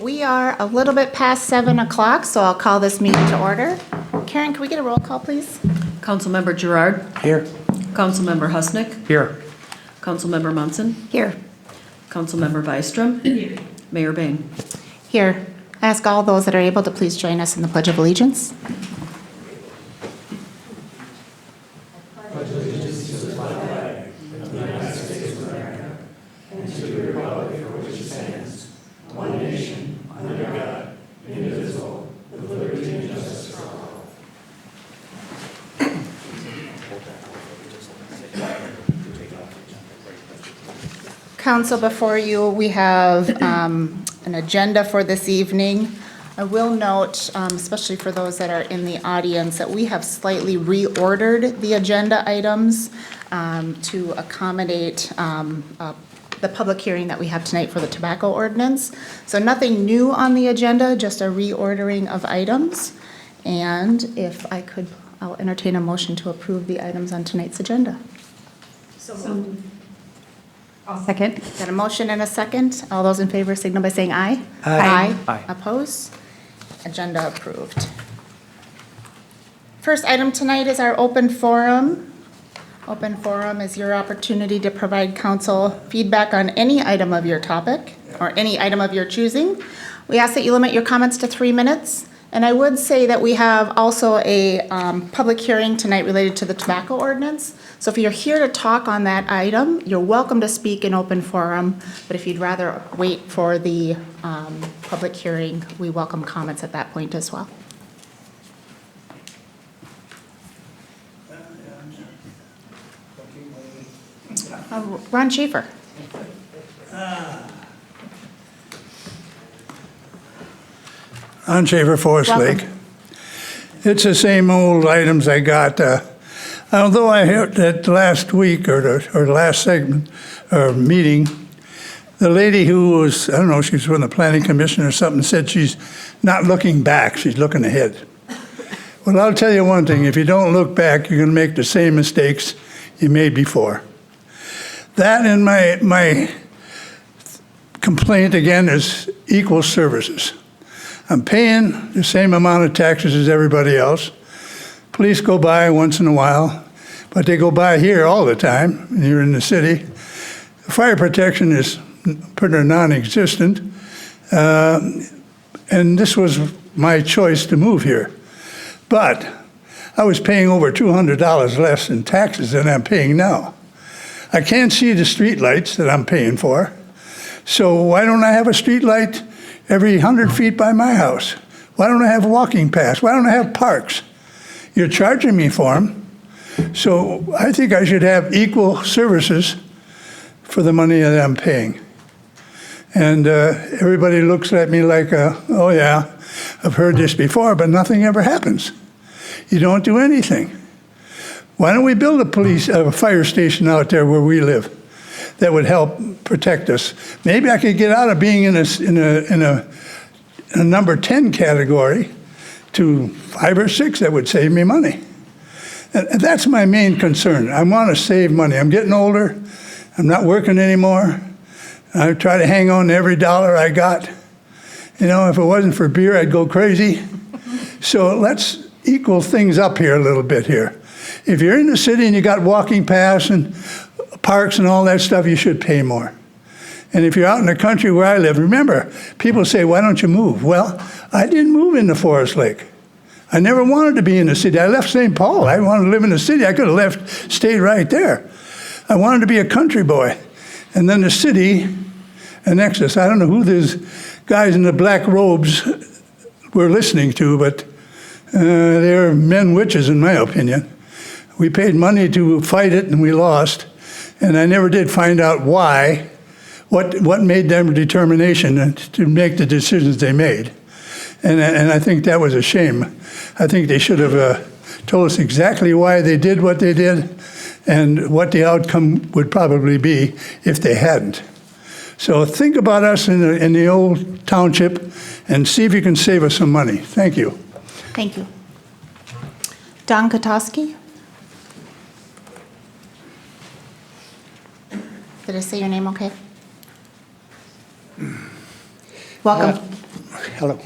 We are a little bit past 7 o'clock, so I'll call this meeting to order. Karen, can we get a roll call, please? Councilmember Gerard. Here. Councilmember Husnick. Here. Councilmember Munson. Here. Councilmember Byström. Here. Mayor Bain. Here. I ask all those that are able to please join us in the Pledge of Allegiance. Council, before you, we have an agenda for this evening. I will note, especially for those that are in the audience, that we have slightly reordered the agenda items to accommodate the public hearing that we have tonight for the tobacco ordinance. So nothing new on the agenda, just a reordering of items. And if I could, I'll entertain a motion to approve the items on tonight's agenda. I'll second. Got a motion and a second. All those in favor signal by saying aye. Aye. Aye. Opposed? Agenda approved. First item tonight is our open forum. Open forum is your opportunity to provide council feedback on any item of your topic or any item of your choosing. We ask that you limit your comments to 3 minutes. And I would say that we have also a public hearing tonight related to the tobacco ordinance. So if you're here to talk on that item, you're welcome to speak in open forum. But if you'd rather wait for the public hearing, we welcome comments at that point as well. Ron Schaefer. On Schaefer, Forest Welcome. Lake. It's the same old items I got. Although I heard that last week or the last segment or meeting, the lady who was, I don't know, she was from the planning commission or something, said she's not looking back, she's looking ahead. Well, I'll tell you one thing, if you don't look back, you're going to make the same mistakes you made before. That and my complaint again is equal services. I'm paying the same amount of taxes as everybody else. Police go by once in a while, but they go by here all the time, and you're in the city. Fire protection is pretty non-existent, and this was my choice to move here. But I was paying over $200 less in taxes than I'm paying now. I can't see the street lights that I'm paying for, so why don't I have a street light every 100 feet by my house? Why don't I have walking paths? Why don't I have parks? You're charging me for them, so I think I should have equal services for the money that I'm paying. And everybody looks at me like, oh yeah, I've heard this before, but nothing ever happens. You don't do anything. Why don't we build a fire station out there where we live that would help protect us? Maybe I could get out of being in a number 10 category to 5 or 6. That would save me money. And that's my main concern. I want to save money. I'm getting older. I'm not working anymore. I try to hang on to every dollar I got. You know, if it wasn't for beer, I'd go crazy. So let's equal things up here a little bit here. If you're in the city and you got walking paths and parks and all that stuff, you should pay more. And if you're out in the country where I live, remember, people say, why don't you move? Well, I didn't move into Forest Lake. I never wanted to be in the city. I left St. Paul. I wanted to live in the city. I could have stayed right there. I wanted to be a country boy. And then the city annexed us. I don't know who these guys in the black robes were listening to, but they're men witches in my opinion. We paid money to fight it and we lost. And I never did find out why, what made them determination to make the decisions they made. And I think that was a shame. I think they should have told us exactly why they did what they did and what the outcome would probably be if they hadn't. So think about us in the old township and see if you can save us some money. Thank you. Thank you. Don Kotowski? Did I say your name okay? Welcome. Hello.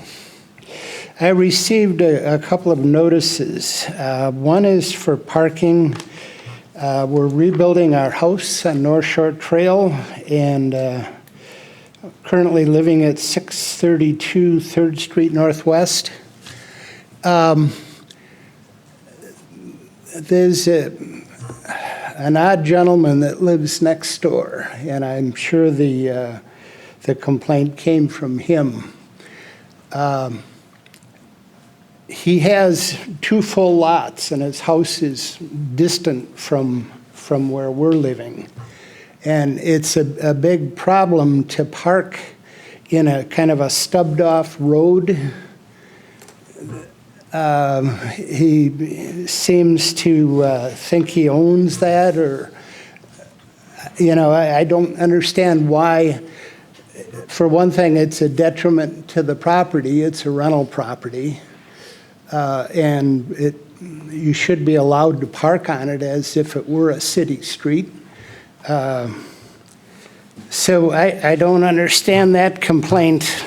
I received a couple of notices. One is for parking. We're rebuilding our house on North Shore Trail and currently living at 632 3rd Street Northwest. There's an odd gentleman that lives next door, and I'm sure the complaint came from him. He has 2 full lots, and his house is distant from where we're living. And it's a big problem to park in a kind of a stubbed-off road. He seems to think he owns that, or, you know, I don't understand why. For one thing, it's a detriment to the property. It's a rental property. And you should be allowed to park on it as if it were a city street. So I don't understand that complaint.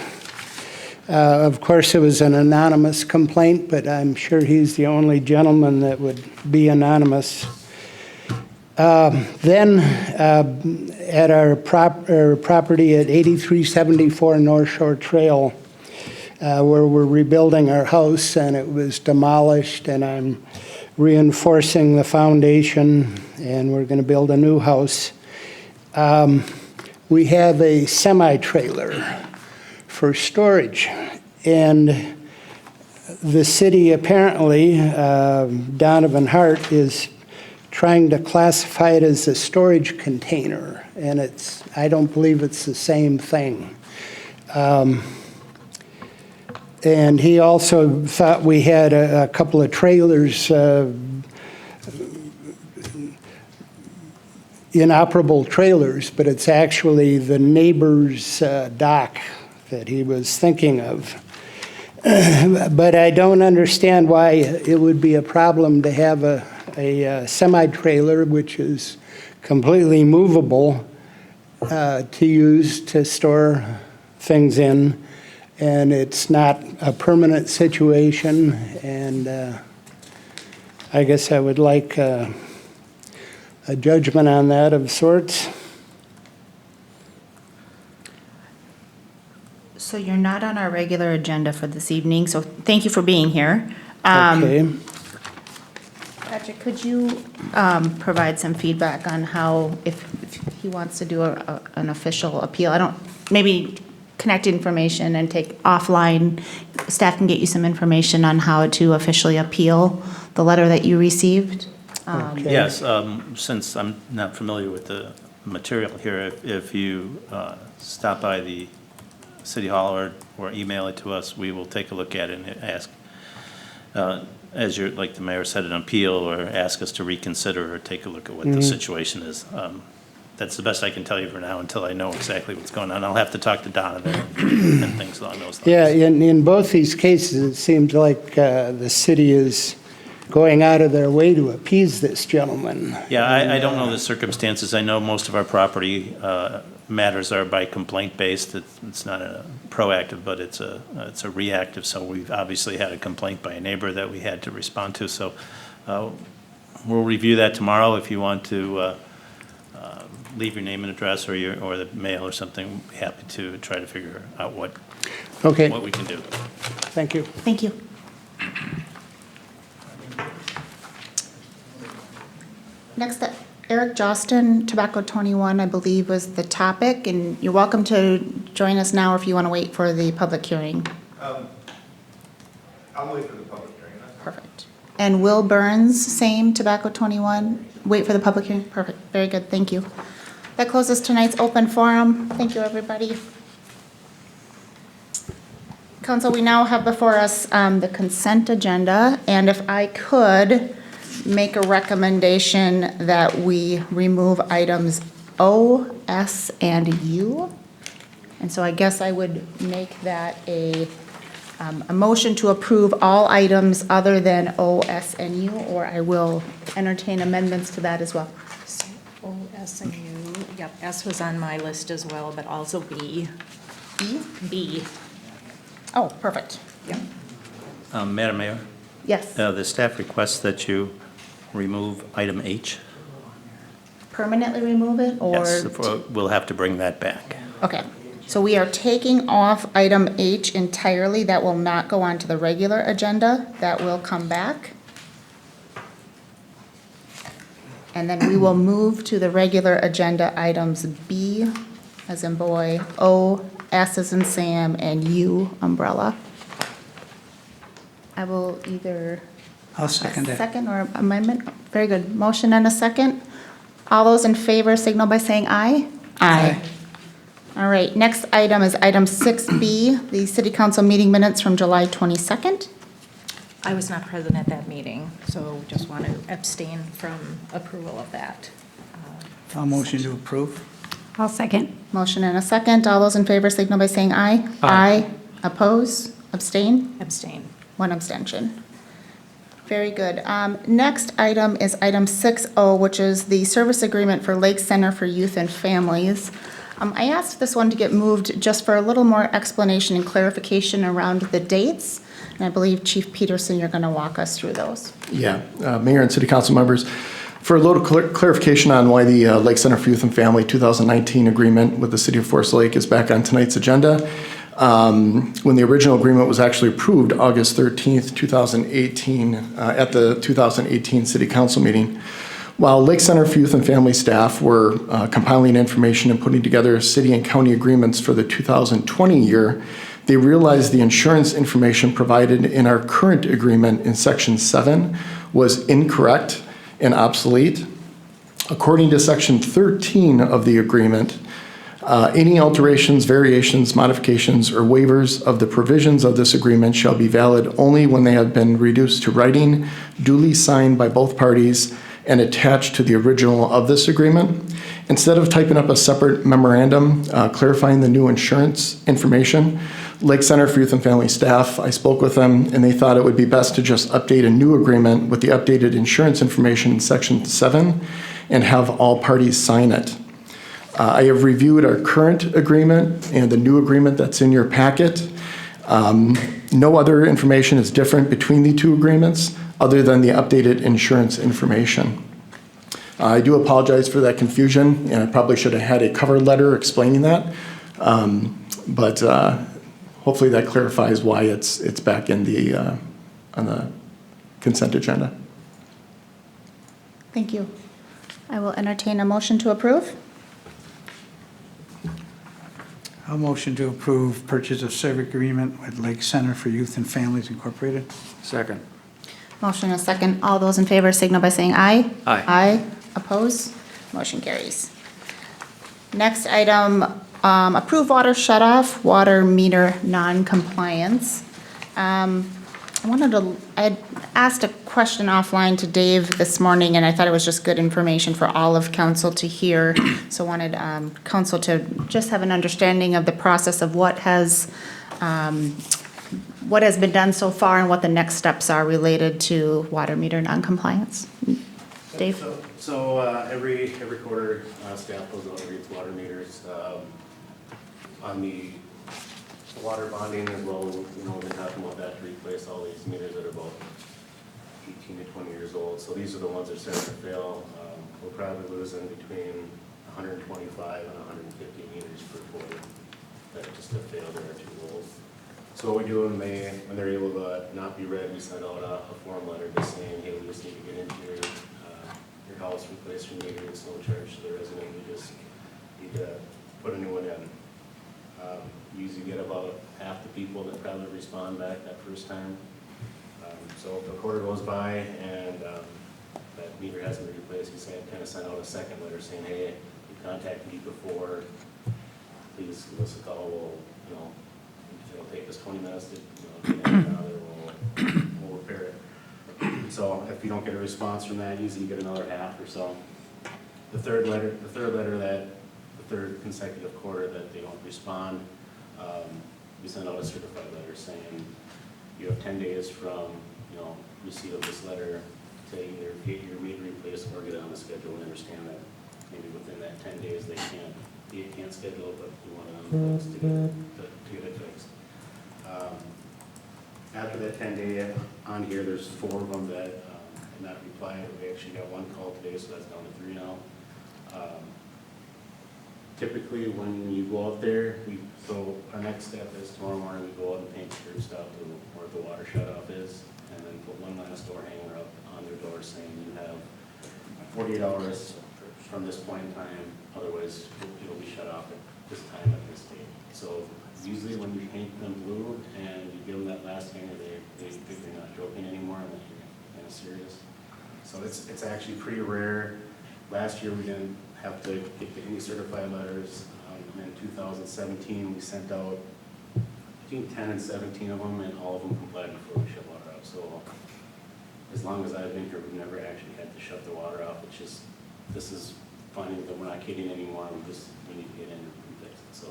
Of course, it was an anonymous complaint, but I'm sure he's the only gentleman that would be anonymous. Then at our property at 8374 North Shore Trail, where we're rebuilding our house, and it was demolished, and I'm reinforcing the foundation, and we're going to build a new house. We have a semi-trailer for storage, and the city apparently, Donovan Hart, is trying to classify it as a storage container, and I don't believe it's the same thing. And he also thought we had a couple of trailers, inoperable trailers, but it's actually the neighbor's dock that he was thinking of. But I don't understand why it would be a problem to have a semi-trailer, which is completely movable, to use to store things in. And it's not a permanent situation, and I guess I would like a judgment on that of sorts. So you're not on our regular agenda for this evening, so thank you for being here. Okay. Patrick, could you provide some feedback on how, if he wants to do an official appeal, maybe connect information and take offline, staff can get you some information on how to officially appeal the letter that you received? Okay. Yes, since I'm not familiar with the material here, if you stop by the City Hall or email it to us, we will take a look at it and ask, as like the mayor said, an appeal, or ask us to reconsider or take a look at what the situation is. That's the best I can tell you for now until I know exactly what's going on. I'll have to talk to Donovan and things along those lines. Yeah, in both these cases, it seems like the city is going out of their way to appease this gentleman. Yeah, I don't know the circumstances. I know most of our property matters are by complaint based. It's not a proactive, but it's a reactive. So we've obviously had a complaint by a neighbor that we had to respond to. So we'll review that tomorrow. If you want to leave your name and address or the mail or something, we'll be happy to try to figure out what we can do. Thank you. Thank you. Next up, Eric Jostin, Tobacco 21, I believe was the topic, and you're welcome to join us now if you want to wait for the public hearing. I'll wait for the public hearing. Perfect. And Will Burns, same, Tobacco 21, wait for the public hearing? Perfect, very good, thank you. That closes tonight's open forum. Thank you, everybody. Council, we now have before us the consent agenda, and if I could make a recommendation that we remove items O, S, and U. And so I guess I would make that a motion to approve all items other than O, S, and U, or I will entertain amendments to that as well. So O, S, and U, yep, S was on my list as well, but also B. B? B. Oh, perfect. Madam Mayor, Yes. the staff requests that you remove item H. Permanently remove it, or? Yes, we'll have to bring that back. Okay, so we are taking off item H entirely. That will not go on to the regular agenda. That will come back. And then we will move to the regular agenda items B as in boy, O, S as in Sam, and U, umbrella. I will either. I'll second A it. second or amendment? Very good. Motion and a second. All those in favor signal by saying aye. Aye. All right, next item is item 6B, the city council meeting minutes from July 22nd. I was not present at that meeting, so just want to abstain from approval of that. I'll motion to approve. I'll second. Motion and a second. All those in favor signal by saying aye. Aye. Oppose? Abstain? Abstain. One abstention. Very good. Next item is item 6O, which is the service agreement for Lake Center for Youth and Families. I asked this one to get moved just for a little more explanation and clarification around the dates. And I believe Chief Peterson, you're going to walk us through those. Yeah, Mayor and City Council members, for a little clarification on why the Lake Center for Youth and Family 2019 agreement with the City of Forest Lake is back on tonight's agenda. When the original agreement was actually approved August 13th, 2018, at the 2018 City Council meeting, while Lake Center for Youth and Family staff were compiling information and putting together city and county agreements for the 2020 year, they realized the insurance information provided in our current agreement in Section 7 was incorrect and obsolete. According to Section 13 of the agreement, any alterations, variations, modifications, or waivers of the provisions of this agreement shall be valid only when they have been reduced to writing, duly signed by both parties, and attached to the original of this agreement. Instead of typing up a separate memorandum clarifying the new insurance information, Lake Center for Youth and Family staff, I spoke with them, and they thought it would be best to just update a new agreement with the updated insurance information in Section 7 and have all parties sign it. I have reviewed our current agreement and the new agreement that's in your packet. No other information is different between the two agreements other than the updated insurance information. I do apologize for that confusion, and I probably should have had a cover letter explaining that. But hopefully that clarifies why it's back in the on the consent agenda. Thank you. I will entertain a motion to approve. I'll motion to approve purchase of service agreement with Lake Center for Youth and Families Incorporated. Second. Motion and a second. All those in favor signal by saying aye. Aye. Aye. Oppose? Motion carries. Next item, approve water shutoff, water meter non-compliance. I had asked a question offline to Dave this morning, and I thought it was just good information for all of council to hear. So wanted council to just have an understanding of the process of what has been done so far and what the next steps are related to water meter non-compliance. Dave? So every quarter, staff goes out and reads water meters. On the water bonding as well, we've been talking about that to replace all these meters that are about 18 to 20 years old. So these are the ones that are starting to fail. We're probably losing between 125 and 150 meters per quarter that just have failed or are too old. So what we do when they're able to not be read, we send out a form letter just saying, hey, we just need to get into your house, replace your meter. It's no charge to the resident. You just need to put a new one in. Usually get about half the people that probably respond back that first time. So if a quarter goes by and that meter hasn't been replaced, we kind of send out a second letter saying, hey, we contacted you before. Please give us a call. It'll take us 20 minutes to get another. We'll repair it. So if you don't get a response from that, usually you get another half or so. The third consecutive quarter that they don't respond, we send out a certified letter saying you have 10 days from receipt of this letter to either get your meter replaced or get on the schedule. We understand that maybe within that 10 days they can't schedule it, but you want it on the books to get it fixed. After that 10-day on here, there's 4 of them that have not replied. We actually got 1 call today, so that's down to 3 now. Typically, when you go out there, so our next step is tomorrow morning, we go out and paint the curb stop to where the water shut-off is, and then put 1 last door hanger up on their door saying you have 48 hours from this point in time, otherwise it'll be shut off at this time at this date. So usually when you paint them blue and you give them that last hanger, they think you're not joking anymore and that you're kind of serious. So it's actually pretty rare. Last year we didn't have to get any certified letters. In 2017 we sent out between 10 and 17 of them, and all of them complied before we shut water off. So as long as I've been here, we've never actually had to shut the water off. It's just, this is finding that we're not kidding anymore. We need to get in and fix it. So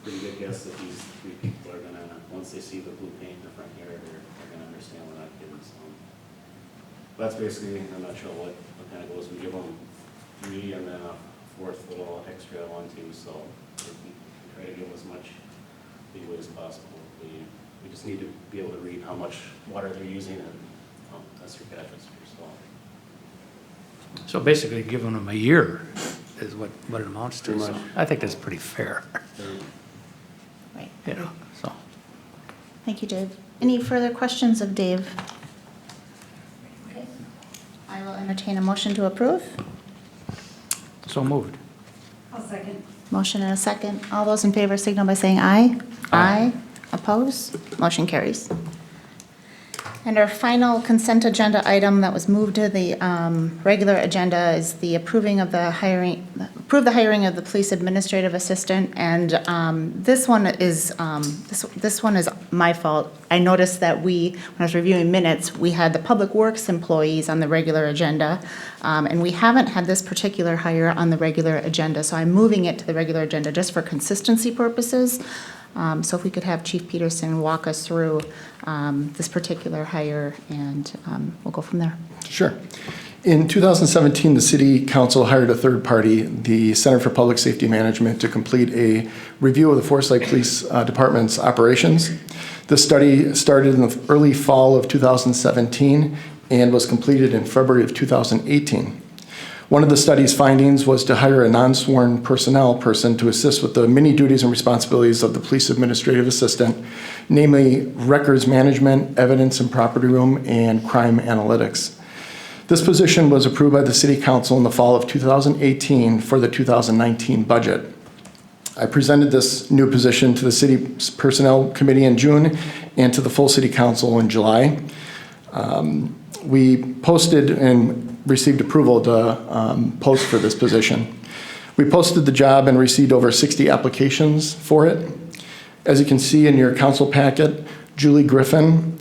pretty good guess that these 3 people are gonna, once they see the blue paint in the front yard, they're gonna understand we're not kidding. So that's basically, in a nutshell, what kind of goes. We give them 3 and then a 4th little extra one too. So we try to give them as much leeway as possible. We just need to be able to read how much water they're using, and that's your catch. So basically giving them a year is what it amounts to. Pretty So much. I think that's pretty fair, Right. you know, so. Thank you, Dave. Any further questions of Dave? Okay. I will entertain a motion to approve. So moved. Motion and a second. All those in favor signal by saying aye. Aye. Opposed? Motion carries. And our final consent agenda item that was moved to the regular agenda is the approve the hiring of the police administrative assistant. And this one is my fault. I noticed that when I was reviewing minutes, we had the public works employees on the regular agenda. And we haven't had this particular hire on the regular agenda. So I'm moving it to the regular agenda just for consistency purposes. So if we could have Chief Peterson walk us through this particular hire, and we'll go from there. Sure. In 2017, the City Council hired a third party, the Center for Public Safety Management, to complete a review of the Forest Lake Police Department's operations. This study started in the early fall of 2017 and was completed in February of 2018. One of the study's findings was to hire a non-sworn personnel person to assist with the many duties and responsibilities of the police administrative assistant, namely records management, evidence and property room, and crime analytics. This position was approved by the City Council in the fall of 2018 for the 2019 budget. I presented this new position to the City Personnel Committee in June and to the full City Council in July. We posted and received approval to post for this position. We posted the job and received over 60 applications for it. As you can see in your council packet, Julie Griffin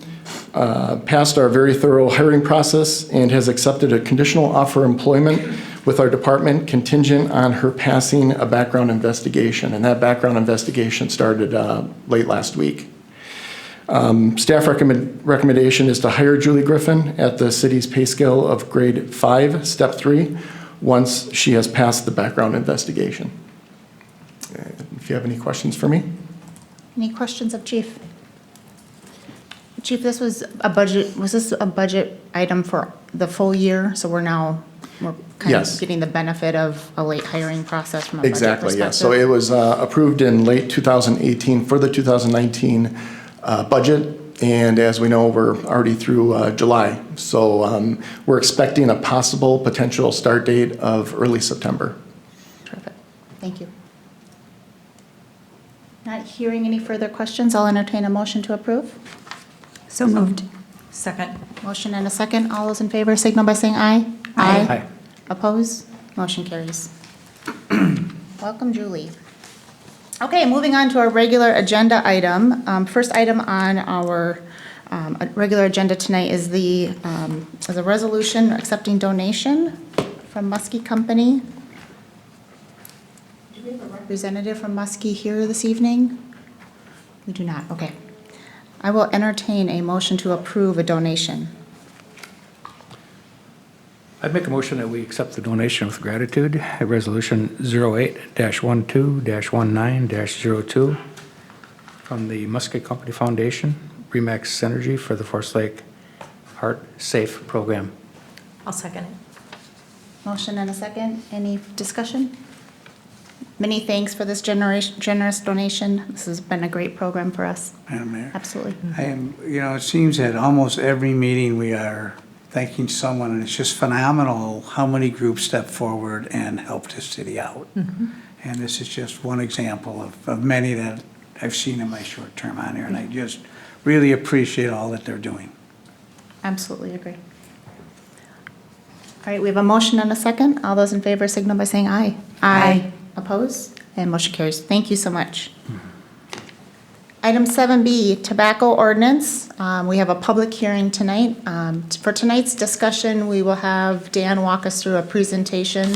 passed our very thorough hiring process and has accepted a conditional offer of employment with our department contingent on her passing a background investigation. And that background investigation started late last week. Staff recommendation is to hire Julie Griffin at the city's pay scale of grade 5, step 3, once she has passed the background investigation. If you have any questions for me? Any questions of Chief? Chief, this was this a budget item for the full year? So we're kind Yes. of getting the benefit of a late hiring process from a budget perspective? Exactly, yes. So it was approved in late 2018 for the 2019 budget, and as we know, we're already through July. So we're expecting a possible potential start date of early September. Terrific. Thank you. Not hearing any further questions, I'll entertain a motion to approve. So moved. Second. Motion and a second. All those in favor signal by saying aye. Aye. Opposed? Motion carries. Welcome, Julie. Okay, moving on to our regular agenda item. First item on our regular agenda tonight is a resolution accepting donation from Muskie Company. Do we have a representative from Muskie here this evening? We do not, okay. I will entertain a motion to approve a donation. I'd make a motion that we accept the donation with gratitude, Resolution 08-12-19-02 from the Muskie Company Foundation Remax Synergy for the Forest Lake Heart Safe Program. I'll second it. Motion and a second. Any discussion? Many thanks for this generous donation. This has been a great program for us. Madam Mayor. Absolutely. It seems that almost every meeting we are thanking someone, and it's just phenomenal how many groups step forward and help the city out. And this is just one example of many that I've seen in my short term on here, and I just really appreciate all that they're doing. Absolutely agree. All right, we have a motion and a second. All those in favor signal by saying aye. Aye. Opposed? And motion carries. Thank you so much. Item 7B, tobacco ordinance. We have a public hearing tonight. For tonight's discussion, we will have Dan walk us through a presentation.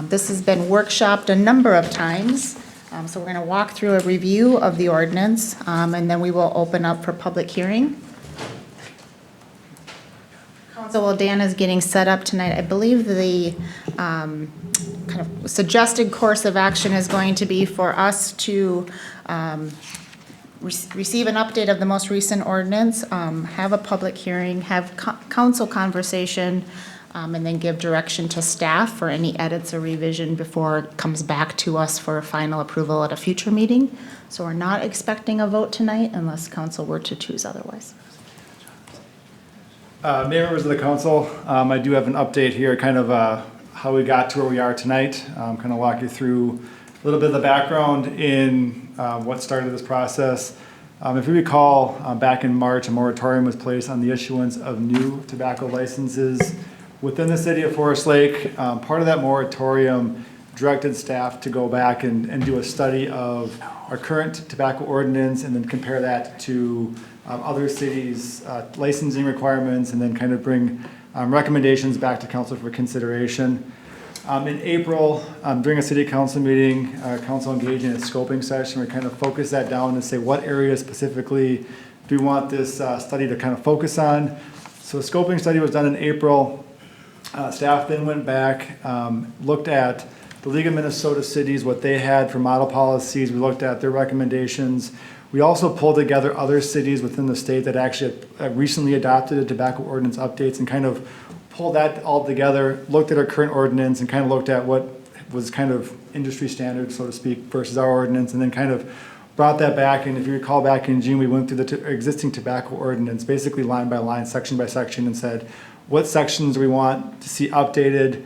This has been workshopped a number of times. So we're going to walk through a review of the ordinance, and then we will open up for public hearing. So while Dan is getting set up tonight, I believe the kind of suggested course of action is going to be for us to receive an update of the most recent ordinance, have a public hearing, have council conversation, and then give direction to staff for any edits or revision before it comes back to us for final approval at a future meeting. So we're not expecting a vote tonight unless council were to choose otherwise. Mayor, members of the council, I do have an update here, kind of how we got to where we are tonight. Kind of walk you through a little bit of the background in what started this process. If you recall, back in March, a moratorium was placed on the issuance of new tobacco licenses within the city of Forest Lake. Part of that moratorium directed staff to go back and do a study of our current tobacco ordinance and then compare that to other cities' licensing requirements, and then kind of bring recommendations back to council for consideration. In April, during a city council meeting, council engaged in a scoping session. We kind of focused that down and say what areas specifically do we want this study to kind of focus on. So a scoping study was done in April. Staff then went back, looked at the League of Minnesota Cities, what they had for model policies. We looked at their recommendations. We also pulled together other cities within the state that actually recently adopted a tobacco ordinance updates and kind of pulled that all together, looked at our current ordinance and kind of looked at what was kind of industry standard, so to speak, versus our ordinance, and then kind of brought that back. And if you recall, back in June, we went through the existing tobacco ordinance, basically line by line, section by section, and said what sections we want to see updated,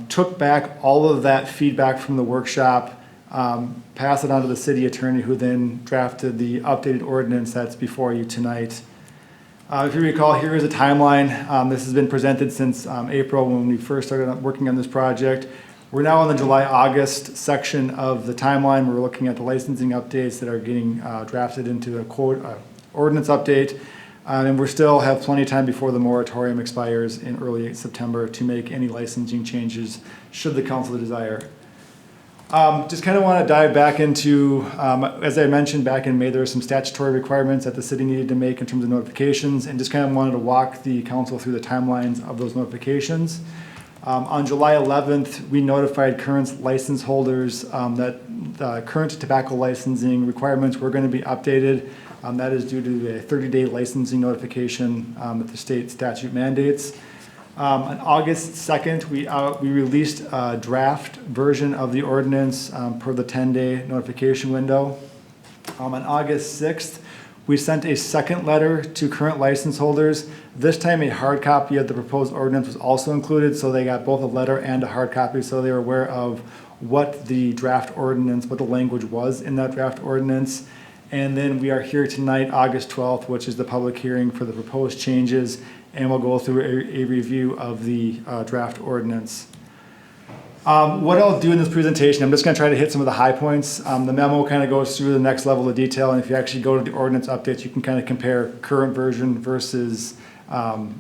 took back all of that feedback from the workshop, pass it on to the city attorney, who then drafted the updated ordinance that's before you tonight. If you recall, here is a timeline. This has been presented since April when we first started working on this project. We're now in the July-August section of the timeline. We're looking at the licensing updates that are getting drafted into a ordinance update. And we still have plenty of time before the moratorium expires in early September to make any licensing changes should the council desire. Just kind of want to dive back into, as I mentioned back in May, there were some statutory requirements that the city needed to make in terms of notifications, and just kind of wanted to walk the council through the timelines of those notifications. On July 11th, we notified current license holders that the current tobacco licensing requirements were going to be updated. That is due to a 30-day licensing notification that the state statute mandates. On August 2nd, we released a draft version of the ordinance per the 10-day notification window. On August 6th, we sent a second letter to current license holders. This time a hard copy of the proposed ordinance was also included, so they got both a letter and a hard copy, so they were aware of what the draft ordinance, what the language was in that draft ordinance. And then we are here tonight, August 12th, which is the public hearing for the proposed changes, and we'll go through a review of the draft ordinance. What I'll do in this presentation, I'm just going to try to hit some of the high points. The memo kind of goes through the next level of detail, and if you actually go to the ordinance updates, you can kind of compare current version versus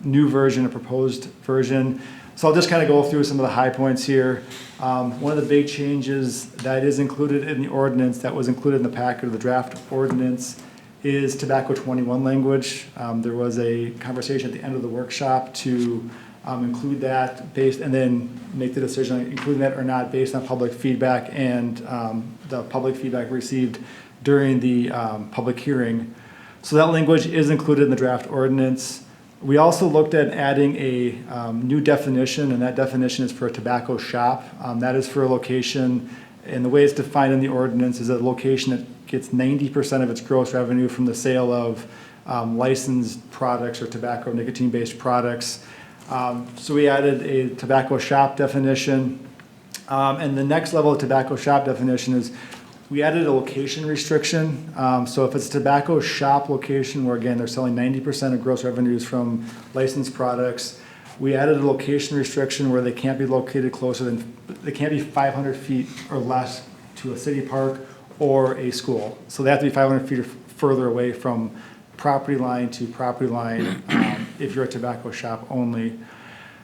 new version or proposed version. So I'll just kind of go through some of the high points here. One of the big changes that is included in the ordinance, that was included in the packet of the draft ordinance, is tobacco 21 language. There was a conversation at the end of the workshop to include that and then make the decision on including that or not based on public feedback and the public feedback received during the public hearing. So that language is included in the draft ordinance. We also looked at adding a new definition, and that definition is for a tobacco shop. That is for a location, and the way it's defined in the ordinance is a location that gets 90% of its gross revenue from the sale of licensed products or tobacco nicotine-based products. So we added a tobacco shop definition. And the next level of tobacco shop definition is we added a location restriction. So if it's a tobacco shop location where, again, they're selling 90% of gross revenues from licensed products, we added a location restriction where they can't be located closer than, they can't be 500 feet or less to a city park or a school. So they have to be 500 feet or further away from property line to property line if you're a tobacco shop only.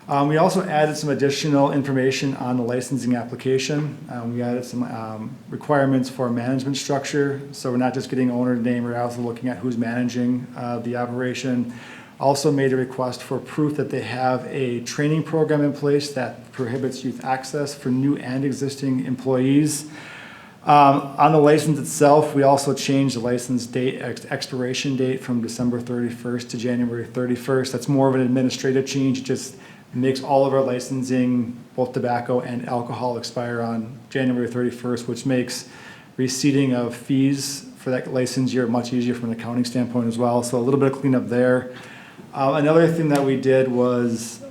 We also added some additional information on the licensing application. We added some requirements for management structure. So we're not just getting owner name, we're also looking at who's managing the operation. Also made a request for proof that they have a training program in place that prohibits youth access for new and existing employees. On the license itself, we also changed the license date, expiration date from December 31st to January 31st. That's more of an administrative change. It just makes all of our licensing, both tobacco and alcohol, expire on January 31st, which makes receipting of fees for that license year much easier from an accounting standpoint as well. So a little bit of cleanup there. Another thing that we did was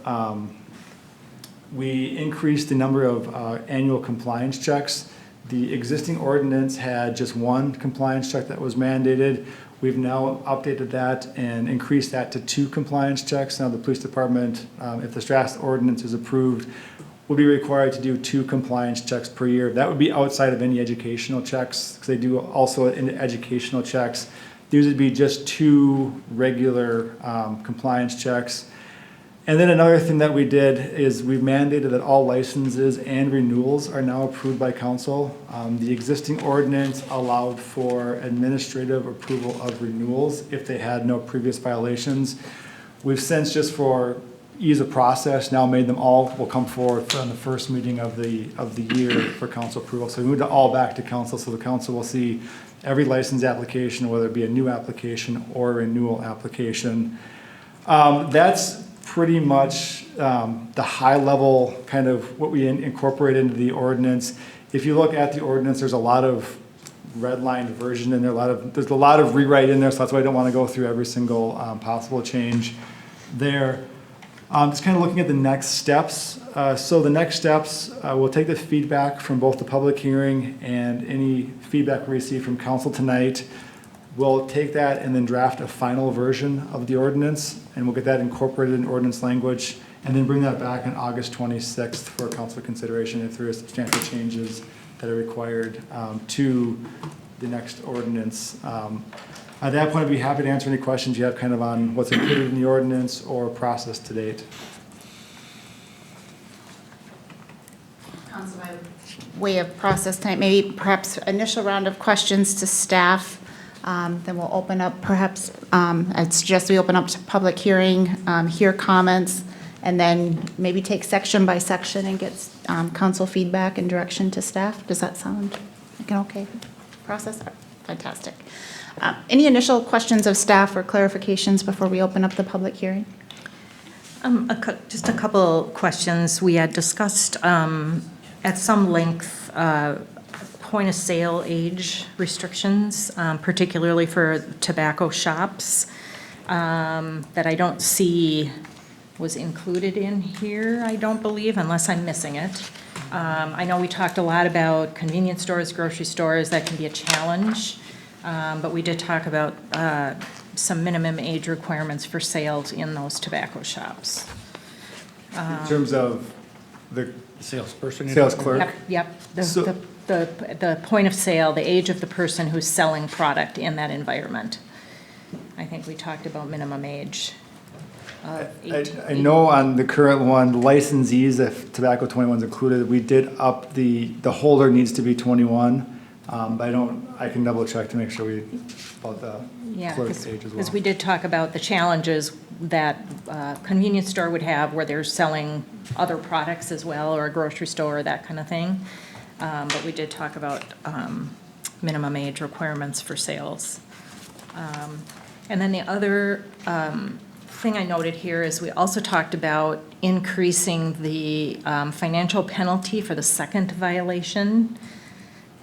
we increased the number of annual compliance checks. The existing ordinance had just one compliance check that was mandated. We've now updated that and increased that to 2 compliance checks. Now the police department, if the draft ordinance is approved, will be required to do 2 compliance checks per year. That would be outside of any educational checks, because they do also educational checks. These would be just 2 regular compliance checks. And then another thing that we did is we've mandated that all licenses and renewals are now approved by council. The existing ordinance allowed for administrative approval of renewals if they had no previous violations. We've since, just for ease of process, now made them all will come forward on the first meeting of the year for council approval. So we moved it all back to council, so the council will see every license application, whether it be a new application or a renewal application. That's pretty much the high level kind of what we incorporate into the ordinance. If you look at the ordinance, there's a lot of redlined version in there, there's a lot of rewrite in there, so that's why I don't want to go through every single possible change there. Just kind of looking at the next steps. So the next steps, we'll take the feedback from both the public hearing and any feedback we receive from council tonight. We'll take that and then draft a final version of the ordinance, and we'll get that incorporated in ordinance language, and then bring that back on August 26th for council consideration if there is substantial changes that are required to the next ordinance. At that point, I'd be happy to answer any questions you have kind of on what's included in the ordinance or process to date. Council, by way of process tonight, maybe perhaps initial round of questions to staff. Then we'll open up perhaps, I'd suggest we open up to public hearing, hear comments, and then maybe take section by section and get council feedback and direction to staff. Does that sound like an okay process? Fantastic. Any initial questions of staff or clarifications before we open up the public hearing? Just a couple questions. We had discussed at some length point of sale age restrictions, particularly for tobacco shops, that I don't see was included in here, I don't believe, unless I'm missing it. I know we talked a lot about convenience stores, grocery stores, that can be a challenge, but we did talk about some minimum age requirements for sales in those tobacco shops. In terms of the Salesperson? sales clerk, Yep. So- The point of sale, the age of the person who's selling product in that environment. I think we talked about minimum age of I know on the current one, licensees, if tobacco 21 is included, we did up the holder needs to be 21. But I can double check to make sure about the Yeah, clerk's age as well. because we did talk about the challenges that a convenience store would have where they're selling other products as well, or a grocery store, or that kind of thing. But we did talk about minimum age requirements for sales. And then the other thing I noted here is we also talked about increasing the financial penalty for the second violation.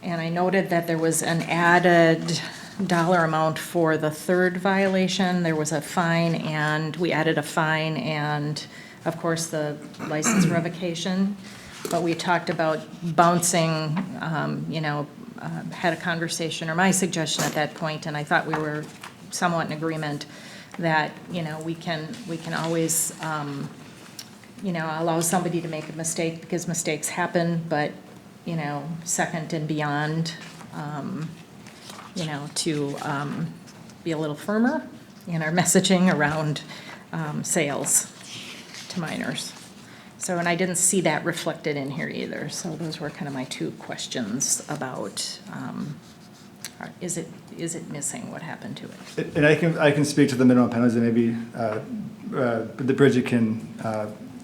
And I noted that there was an added dollar amount for the third violation. There was a fine, and we added a fine and, of course, the license revocation. But we talked about bouncing, had a conversation, or my suggestion at that point, and I thought we were somewhat in agreement that, we can always, allow somebody to make a mistake because mistakes happen, but, second and beyond, to be a little firmer in our messaging around sales to minors. So, and I didn't see that reflected in here either. So those were kind of my two questions about, is it missing? What happened to it? And I can speak to the minimum penalties, and maybe the Bridget can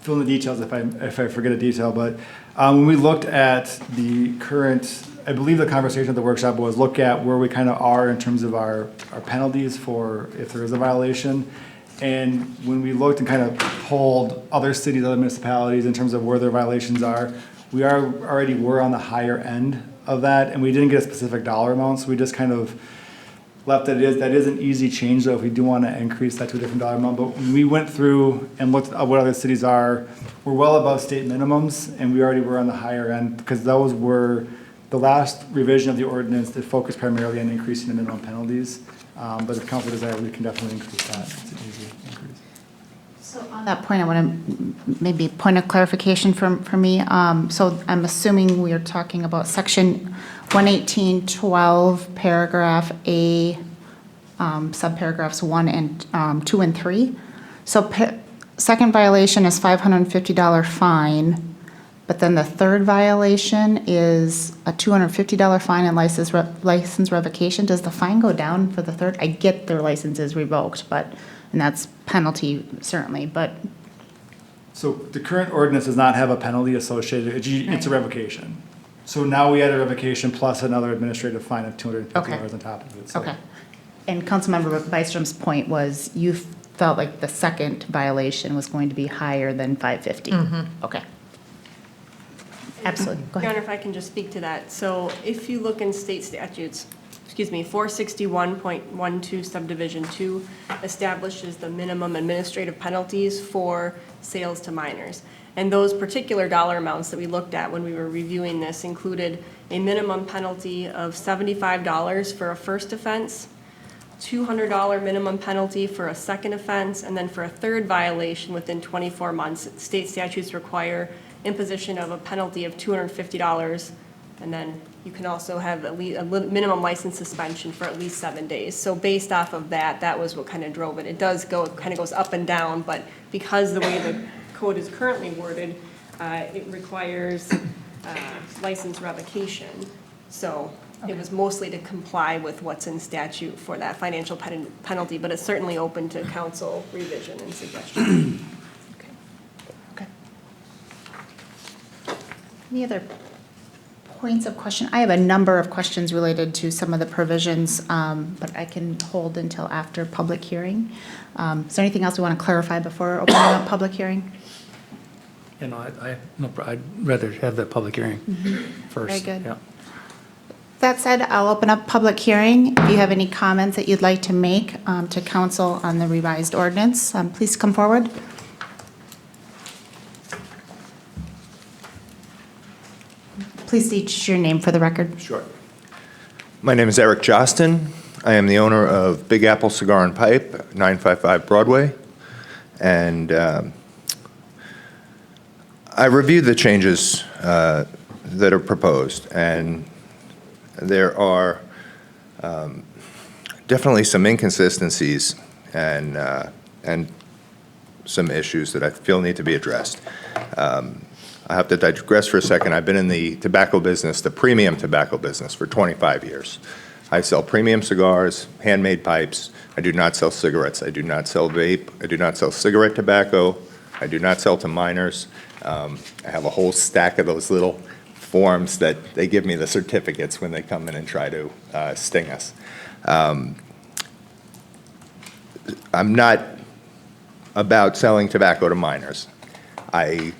fill in the details if I forget a detail. But when we looked at the current, I believe the conversation at the workshop was look at where we kind of are in terms of our penalties for if there is a violation. And when we looked and kind of polled other cities, other municipalities in terms of where their violations are, we were on the higher end of that, and we didn't get a specific dollar amount, so we just kind of left that is an easy change, though, if we do want to increase that to a different dollar amount. But when we went through and looked at what other cities are, we're well above state minimums, and we already were on the higher end, because those were the last revision of the ordinance that focused primarily on increasing the minimum penalties. But if council desires, we can definitely increase that. It's an easy increase. So on that point, I want to maybe point of clarification for me. So I'm assuming we are talking about section 118.12, paragraph A, subparagraphs 1 and 2 and 3. So second violation is $550 fine, but then the third violation is a $250 fine and license revocation. Does the fine go down for the third? I get their license is revoked, and that's penalty certainly, but. So the current ordinance does not have a penalty associated, it's a revocation. So now we add a revocation plus another administrative fine of $250 on top of it. So. Okay. And Councilmember Bystrom's point was you felt like the second violation was going to be higher than $550. Okay. Absolutely. Go Your ahead. Honor, if I can just speak to that. So if you look in state statutes, 461.12 subdivision 2 establishes the minimum administrative penalties for sales to minors. And those particular dollar amounts that we looked at when we were reviewing this included a minimum penalty of $75 for a first offense, $200 minimum penalty for a second offense, and then for a third violation within 24 months, state statutes require imposition of a penalty of $250, and then you can also have at least a minimum license suspension for at least 7 days. So based off of that, that was what kind of drove it. It kind of goes up and down, but because the way the code is currently worded, it requires license revocation. So it was mostly to comply with what's in statute for that financial penalty, but it's certainly open to council revision and suggestion. Okay. Any other points of question? I have a number of questions related to some of the provisions, but I can hold until after public hearing. Is there anything else we want to clarify before opening up public hearing? I'd rather have the public hearing first. Very good. Yeah. That said, I'll open up public hearing. If you have any comments that you'd like to make to council on the revised ordinance, please come forward. Please state your name for the record. Sure. My name is Eric Jostin. I am the owner of Big Apple Cigar and Pipe, 955 Broadway. And I reviewed the changes that are proposed, and there are definitely some inconsistencies and some issues that I feel need to be addressed. I have to digress for a second. I've been in the tobacco business, the premium tobacco business, for 25 years. I sell premium cigars, handmade pipes. I do not sell cigarettes. I do not sell vape. I do not sell cigarette tobacco. I do not sell to minors. I have a whole stack of those little forms that they give me the certificates when they come in and try to sting us. I'm not about selling tobacco to minors. I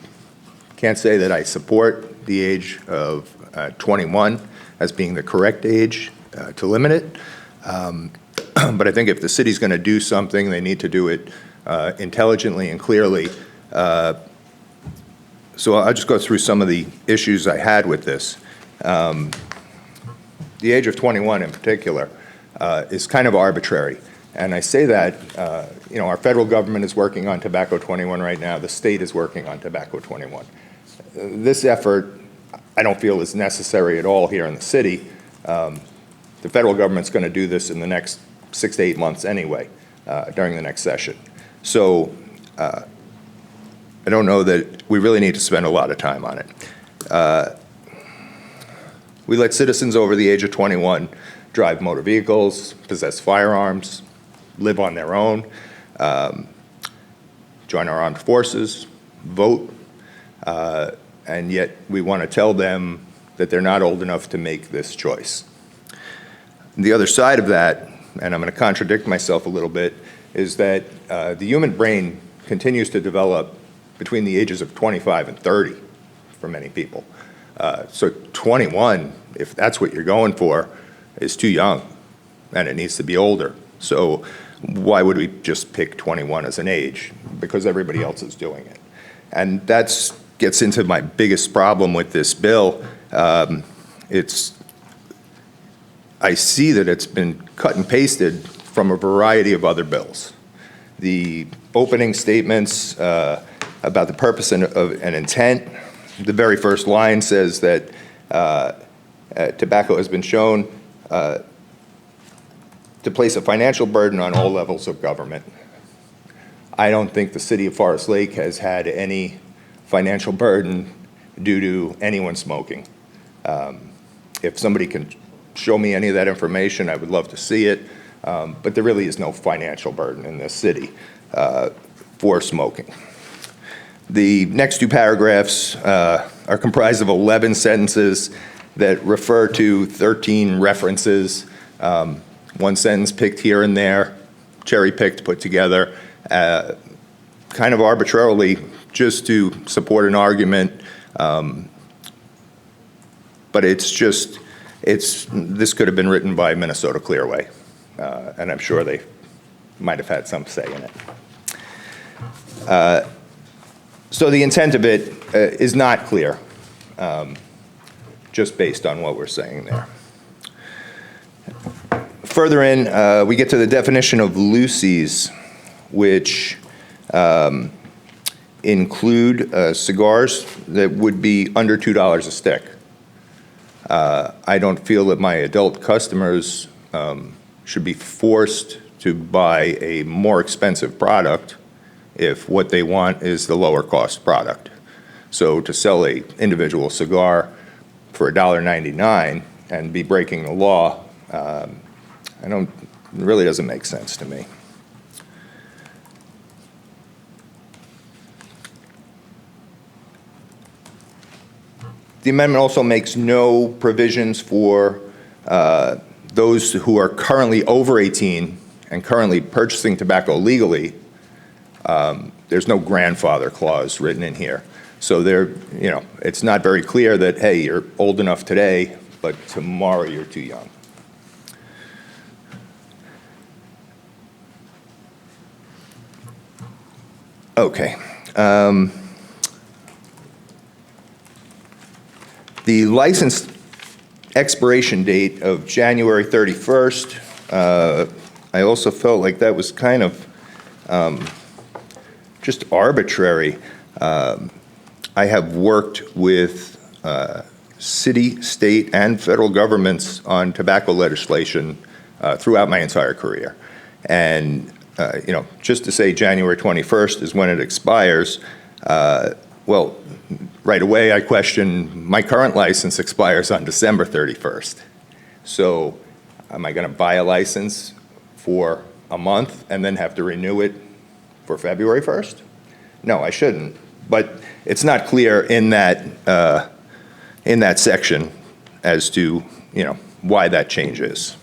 can't say that I support the age of 21 as being the correct age to limit it. But I think if the city's going to do something, they need to do it intelligently and clearly. So I'll just go through some of the issues I had with this. The age of 21 in particular is kind of arbitrary. And I say that, our federal government is working on Tobacco 21 right now. The state is working on Tobacco 21. This effort, I don't feel is necessary at all here in the city. The federal government's going to do this in the next 6 to 8 months anyway, during the next session. So I don't know that we really need to spend a lot of time on it. We let citizens over the age of 21 drive motor vehicles, possess firearms, live on their own, join our armed forces, vote, and yet we want to tell them that they're not old enough to make this choice. The other side of that, and I'm going to contradict myself a little bit, is that the human brain continues to develop between the ages of 25 and 30 for many people. So 21, if that's what you're going for, is too young, and it needs to be older. So why would we just pick 21 as an age? Because everybody else is doing it. And that gets into my biggest problem with this bill. I see that it's been cut and pasted from a variety of other bills. The opening statements about the purpose and intent, the very first line says that tobacco has been shown to place a financial burden on all levels of government. I don't think the city of Forest Lake has had any financial burden due to anyone smoking. If somebody can show me any of that information, I would love to see it. But there really is no financial burden in this city for smoking. The next two paragraphs are comprised of 11 sentences that refer to 13 references. One sentence picked here and there, cherry-picked, put together, kind of arbitrarily just to support an argument. But this could have been written by Minnesota Clearway, and I'm sure they might have had some say in it. So the intent of it is not clear, just based on what we're saying there. Further in, we get to the definition of loosies, which include cigars that would be under $2 a stick. I don't feel that my adult customers should be forced to buy a more expensive product if what they want is the lower cost product. So to sell an individual cigar for $1.99 and be breaking the law, it really doesn't make sense to me. The amendment also makes no provisions for those who are currently over 18 and currently purchasing tobacco legally. There's no grandfather clause written in here. So it's not very clear that, hey, you're old enough today, but tomorrow you're too young. Okay. The license expiration date of January 31st, I also felt like that was kind of just arbitrary. I have worked with city, state, and federal governments on tobacco legislation throughout my entire career. And just to say January 21st is when it expires, well, right away I question my current license expires on December 31st. So am I going to buy a license for a month and then have to renew it for February 1st? No, I shouldn't. But it's not clear in that section as to why that change is.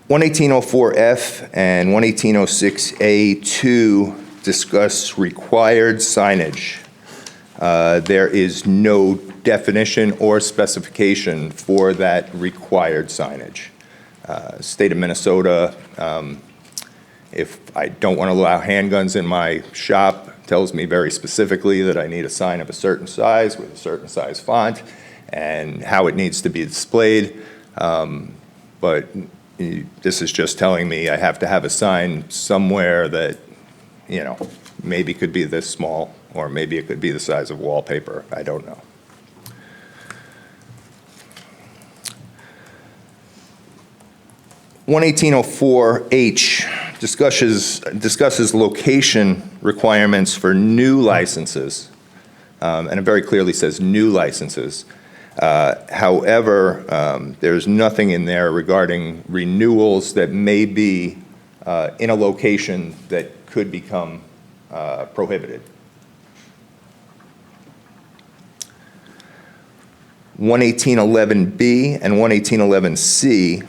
11804F and 11806A2 discuss required signage. There is no definition or specification for that required signage. State of Minnesota, if I don't want to allow handguns in my shop, tells me very specifically that I need a sign of a certain size with a certain size font and how it needs to be displayed. But this is just telling me I have to have a sign somewhere that, you know, maybe could be this small, or maybe it could be the size of wallpaper. I don't know. (11804H) discusses location requirements for new licenses, and it very clearly says new licenses. However, there's nothing in there regarding renewals that may be in a location that could become prohibited. 11811B and 11811C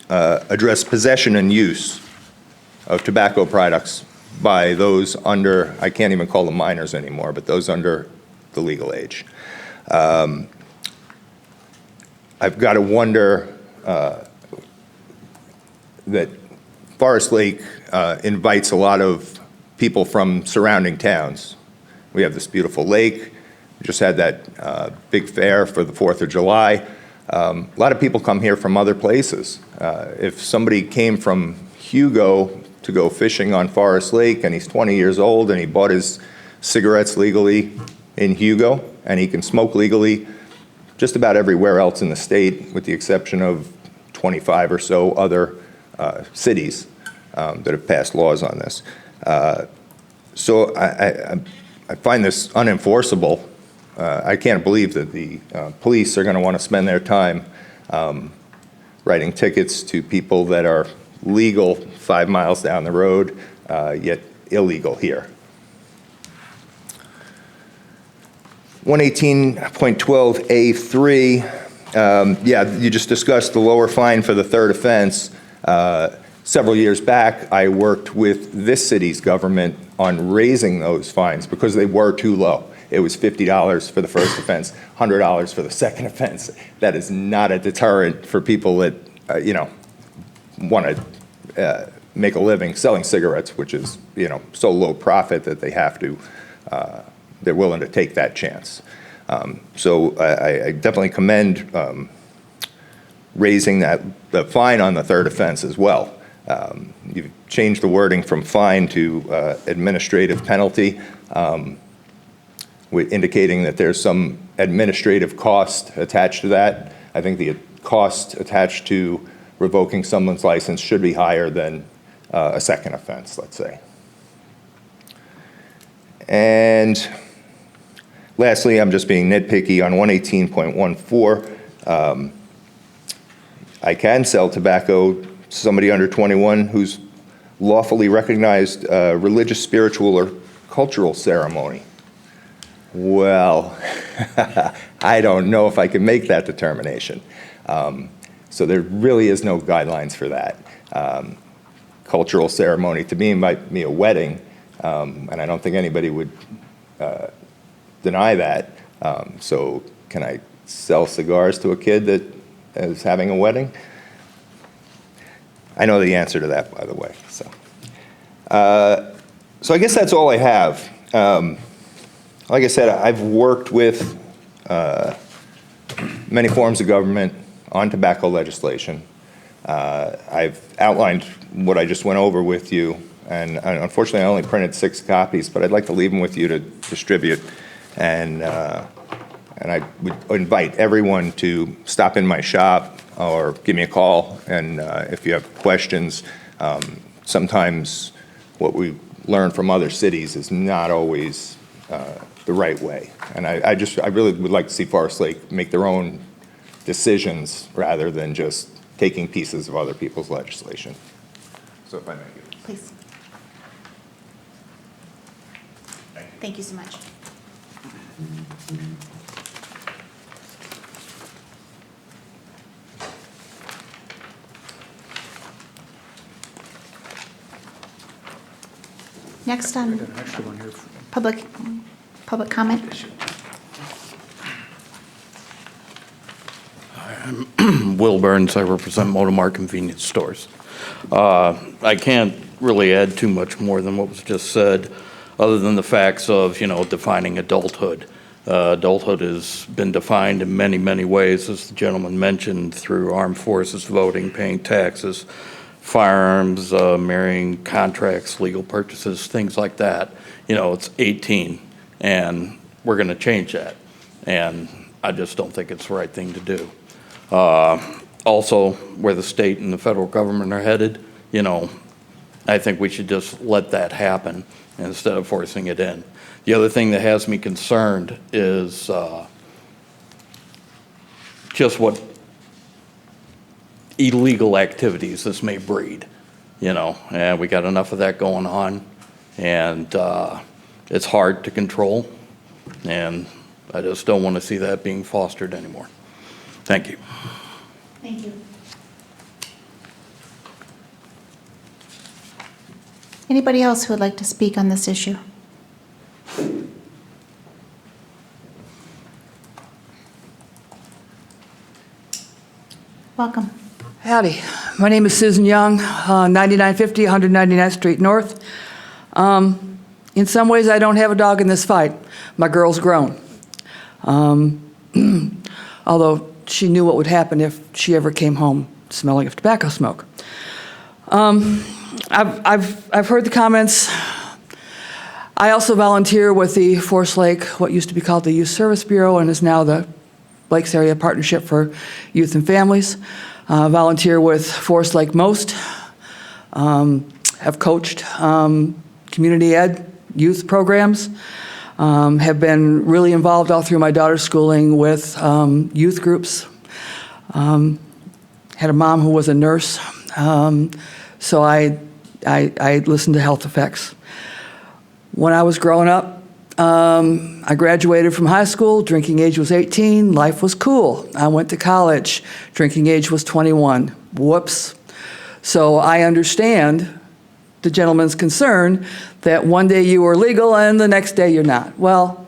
address possession and use of tobacco products by those under, I can't even call them minors anymore, but those under the legal age. I've got to wonder that Forest Lake invites a lot of people from surrounding towns. We have this beautiful lake. We just had that big fair for the 4th of July. A lot of people come here from other places. If somebody came from Hugo to go fishing on Forest Lake and he's 20 years old and he bought his cigarettes legally in Hugo and he can smoke legally just about everywhere else in the state, with the exception of 25 or so other cities that have passed laws on this. So I find this unenforceable. I can't believe that the police are going to want to spend their time writing tickets to people that are legal 5 miles down the road, yet illegal here. 118.12A3, yeah, you just discussed the lower fine for the third offense. Several years back, I worked with this city's government on raising those fines because they were too low. It was $50 for the first offense, $100 for the second offense. That is not a deterrent for people that, you know, want to make a living selling cigarettes, which is, you know, so low profit that they have to, they're willing to take that chance. So I definitely commend raising the fine on the third offense as well. You've changed the wording from fine to administrative penalty, indicating that there's some administrative cost attached to that. I think the cost attached to revoking someone's license should be higher than a second offense, let's say. And lastly, I'm just being nitpicky on 118.14. I can sell tobacco to somebody under 21 who's lawfully recognized religious, spiritual, or cultural ceremony. Well, I don't know if I can make that determination. So there really is no guidelines for that. Cultural ceremony to me might be a wedding, and I don't think anybody would deny that. So can I sell cigars to a kid that is having a wedding? I know the answer to that, by the way. So I guess that's all I have. Like I said, I've worked with many forms of government on tobacco legislation. I've outlined what I just went over with you, and unfortunately I only printed 6 copies, but I'd like to leave them with you to distribute. And I would invite everyone to stop in my shop or give me a call, and if you have questions, sometimes what we learn from other cities is not always the right way. And I really would like to see Forest Lake make their own decisions rather than just taking pieces of other people's legislation. So if I may. Please. Thank you so much. Next on public comment. Will Burns, I represent Motomar Convenience Stores. I can't really add too much more than what was just said, other than the facts of, defining adulthood. Adulthood has been defined in many, many ways, as the gentleman mentioned, through armed forces, voting, paying taxes, firearms, marrying, contracts, legal purchases, things like that. It's 18, and we're going to change that. And I just don't think it's the right thing to do. Also, where the state and the federal government are headed, I think we should just let that happen instead of forcing it in. The other thing that has me concerned is just what illegal activities this may breed, and we got enough of that going on, and it's hard to control, and I just don't want to see that being fostered anymore. Thank you. Thank you. Anybody else who would like to speak on this issue? Welcome. Howdy. My name is Susan Young, 9950 199th Street North. In some ways, I don't have a dog in this fight. My girl's grown. Although she knew what would happen if she ever came home smelling of tobacco smoke. I've heard the comments. I also volunteer with the Forest Lake, what used to be called the Youth Service Bureau and is now the Lakes Area Partnership for Youth and Families. Volunteer with Forest Lake Most. Have coached community ed youth programs. Have been really involved all through my daughter's schooling with youth groups. Had a mom who was a nurse, so I listened to health effects. When I was growing up, I graduated from high school, drinking age was 18, life was cool. I went to college, drinking age was 21. Whoops. So I understand the gentleman's concern that one day you were legal and the next day you're not. Well,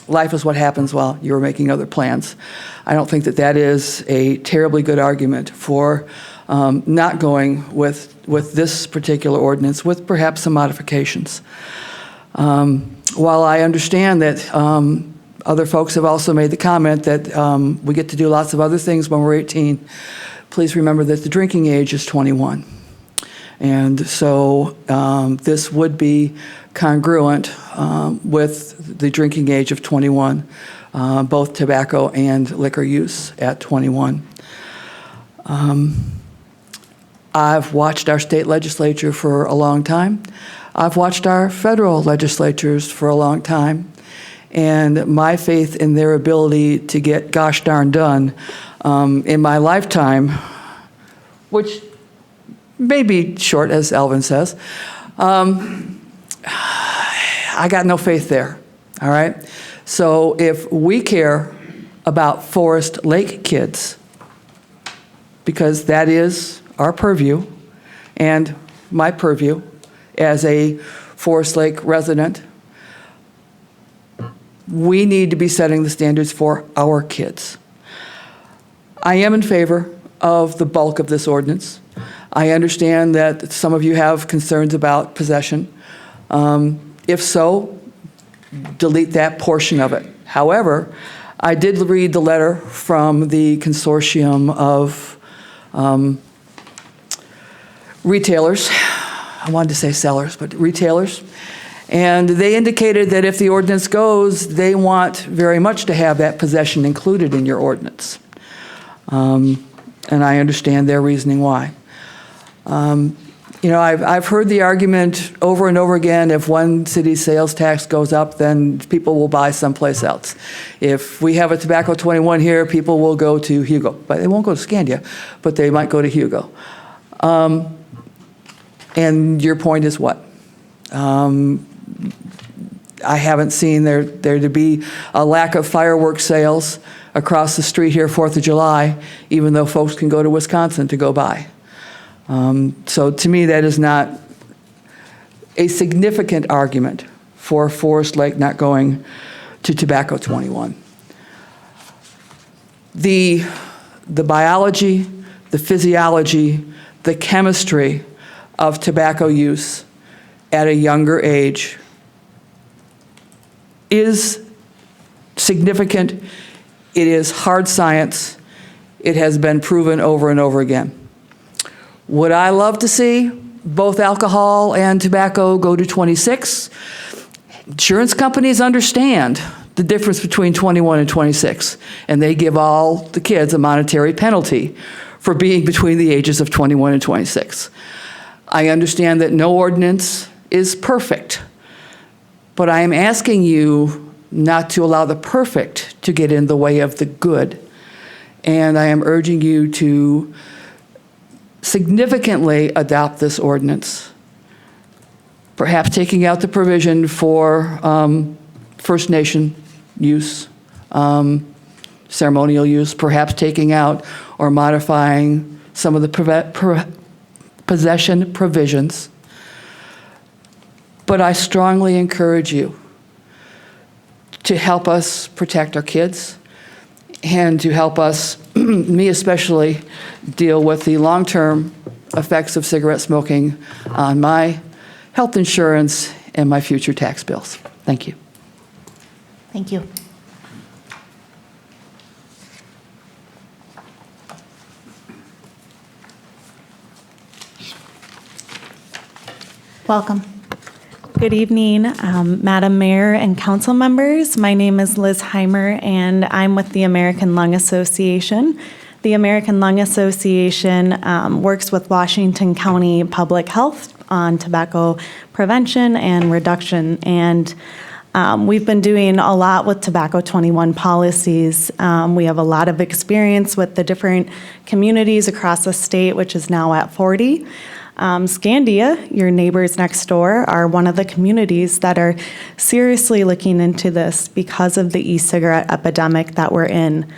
life is what happens while you were making other plans. I don't think that that is a terribly good argument for not going with this particular ordinance, with perhaps some modifications. While I understand that other folks have also made the comment that we get to do lots of other things when we're 18, please remember that the drinking age is 21. And so this would be congruent with the drinking age of 21, both tobacco and liquor use at 21. I've watched our state legislature for a long time. I've watched our federal legislatures for a long time. And my faith in their ability to get gosh darn done in my lifetime, which may be short, as Alvin says, I got no faith there, all right? So if we care about Forest Lake kids, because that is our purview and my purview as a Forest Lake resident, we need to be setting the standards for our kids. I am in favor of the bulk of this ordinance. I understand that some of you have concerns about possession. If so, delete that portion of it. However, I did read the letter from the consortium of retailers. I wanted to say sellers, but retailers. And they indicated that if the ordinance goes, they want very much to have that possession included in your ordinance. And I understand their reasoning why. I've heard the argument over and over again, if one city's sales tax goes up, then people will buy someplace else. If we have a tobacco 21 here, people will go to Hugo. But they won't go to Scandia, but they might go to Hugo. And your point is what? I haven't seen there to be a lack of fireworks sales across the street here, 4th of July, even though folks can go to Wisconsin to go buy. So to me, that is not a significant argument for Forest Lake not going to Tobacco 21. The biology, the physiology, the chemistry of tobacco use at a younger age is significant. It is hard science. It has been proven over and over again. Would I love to see both alcohol and tobacco go to 26? Insurance companies understand the difference between 21 and 26, and they give all the kids a monetary penalty for being between the ages of 21 and 26. I understand that no ordinance is perfect, but I am asking you not to allow the perfect to get in the way of the good. And I am urging you to significantly adopt this ordinance, perhaps taking out the provision for First Nation use, ceremonial use, perhaps taking out or modifying some of the possession provisions. But I strongly encourage you to help us protect our kids and to help us, me especially, deal with the long-term effects of cigarette smoking on my health insurance and my future tax bills. Thank you. Thank you. Welcome. Good evening, Madam Mayor and council members. My name is Liz Heimer, and I'm with the American Lung Association. The American Lung Association works with Washington County Public Health on tobacco prevention and reduction, and we've been doing a lot with Tobacco 21 policies. We have a lot of experience with the different communities across the state, which is now at 40. Scandia, your neighbors next door, are one of the communities that are seriously looking into this because of the e-cigarette epidemic that we're in.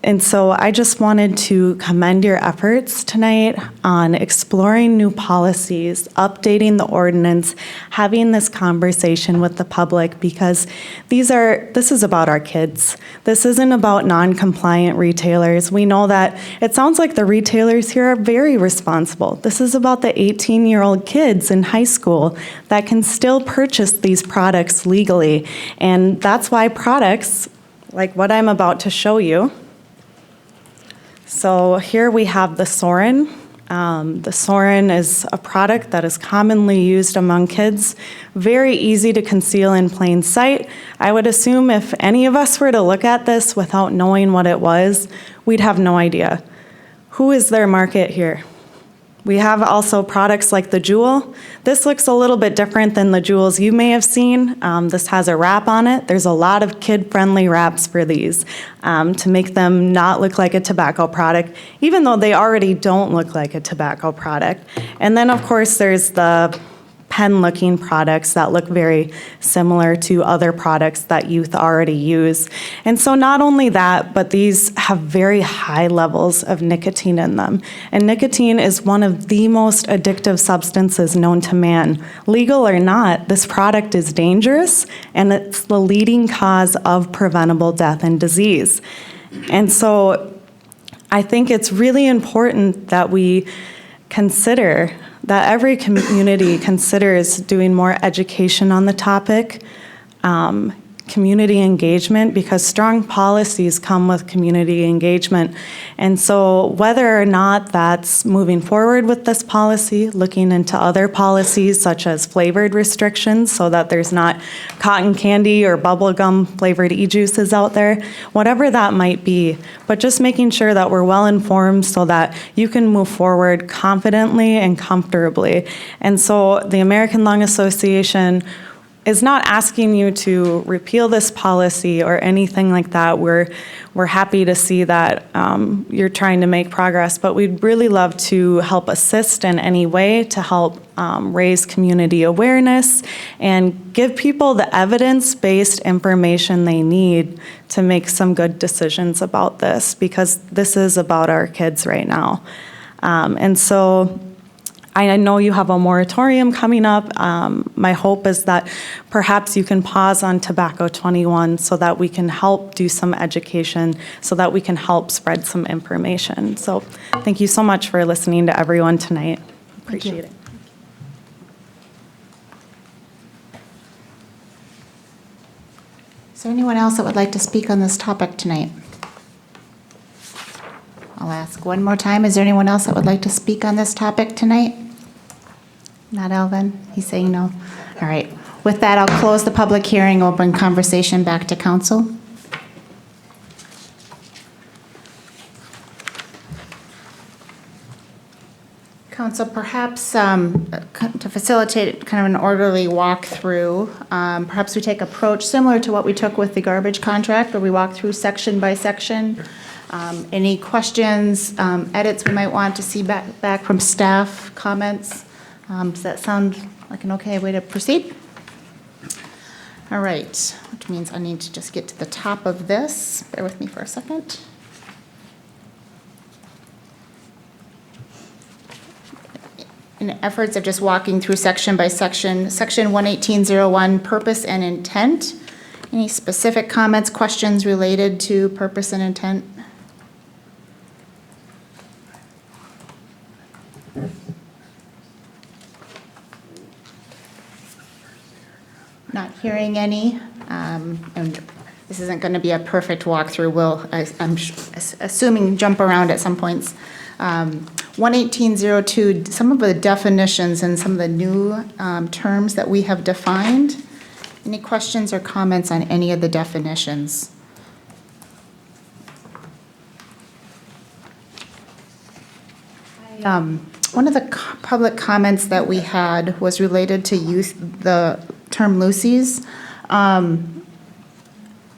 And so I just wanted to commend your efforts tonight on exploring new policies, updating the ordinance, having this conversation with the public, because this is about our kids. This isn't about non-compliant retailers. We know that it sounds like the retailers here are very responsible. This is about the 18-year-old kids in high school that can still purchase these products legally. And that's why products like what I'm about to show you. So here we have the Sorin. The Sorin is a product that is commonly used among kids, very easy to conceal in plain sight. I would assume if any of us were to look at this without knowing what it was, we'd have no idea. Who is their market here? We have also products like the Juul. This looks a little bit different than the Juuls you may have seen. This has a wrap on it. There's a lot of kid-friendly wraps for these to make them not look like a tobacco product, even though they already don't look like a tobacco product. And then, of course, there's the pen-looking products that look very similar to other products that youth already use. And so not only that, but these have very high levels of nicotine in them. And nicotine is one of the most addictive substances known to man. Legal or not, this product is dangerous, and it's the leading cause of preventable death and disease. And so I think it's really important that we consider that every community considers doing more education on the topic, community engagement, because strong policies come with community engagement. And so whether or not that's moving forward with this policy, looking into other policies such as flavored restrictions so that there's not cotton candy or bubblegum flavored e-juices out there, whatever that might be, but just making sure that we're well informed so that you can move forward confidently and comfortably. And so the American Lung Association is not asking you to repeal this policy or anything like that. We're happy to see that you're trying to make progress, but we'd really love to help assist in any way to help raise community awareness and give people the evidence-based information they need to make some good decisions about this, because this is about our kids right now. And so I know you have a moratorium coming up. My hope is that perhaps you can pause on Tobacco 21 so that we can help do some education, so that we can help spread some information. So thank you so much for listening to everyone tonight. Appreciate it. Is there anyone else that would like to speak on this topic tonight? I'll ask one more time. Is there anyone else that would like to speak on this topic tonight? Not Alvin? He's saying no. All right. With that, I'll close the public hearing. We'll bring conversation back to council. Council, perhaps to facilitate kind of an orderly walkthrough, perhaps we take approach similar to what we took with the garbage contract, where we walk through section by section. Any questions, edits we might want to see back from staff, comments? Does that sound like an okay way to proceed? All right, which means I need to just get to the top of this. Bear with me for a second. In efforts of just walking through section by section, section 11801, purpose and intent. Any specific comments, questions related to purpose and intent? Not hearing any, and this isn't going to be a perfect walkthrough. I'm assuming jump around at some points. 11802, some of the definitions and some of the new terms that we have defined. Any questions or comments on any of the definitions? One of the public comments that we had was related to the term Lucy's. I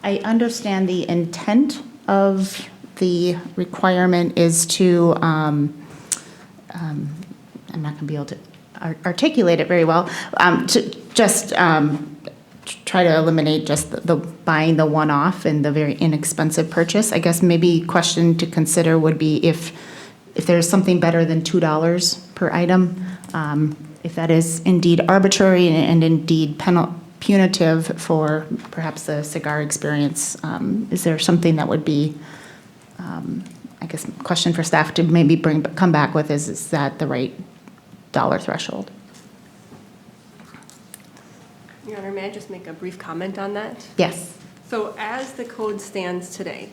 understand the intent of the requirement is to, I'm not going to be able to articulate it very well, to just try to eliminate just the buying the one-off and the very inexpensive purchase. I guess maybe question to consider would be if there's something better than $2 per item, if that is indeed arbitrary and indeed punitive for perhaps the cigar experience, is there something that would be, I guess, question for staff to maybe come back with is that the right dollar threshold? Your Honor, may I just make a brief comment on that? Yes. So as the code stands today,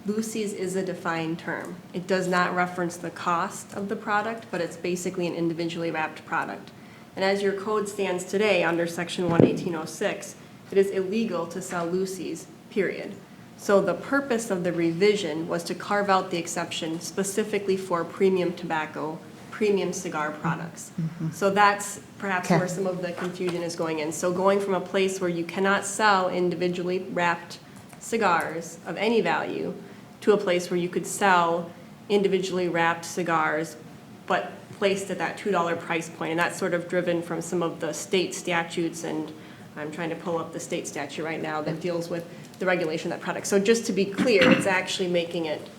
Lucy's is a defined term. It does not reference the cost of the product, but it's basically an individually wrapped product. And as your code stands today under section 11806, it is illegal to sell Lucy's, period. So the purpose of the revision was to carve out the exception specifically for premium tobacco, premium cigar products. So that's perhaps where some of the confusion is going in. So going from a place where you cannot sell individually wrapped cigars of any value to a place where you could sell individually wrapped cigars, but placed at that $2 price point. And that's sort of driven from some of the state statutes, and I'm trying to pull up the state statute right now that deals with the regulation of that product. So just to be clear, it's actually making it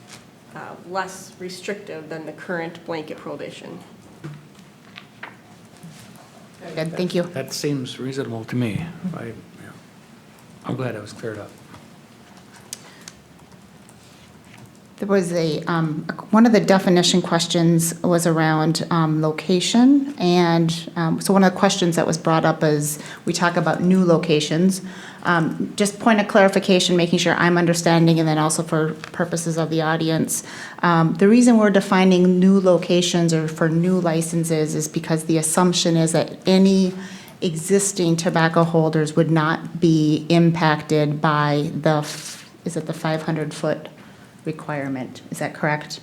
less restrictive than the current blanket prohibition. Good, thank you. That seems reasonable to me. I'm glad it was cleared up. There was one of the definition questions was around location, and so one of the questions that was brought up is we talk about new locations. Just point of clarification, making sure I'm understanding, and then also for purposes of the audience. The reason we're defining new locations or for new licenses is because the assumption is that any existing tobacco holders would not be impacted by the 500-foot requirement. Is that correct?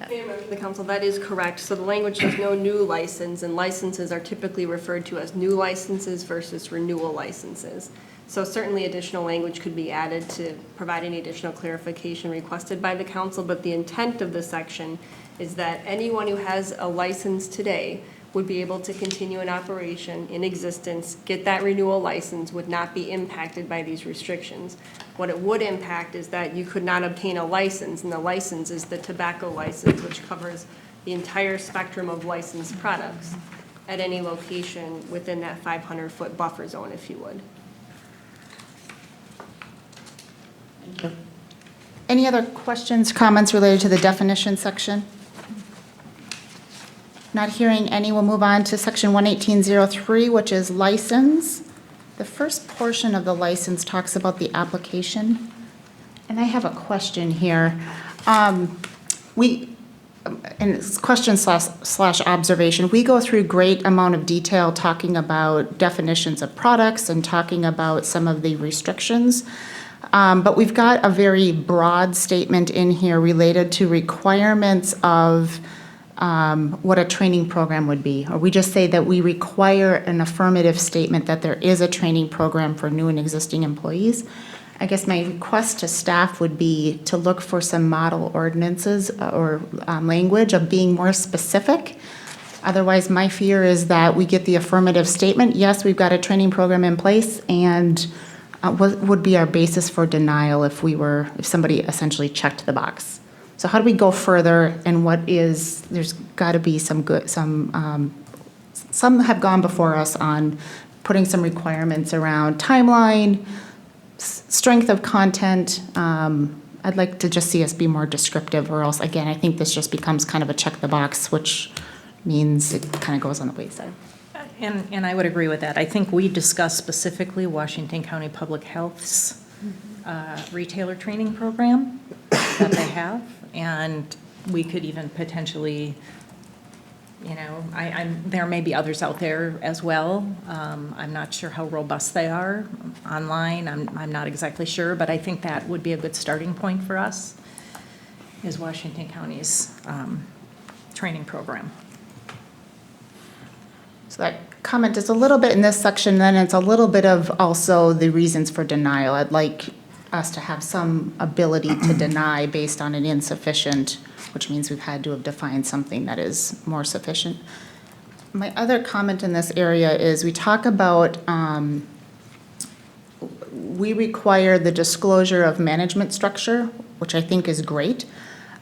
Members of the council, that is correct. So the language says no new license, and licenses are typically referred to as new licenses versus renewal licenses. So certainly additional language could be added to provide any additional clarification requested by the council, but the intent of the section is that anyone who has a license today would be able to continue an operation in existence, get that renewal license, would not be impacted by these restrictions. What it would impact is that you could not obtain a license, and the license is the tobacco license, which covers the entire spectrum of licensed products at any location within that 500-foot buffer zone, if you would. Any other questions, comments related to the definition section? Not hearing any, we'll move on to section 11803, which is license. The first portion of the license talks about the application. And I have a question here. And it's question slash observation. We go through great amount of detail talking about definitions of products and talking about some of the restrictions. But we've got a very broad statement in here related to requirements of what a training program would be. Or we just say that we require an affirmative statement that there is a training program for new and existing employees. I guess my request to staff would be to look for some model ordinances or language of being more specific. Otherwise, my fear is that we get the affirmative statement, yes, we've got a training program in place, and what would be our basis for denial if somebody essentially checked the box? So how do we go further, and there's got to be some have gone before us on putting some requirements around timeline, strength of content. I'd like to just see us be more descriptive, or else, again, I think this just becomes kind of a check the box, which means it kind of goes on the wayside. And I would agree with that. I think we discussed specifically Washington County Public Health's retailer training program that they have. And we could even potentially, there may be others out there as well. I'm not sure how robust they are online. I'm not exactly sure, but I think that would be a good starting point for us, is Washington County's training program. So that comment is a little bit in this section, then it's a little bit of also the reasons for denial. I'd like us to have some ability to deny based on an insufficient, which means we've had to have defined something that is more sufficient. My other comment in this area is we talk about, we require the disclosure of management structure, which I think is great.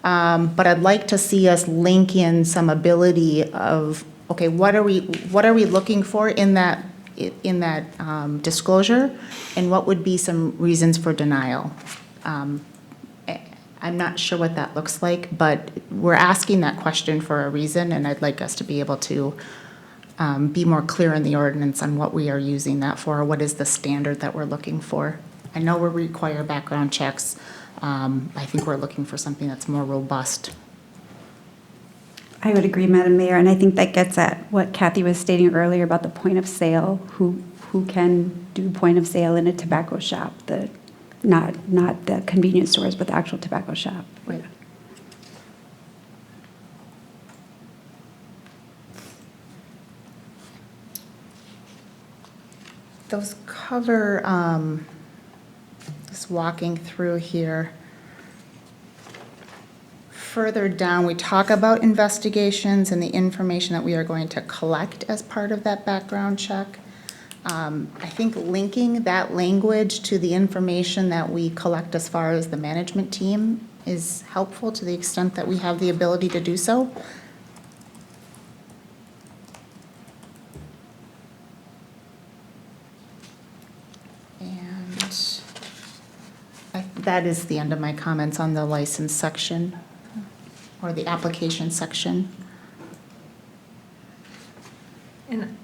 But I'd like to see us link in some ability of, okay, what are we looking for in that disclosure, and what would be some reasons for denial? I'm not sure what that looks like, but we're asking that question for a reason, and I'd like us to be able to be more clear in the ordinance on what we are using that for, or what is the standard that we're looking for. I know we require background checks. I think we're looking for something that's more robust. I would agree, Madam Mayor, and I think that gets at what Kathy was stating earlier about the point of sale, who can do point of sale in a tobacco shop, not the convenience stores, but the actual tobacco shop. Right. Those cover, just walking through here. Further down, we talk about investigations and the information that we are going to collect as part of that background check. I think linking that language to the information that we collect as far as the management team is helpful to the extent that we have the ability to do so. And that is the end of my comments on the license section, or the application section.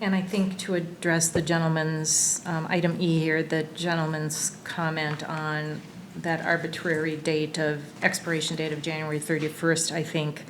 And I think to address the gentleman's, item E here, the gentleman's comment on that arbitrary expiration date of January 31st, I think,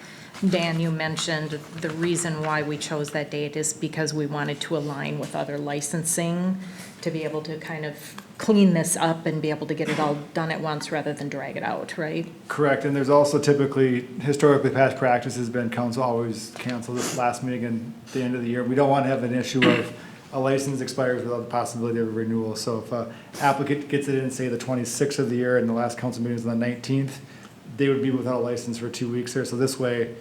Dan, you mentioned the reason why we chose that date is because we wanted to align with other licensing to be able to kind of clean this up and be able to get it all done at once rather than drag it out, right? Correct, and there's also historically past practice has been council always cancel this last meeting at the end of the year. We don't want to have an issue of a license expires without the possibility of a renewal. So if an applicant gets it in, say, the 26th of the year and the last council meeting is on the 19th, they would be without a license for 2 weeks there. So this way,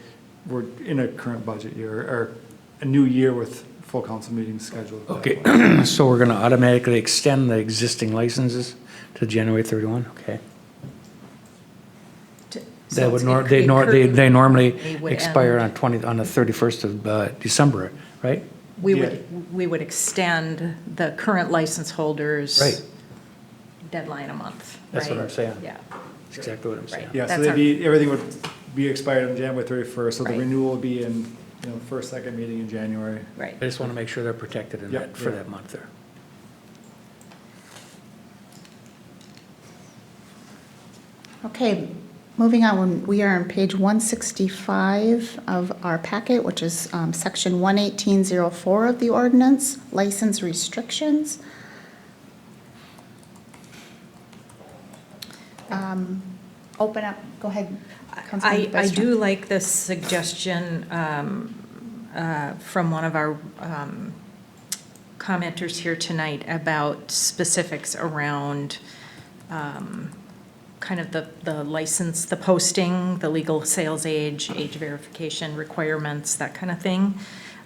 we're in a current budget year, or a new year with full council meetings scheduled. Okay, so we're going to automatically extend the existing licenses to January 31? Okay. They would, So it's- they it normally would expire end. on the 31st of December, right? We would extend the current license holders. Right. Deadline a month, That's what right? I'm saying. Yeah. That's exactly what I'm saying. Yeah, so That's they'd our- be, everything would be expired on January 31st, so the Right. renewal would be in, first, second meeting in January. Right. I just want to make sure they're protected in Yep, that, for yeah. that month there. Okay, moving on, we are on page 165 of our packet, which is section 11804 of the ordinance, license restrictions. Open up, go ahead. Councilman I Byström. do like this suggestion from one of our commenters here tonight about specifics around kind of the license, the posting, the legal sales age verification requirements, that kind of thing.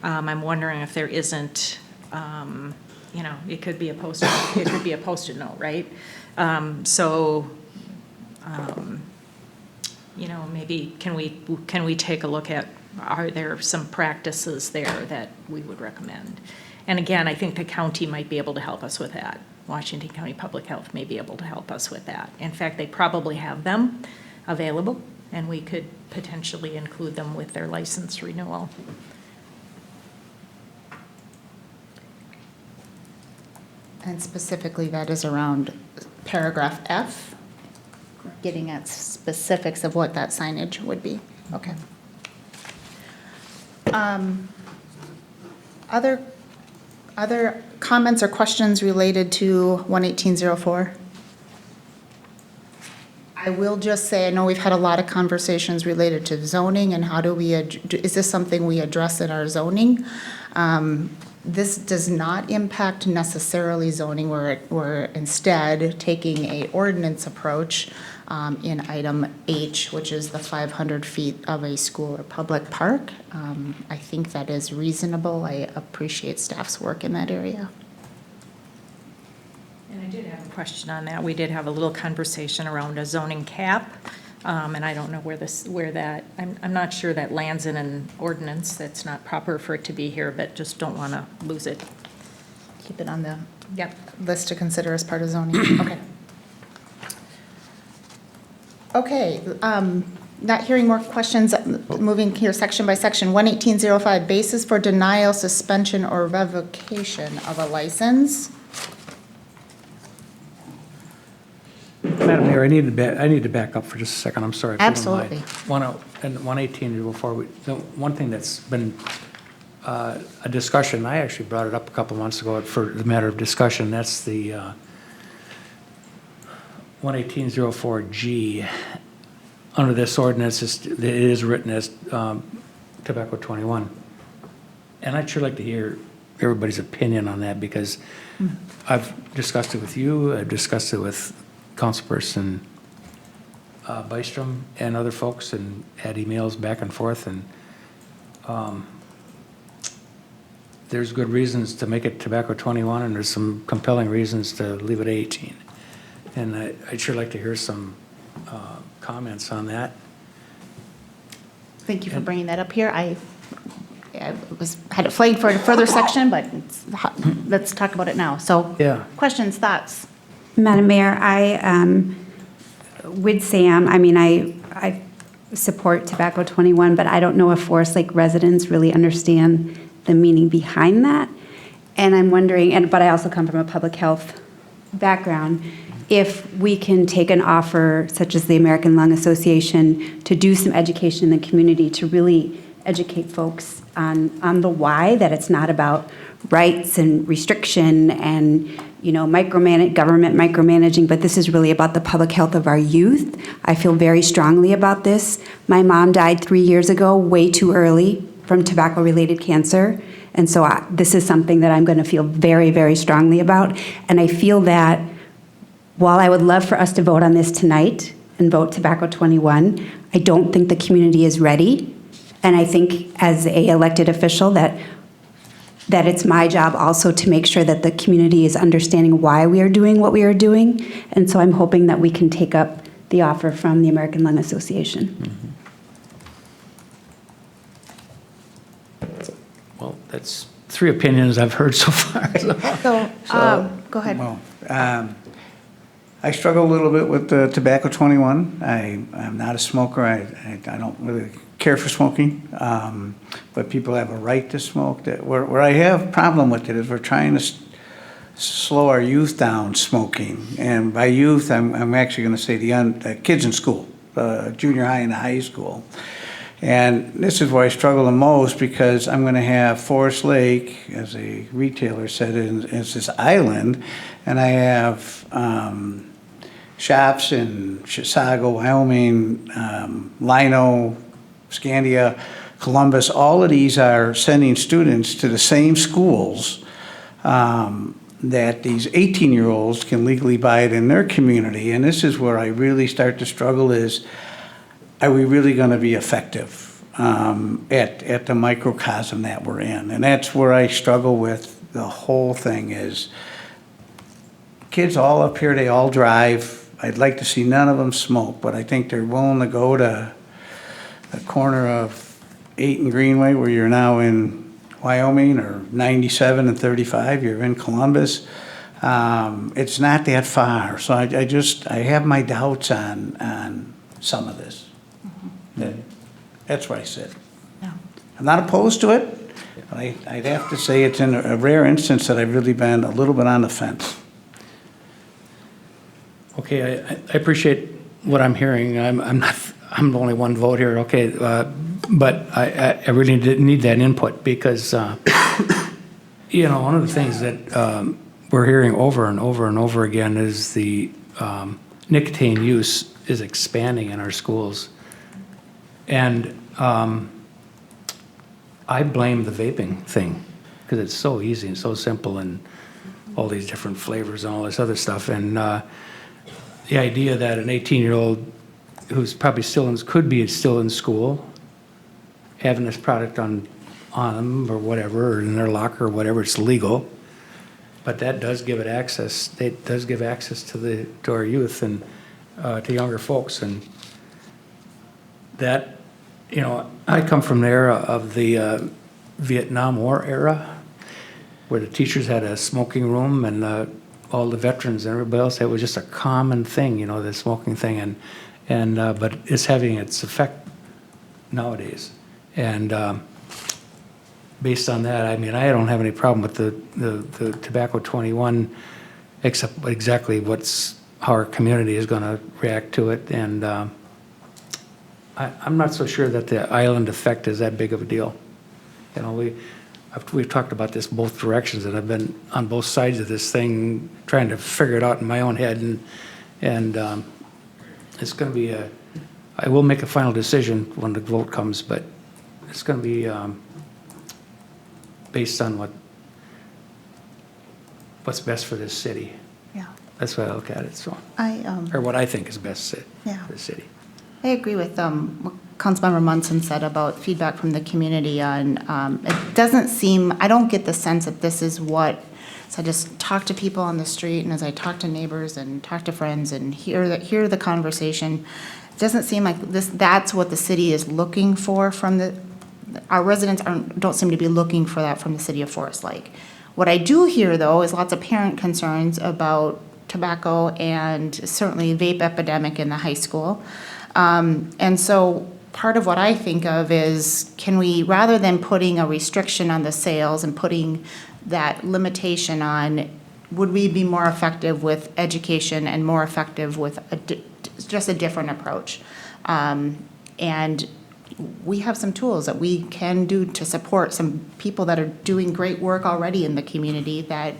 I'm wondering if there isn't, it could be a post-it note, right? Maybe can we take a look at, are there some practices there that we would recommend? And again, I think the county might be able to help us with that. Washington County Public Health may be able to help us with that. In fact, they probably have them available, and we could potentially include them with their license renewal. And specifically, that is around paragraph F, getting at specifics of what that signage would be. Okay. Other comments or questions related to 11804? I will just say, I know we've had a lot of conversations related to zoning and how do we, is this something we address in our zoning? This does not impact necessarily zoning. We're instead taking a ordinance approach in item H, which is the 500 feet of a school or public park. I think that is reasonable. I appreciate staff's work in that area. And I did have a question on that. We did have a little conversation around a zoning cap, and I don't know where that, I'm not sure that lands in an ordinance. That's not proper for it to be here, but just don't want to lose it. Keep it on the Yep. list to consider as part of zoning. Okay. Okay, not hearing more questions, moving here section by section. 11805, basis for denial, suspension, or revocation of a license. Madam Mayor, I need to back up for just a second, I'm sorry. if you don't mind. Absolutely. And 11804, one thing that's been a discussion, I actually brought it up a couple months ago for the matter of discussion, that's the 11804G. Under this ordinance, it is written as tobacco 21. And I'd sure like to hear everybody's opinion on that because I've discussed it with you, I've discussed it with Councilperson Byström and other folks and had emails back and forth and there's good reasons to make it tobacco 21 and there's some compelling reasons to leave it 18. And I'd sure like to hear some comments on that. Thank you for bringing that up here. I had it flagged for a further section, but let's talk about it now. So, Yeah. questions, thoughts? Madam Mayor, with Sam, I support Tobacco 21, but I don't know if Forest Lake residents really understand the meaning behind that. And I'm wondering, but I also come from a public health background, if we can take an offer such as the American Lung Association to do some education in the community to really educate folks on the why, that it's not about rights and restriction and government micromanaging, but this is really about the public health of our youth. I feel very strongly about this. My mom died 3 years ago, way too early, from tobacco-related cancer. And so this is something that I'm going to feel very, very strongly about. And I feel that while I would love for us to vote on this tonight and vote Tobacco 21, I don't think the community is ready. And I think as a elected official that it's my job also to make sure that the community is understanding why we are doing what we are doing. And so I'm hoping that we can take up the offer from the American Lung Association. Well, that's 3 opinions I've heard so far. So, go ahead. Well, I struggle a little bit with the Tobacco 21. I'm not a smoker. I don't really care for smoking, but people have a right to smoke. Where I have a problem with it is we're trying to slow our youth down smoking. And by youth, I'm actually going to say the kids in school, junior high and high school. And this is where I struggle the most, because I'm going to have Forest Lake, as a retailer said, is this island, and I have shops in Chisago, Wyoming, Lino, Scandia, Columbus. All of these are sending students to the same schools that these 18-year-olds can legally buy it in their community. And this is where I really start to struggle is, are we really going to be effective at the microcosm that we're in? And that's where I struggle with the whole thing is, kids all up here, they all drive. I'd like to see none of them smoke, but I think they're willing to go to the corner of 8 and Greenway, where you're now in Wyoming, or 97 and 35, you're in Columbus. It's not that far. So I have my doubts on some of this. That's where I sit. I'm not opposed to it, but I'd have to say it's in a rare instance that I've really been a little bit on the fence. Okay, I appreciate what I'm hearing. I'm the only one vote here, okay, but I really did need that input, because, you know, one of the things that we're hearing over and over and over again is the nicotine use is expanding in our schools. And I blame the vaping thing, because it's so easy and so simple, and all these different flavors and all this other stuff. And the idea that an 18-year-old who's probably could be still in school, having this product on them or whatever, or in their locker or whatever, it's legal. But that does give it access. It does give access to our youth and to younger folks. And that, you know, I come from the era of the Vietnam War era, where the teachers had a smoking room, and all the veterans and everybody else, it was just a common thing, you know, the smoking thing. But it's having its effect nowadays. And based on that, I mean, I don't have any problem with the Tobacco 21, except exactly how our community is going to react to it. And I'm not so sure that the island effect is that big of a deal. You know, we've talked about this both directions, and I've been on both sides of this thing trying to figure it out in my own head. And it's going to be I will make a final decision when the vote comes, but it's going to be based on what's best for this city. Yeah. That's the way I look at it, so. Or what I think is best for the city. I agree with what Councilmember Munson said about feedback from the community on, it doesn't seem, I don't get the sense that this is what, so I just talk to people on the street, and as I talk to neighbors and talk to friends and hear the conversation, it doesn't seem like that's what the city is looking for from our residents don't seem to be looking for that from the city of Forest Lake. What I do hear, though, is lots of parent concerns about tobacco and certainly vape epidemic in the high school. And so part of what I think of is, can we, rather than putting a restriction on the sales and putting that limitation on, would we be more effective with education and more effective with just a different approach? And we have some tools that we can do to support some people that are doing great work already in the community that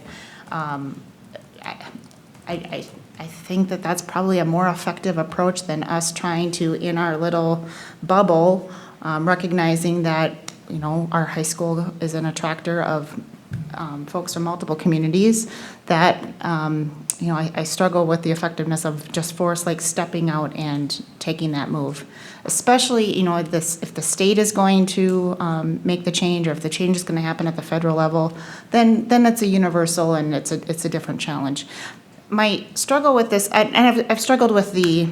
I think that that's probably a more effective approach than us trying to, in our little bubble, recognizing that, you know, our high school is an attractor of folks from multiple communities, that, you know, I struggle with the effectiveness of just Forest Lake stepping out and taking that move. Especially, you know, if the state is going to make the change, or if the change is going to happen at the federal level, then it's a universal and it's a different challenge. might struggle with this, and I've struggled with the,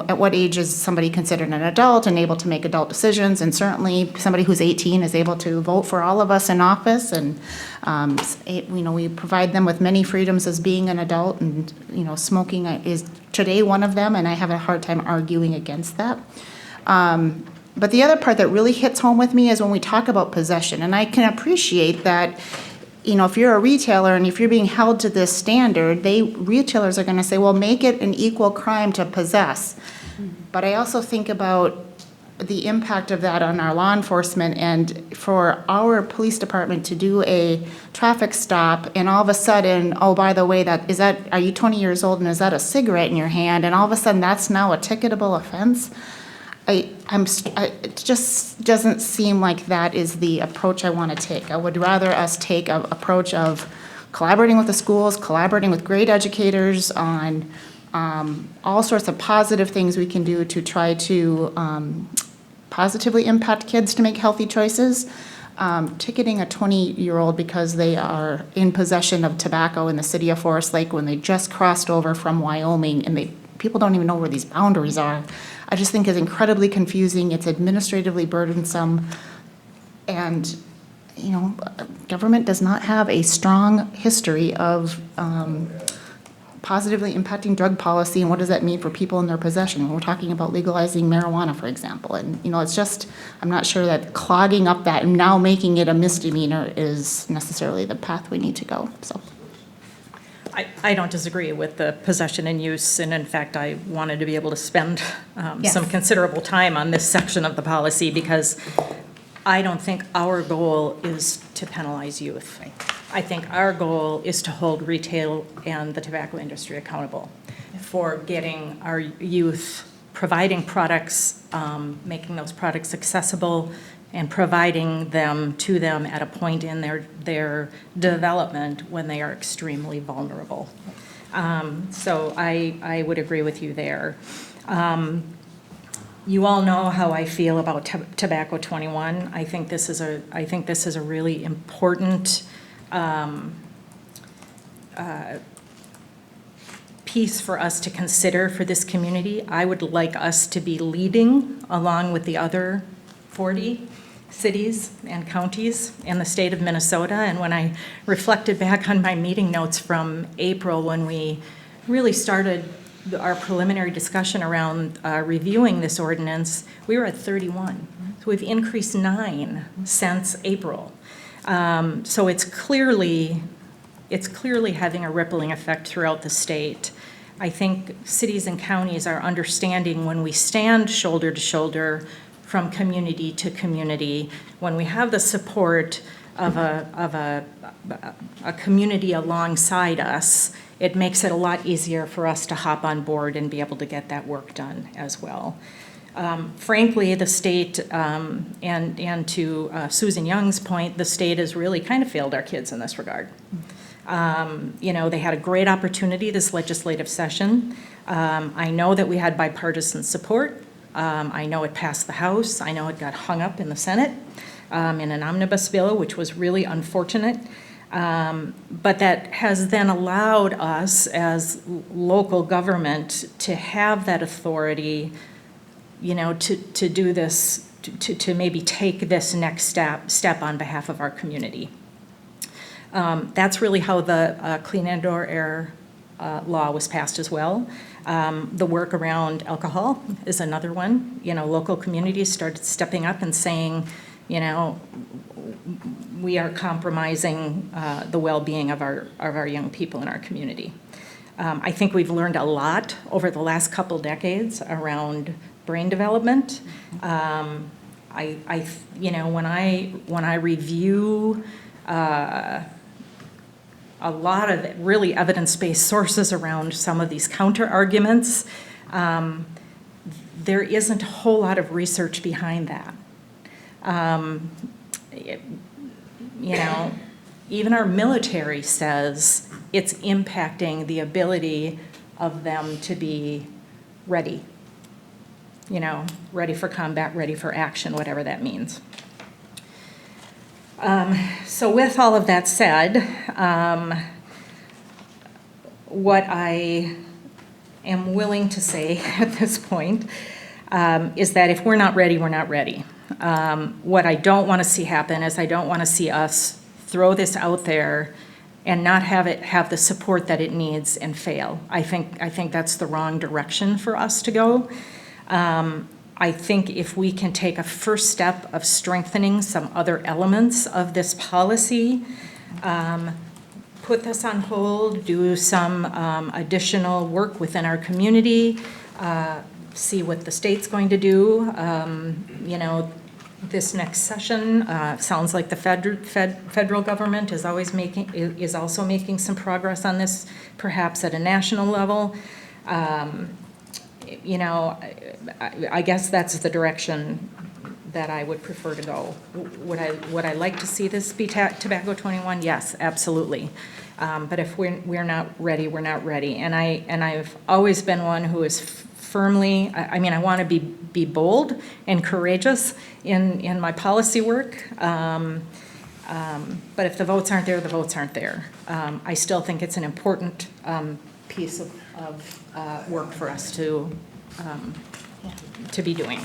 at what age is somebody considered an adult and able to make adult decisions? And certainly, somebody who's 18 is able to vote for all of us in office, and, we provide them with many freedoms as being an adult, and, smoking is today one of them, and I have a hard time arguing against that. But the other part that really hits home with me is when we talk about possession, and I can appreciate that. If you're a retailer and if you're being held to this standard, retailers are going to say, well, make it an equal crime to possess. But I also think about the impact of that on our law enforcement, and for our police department to do a traffic stop and all of a sudden, oh, by the way, are you 20 years old and is that a cigarette in your hand? And all of a sudden that's now a ticketable offense. It just doesn't seem like that is the approach I want to take. I would rather us take an approach of collaborating with the schools, collaborating with great educators on all sorts of positive things we can do to try to positively impact kids to make healthy choices. Ticketing a 20-year-old because they are in possession of tobacco in the city of Forest Lake when they just crossed over from Wyoming, and people don't even know where these boundaries are, I just think is incredibly confusing. It's administratively burdensome. And, government does not have a strong history of positively impacting drug policy, and what does that mean for people in their possession? When we're talking about legalizing marijuana, for example. And, it's just, I'm not sure that clogging up that and now making it a misdemeanor is necessarily the path we need to go, so. I don't disagree with the possession and use, and in fact, I wanted to be able to spend some considerable time on this section of the policy, because I don't think our goal is to penalize youth. I think our goal is to hold retail and the tobacco industry accountable for getting our youth, providing products, making those products accessible, and providing them to them at a point in their development when they are extremely vulnerable. So I would agree with you there. You all know how I feel about Tobacco 21. I think this is a really important piece for us to consider for this community. I would like us to be leading along with the other 40 cities and counties in the state of Minnesota. And when I reflected back on my meeting notes from April, when we really started our preliminary discussion around reviewing this ordinance, we were at 31. So we've increased 9 since April. So it's clearly having a rippling effect throughout the state. I think cities and counties are understanding when we stand shoulder to shoulder from community to community, when we have the support of a community alongside us, it makes it a lot easier for us to hop on board and be able to get that work done as well. Frankly, the state, and to Susan Young's point, the state has really kind of failed our kids in this regard. They had a great opportunity this legislative session. I know that we had bipartisan support. I know it passed the House. I know it got hung up in the Senate in an omnibus bill, which was really unfortunate. But that has then allowed us as local government to have that authority, to do this, to maybe take this next step on behalf of our community. That's really how the Clean Indoor Air law was passed as well. The work around alcohol is another one. Local communities started stepping up and saying, we are compromising the well-being of our young people in our community. I think we've learned a lot over the last couple decades around brain development. When I review a lot of really evidence-based sources around some of these counter-arguments, there isn't a whole lot of research behind that. Even our military says it's impacting the ability of them to be ready. Ready for combat, ready for action, whatever that means. So with all of that said, what I am willing to say at this point is that if we're not ready, we're not ready. What I don't want to see happen is I don't want to see us throw this out there and not have it have the support that it needs and fail. I think that's the wrong direction for us to go. I think if we can take a first step of strengthening some other elements of this policy, put this on hold, do some additional work within our community, see what the state's going to do. You know, this next session sounds like the federal government is also making some progress on this, perhaps at a national level. You know, I guess that's the direction that I would prefer to go. Would I like to see this be Tobacco 21? Yes, absolutely. But if we're not ready, we're not ready. And I've always been one who is firmly, I mean, I want to be bold and courageous in my policy work. But if the votes aren't there, the votes aren't there. I still think it's an important piece of work for us to be doing.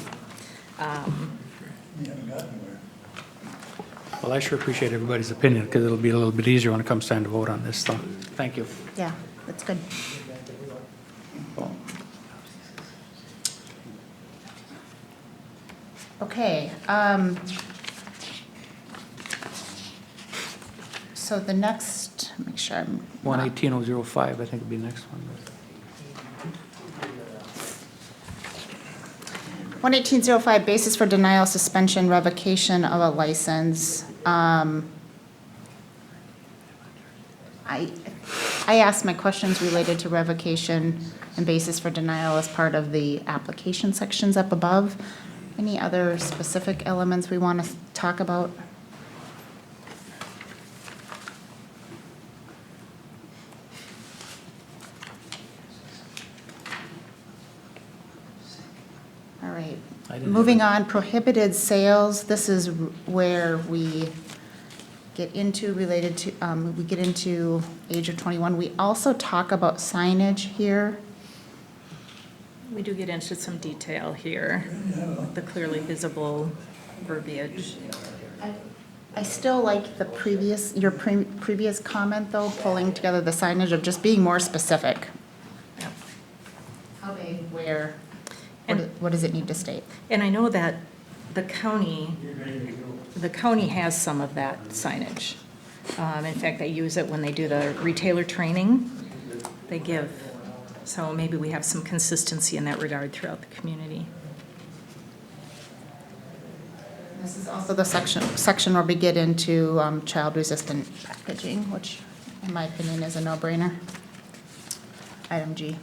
Well, I sure appreciate everybody's opinion, because it'll be a little bit easier when it comes time to vote on this, so, thank you. Yeah, that's good. Okay. So the next, make sure I'm. 118.005, I think would be the next one. 11805, basis for denial, suspension, revocation of a license. I asked my questions related to revocation and basis for denial as part of the application sections up above. Any other specific elements we want to talk about? All right. Moving on, prohibited sales. This is where we get into related to, we get into age of 21. We also talk about signage here. We do get into some detail here, with the clearly visible verbiage. I still like the previous comment, though, pulling together the signage of just being more specific. How big, where, what does it need to state? And I know that the county has some of that signage. In fact, they use it when they do the retailer training. They give, so maybe we have some consistency in that regard throughout the community. This is also the section where we get into child-resistant packaging, which, in my opinion, is a no-brainer. Item G.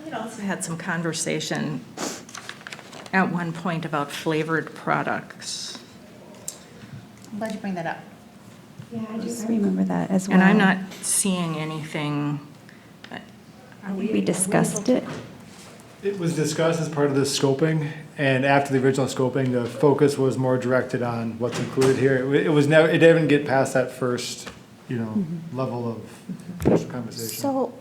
We also had some conversation at one point about flavored products. I'm glad you bring that up. Yeah, I just remember that as well. And I'm not seeing anything. We discussed it. It was discussed as part of the scoping, and after the original scoping, the focus was more directed on what's included here. It was never, it didn't get past that first, level of initial conversation. So,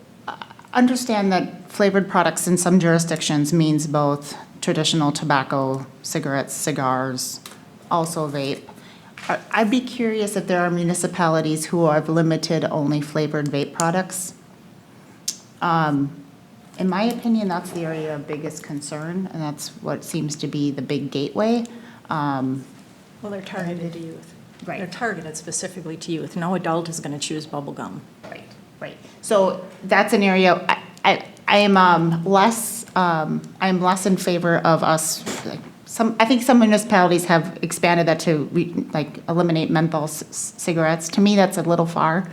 understand that flavored products in some jurisdictions means both traditional tobacco, cigarettes, cigars, also vape. I'd be curious if there are municipalities who have limited only flavored vape products. In my opinion, that's the area of biggest concern, and that's what seems to be the big gateway. Well, they're targeted to youth. Right. They're targeted specifically to youth. No adult is going to choose bubble gum. Right. So that's an area, I am less in favor of us, I think some municipalities have expanded that to eliminate menthol cigarettes. To me, that's a little far.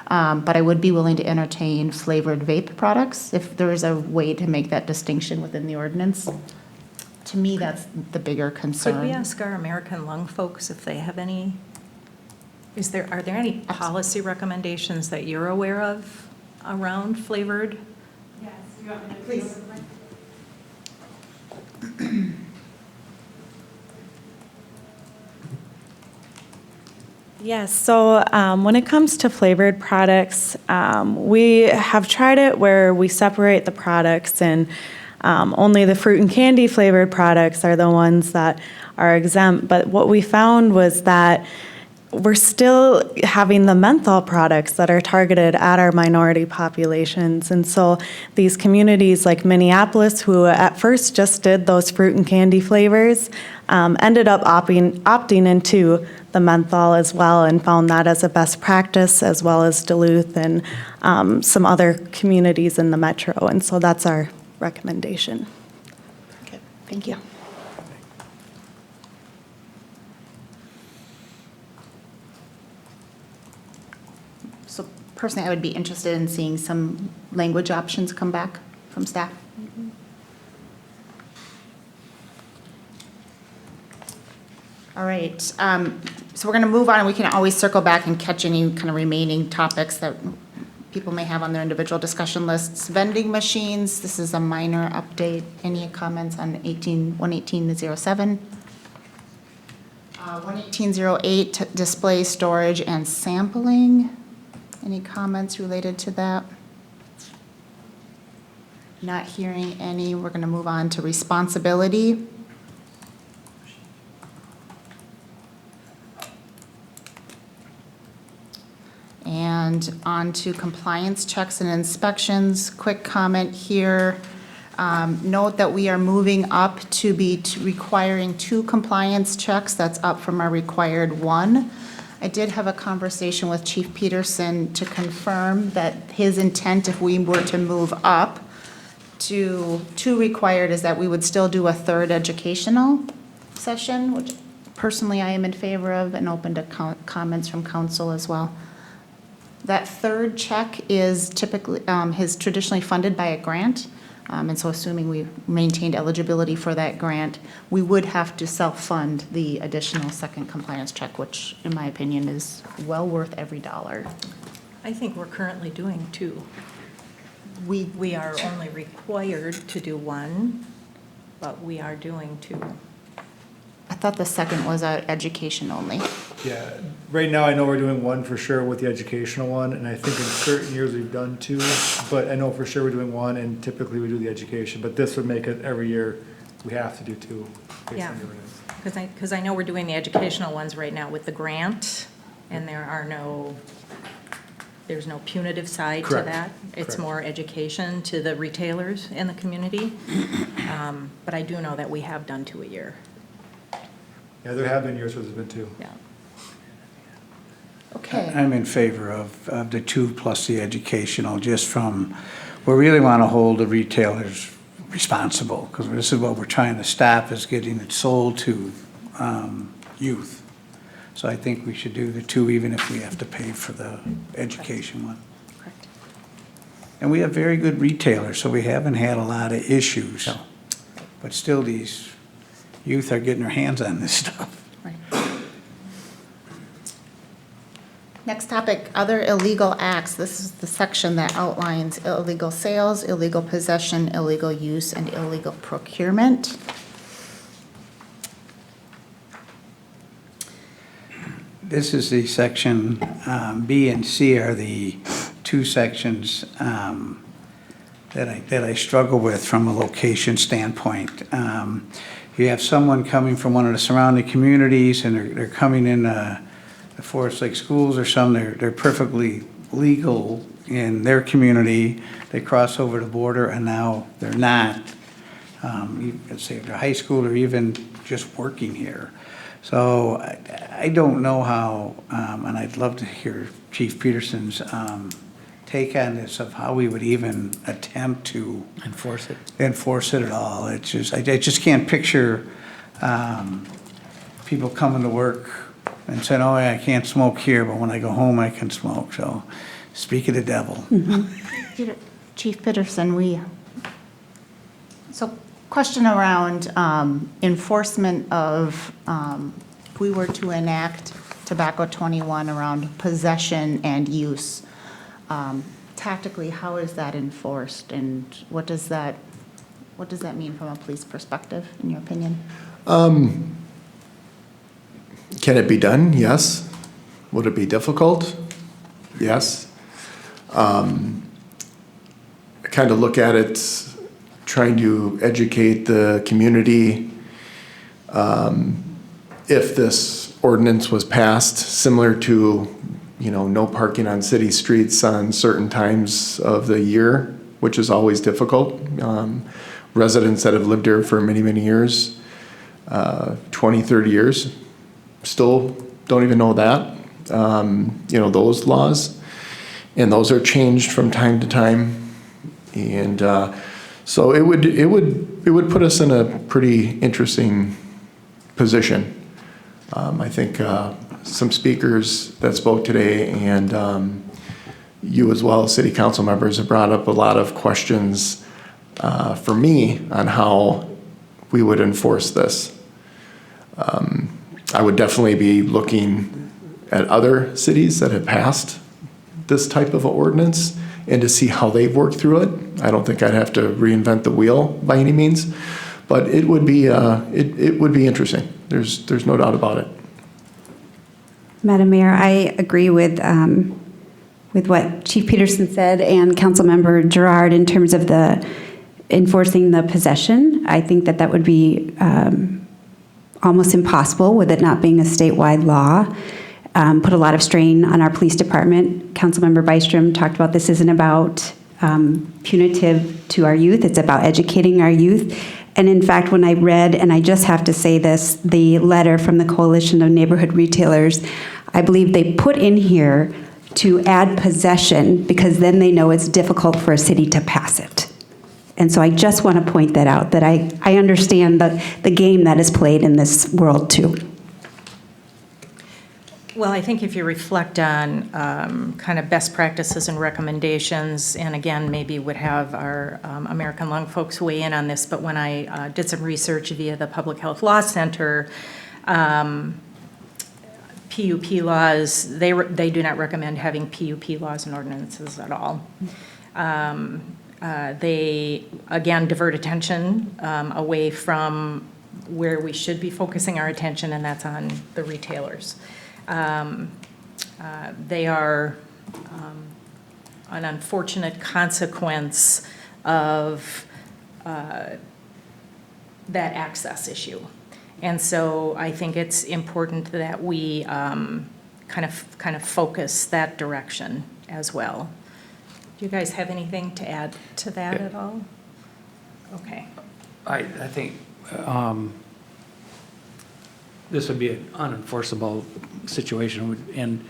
But I would be willing to entertain flavored vape products if there is a way to make that distinction within the ordinance. To me, that's the bigger concern. Could we ask our American Lung folks if they have any, are there any policy recommendations that you're aware of around flavored? Yes, you want me to please? Yes, so when it comes to flavored products, we have tried it where we separate the products and only the fruit and candy flavored products are the ones that are exempt. But what we found was that we're still having the menthol products that are targeted at our minority populations. And so these communities like Minneapolis, who at first just did those fruit and candy flavors, ended up opting into the menthol as well and found that as a best practice, as well as Duluth and some other communities in the metro. And so that's our recommendation. Okay, thank you. So personally, I would be interested in seeing some language options come back from staff. All right, so we're going to move on. We can always circle back and catch any kind of remaining topics that people may have on their individual discussion lists. Vending machines, this is a minor update. Any comments on 118-07? 118-08, display, storage, and sampling. Any comments related to that? Not hearing any. We're going to move on to responsibility. And on to compliance checks and inspections. Quick comment here. Note that we are moving up to be requiring 2 compliance checks. That's up from our required 1. I did have a conversation with Chief Peterson to confirm that his intent, if we were to move up to 2 required, is that we would still do a 3rd educational session, which personally I am in favor of, and open to comments from council as well. That 3rd check is typically, is traditionally funded by a grant. And so assuming we maintained eligibility for that grant, we would have to self-fund the additional 2nd compliance check, which in my opinion is well worth every dollar. I think we're currently doing 2. We are only required to do 1, but we are doing 2. I thought the 2nd was education only. Yeah, right now I know we're doing 1 for sure with the educational one, and I think in certain years we've done 2, but I know for sure we're doing 1, and typically we do the education, but this would make it every year we have to do 2. based Yeah, on the ordinance. because I know we're doing the educational ones right now with the grant, and there's no punitive side to Correct. that. It's Correct. more education to the retailers in the community. But I do know that we have done 2 a year. Yeah, there have been years where there's been 2. Yeah. Okay. I'm in favor of the 2 plus the educational, just from, we really want to hold the retailers responsible, because this is what we're trying to stop, is getting it sold to youth. So I think we should do the 2, even if we have to pay for the education one. Correct. And we have very good retailers, so we haven't had a lot of issues. But still, these youth are getting their hands on this stuff. Right. Next topic, other illegal acts. This is the section that outlines illegal sales, illegal possession, illegal use, and illegal procurement. This is the section, B and C are the 2 sections that I struggle with from a location standpoint. You have someone coming from one of the surrounding communities, and they're coming in the Forest Lake Schools or something. They're perfectly legal in their community. They cross over the border, and now they're not. Let's say they're high school or even just working here. So I don't know how, and I'd love to hear Chief Peterson's take on this, of how we would even attempt to Enforce it at all. It's just, I just can't picture people coming to work and saying, oh, I can't smoke here, but when I go home, I can smoke. So speak of the devil. Chief Peterson, so question around enforcement of, if we were to enact Tobacco 21 around possession and use, tactically, how is that enforced, and what does that mean from a police perspective, in your opinion? Can it be done? Yes. Would it be difficult? Yes. I kind of look at it trying to educate the community. If this ordinance was passed, similar to, no parking on city streets on certain times of the year, which is always difficult. Residents that have lived here for many, many years, 20, 30 years, still don't even know that. Those laws, and those are changed from time to time. And so it would put us in a pretty interesting position. I think some speakers that spoke today and you as well as city council members have brought up a lot of questions for me on how we would enforce this. I would definitely be looking at other cities that have passed this type of ordinance and to see how they've worked through it. I don't think I'd have to reinvent the wheel by any means, but it would be interesting. There's no doubt about it. Madam Mayor, I agree with what Chief Peterson said and Councilmember Gerard in terms of the enforcing the possession. I think that would be almost impossible with it not being a statewide law. Put a lot of strain on our police department. Councilmember Bystrom talked about this isn't about punitive to our youth, it's about educating our youth. And in fact, when I read, and I just have to say this, the letter from the Coalition of Neighborhood Retailers, I believe they put in here to add possession because then they know it's difficult for a city to pass it. And so I just want to point that out, that I understand the game that is played in this world too. Well, I think if you reflect on kind of best practices and recommendations, and again, maybe would have our American Lung folks weigh in on this, but when I did some research via the Public Health Law Center, PUP laws, they do not recommend having PUP laws and ordinances at all. They, again, divert attention away from where we should be focusing our attention, and that's on the retailers. They are an unfortunate consequence of that access issue. And so I think it's important that we kind of focus that direction as well. Do you guys have anything to add to that at all? Okay. I think this would be an unenforceable situation, and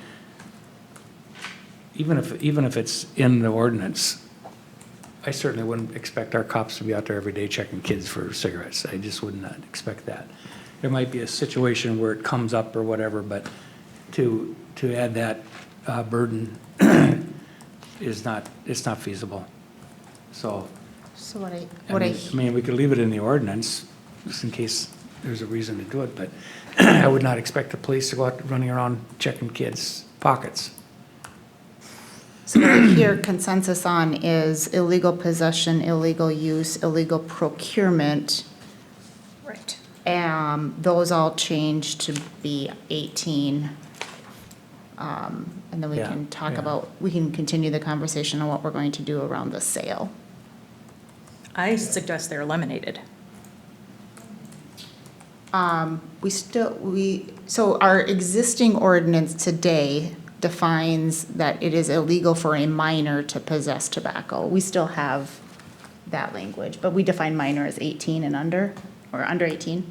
even if it's in the ordinance, I certainly wouldn't expect our cops to be out there every day checking kids for cigarettes. I just would not expect that. There might be a situation where it comes up or whatever, but to add that burden it's not feasible. So I mean, we could leave it in the ordinance just in case there's a reason to do it, but I would not expect the police to go out running around checking kids' pockets. So what I hear consensus on is illegal possession, illegal use, illegal procurement. Right. Those all change to be 18. And then we can talk about, we can continue the conversation on what we're going to do around the sale. I suggest they're eliminated. So our existing ordinance today defines that it is illegal for a minor to possess tobacco. We still have that language, but we define minor as 18 and under, or under 18.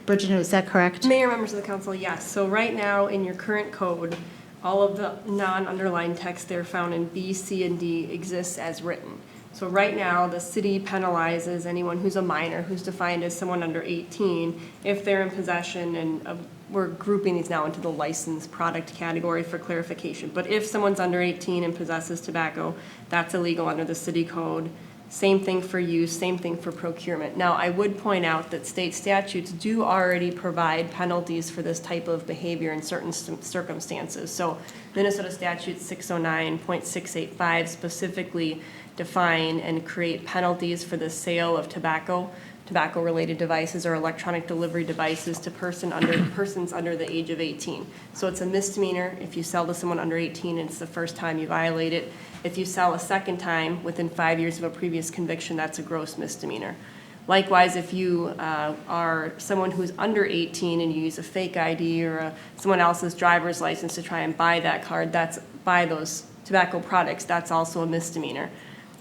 Bridget, is that correct? Mayor, members of the council, yes. So right now, in your current code, all of the non-underlined text there found in B, C, and D exists as written. So right now, the city penalizes anyone who's a minor, who's defined as someone under 18, if they're in possession, and we're grouping these now into the licensed product category for clarification. But if someone's under 18 and possesses tobacco, that's illegal under the city code. Same thing for use, same thing for procurement. Now, I would point out that state statutes do already provide penalties for this type of behavior in certain circumstances. So Minnesota Statute 609.685 specifically define and create penalties for the sale of tobacco tobacco-related devices or electronic delivery devices to persons under the age of 18. So it's a misdemeanor if you sell to someone under 18 and it's the first time you violate it. If you sell a second time within 5 years of a previous conviction, that's a gross misdemeanor. Likewise, if you are someone who's under 18 and you use a fake ID or someone else's driver's license to try and buy that card, buy those tobacco products, that's also a misdemeanor.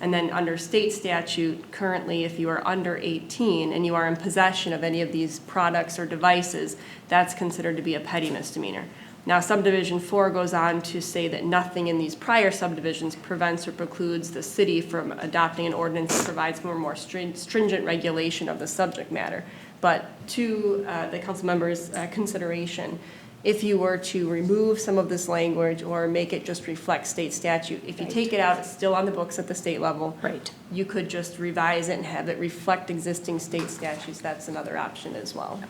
And then under state statute, currently, if you are under 18 and you are in possession of any of these products or devices, that's considered to be a petty misdemeanor. Now, subdivision 4 goes on to say that nothing in these prior subdivisions prevents or precludes the city from adopting an ordinance that provides for more stringent regulation of the subject matter. But to the council members' consideration, if you were to remove some of this language or make it just reflect state statute, if you take it out, it's still on the books at the state level. Right. You could just revise it and have it reflect existing state statutes. That's another option as well.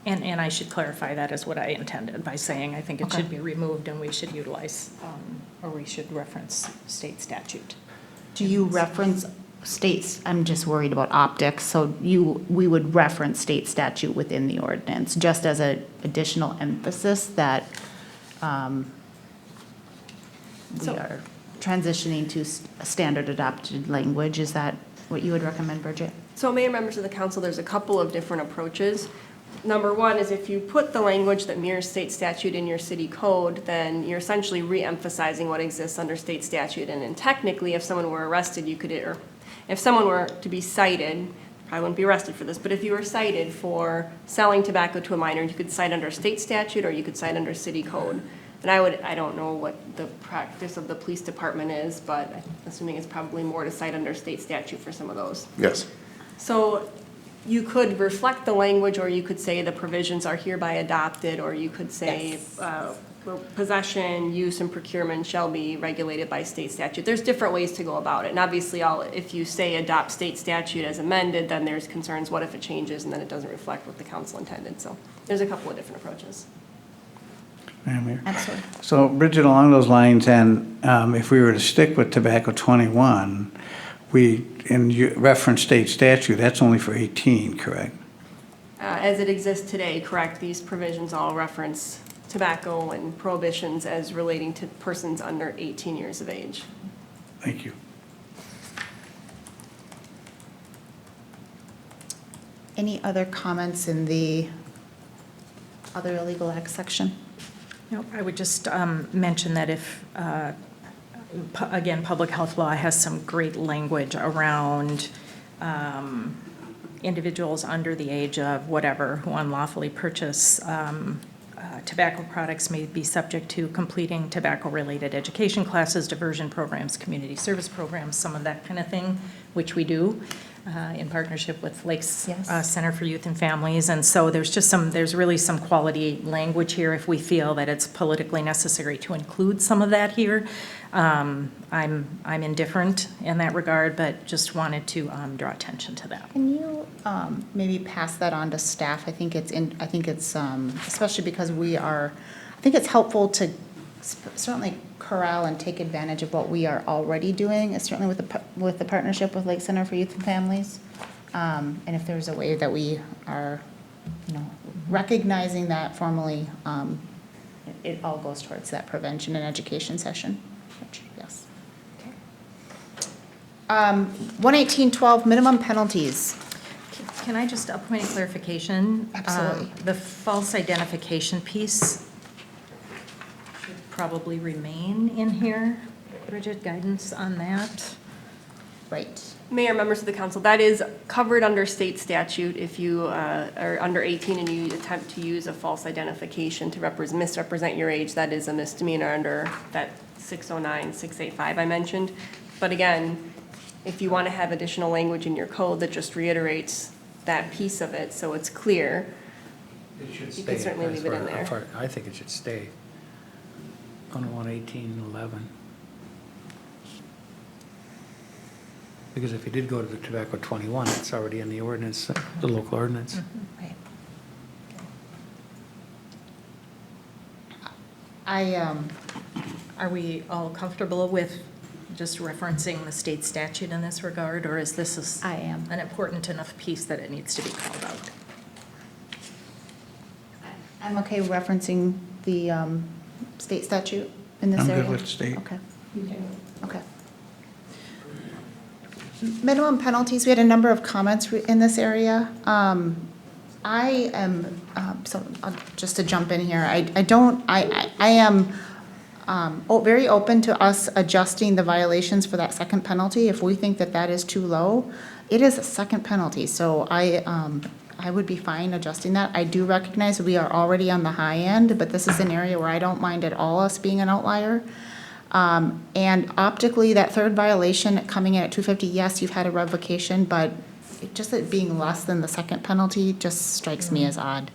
And I should clarify that is what I intended by saying I think it should be removed and we should utilize, or we should reference state statute. Do you reference states? I'm just worried about optics, so we would reference state statute within the ordinance, just as an additional emphasis that we are transitioning to a standard adopted language. Is that what you would recommend, Bridget? So Mayor, members of the council, there's a couple of different approaches. Number one is if you put the language that mirrors state statute in your city code, then you're essentially re-emphasizing what exists under state statute. And then technically, if someone were arrested, you could, or if someone were to be cited, probably wouldn't be arrested for this, but if you were cited for selling tobacco to a minor, you could cite under state statute or you could cite under city code. And I don't know what the practice of the police department is, but I'm assuming it's probably more to cite under state statute for some of those. Yes. So you could reflect the language, or you could say the provisions are hereby adopted, or you could say possession, use, and procurement shall be regulated by state statute. There's different ways to go about it. And obviously, if you say adopt state statute as amended, then there's concerns, what if it changes and then it doesn't reflect what the council intended? So there's a couple of different approaches. Madam Mayor. Absolutely. So Bridget, along those lines, and if we were to stick with tobacco 21, and you reference state statute, that's only for 18, correct? As it exists today, correct, these provisions all reference tobacco and prohibitions as relating to persons under 18 years of age. Thank you. Any other comments in the other illegal acts section? No, I would just mention that if, again, public health law has some great language around individuals under the age of whatever who unlawfully purchase tobacco products may be subject to completing tobacco-related education classes, diversion programs, community service programs, some of that kind of thing, which we do in partnership with Lakes Center for Youth and Families. And so there's really some quality language here if we feel that it's politically necessary to include some of that here. I'm indifferent in that regard, but just wanted to draw attention to that. Can you maybe pass that on to staff? I think it's especially because I think it's helpful to certainly corral and take advantage of what we are already doing, certainly with the partnership with Lake Center for Youth and Families. And if there's a way that we are, recognizing that formally, it all goes towards that prevention and education session. Yes. Okay. 118.12 minimum penalties. Can I just a point of clarification? Absolutely. The false identification piece should probably remain in here. Bridget, guidance on that? Right. Mayor, members of the council, that is covered under state statute. If you are under 18 and you attempt to use a false identification to misrepresent your age, that is a misdemeanor under that 609, 685 I mentioned. But again, if you want to have additional language in your code that just reiterates that piece of it so it's clear, you can certainly leave it in there. I think it should stay on 118.11. Because if you did go to the tobacco 21, it's already in the ordinance, the local ordinance. Right. Are we all comfortable with just referencing the state statute in this regard, or is this I am. an important enough piece that it needs to be called out? I'm okay referencing the state statute in this I'm area. good with state. Okay. Okay. Minimum penalties, we had a number of comments in this area. I am, just to jump in here, I am very open to us adjusting the violations for that second penalty. If we think that that is too low, it is a second penalty, so I would be fine adjusting that. I do recognize we are already on the high end, but this is an area where I don't mind at all us being an outlier. And optically, that third violation coming in at 250, yes, you've had a revocation, but just it being less than the second penalty just strikes me as odd.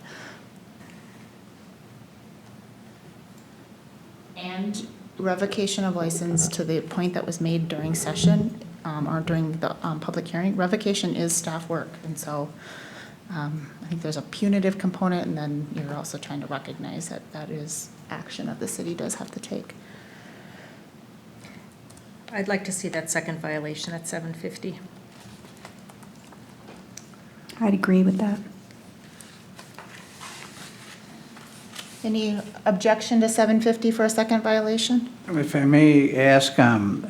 And revocation of license to the point that was made during session, or during the public hearing, revocation is staff work. And so I think there's a punitive component, and then you're also trying to recognize that that is action that the city does have to take. I'd like to see that second violation at 750. I'd agree with that. Any objection to 750 for a second violation? If I may ask,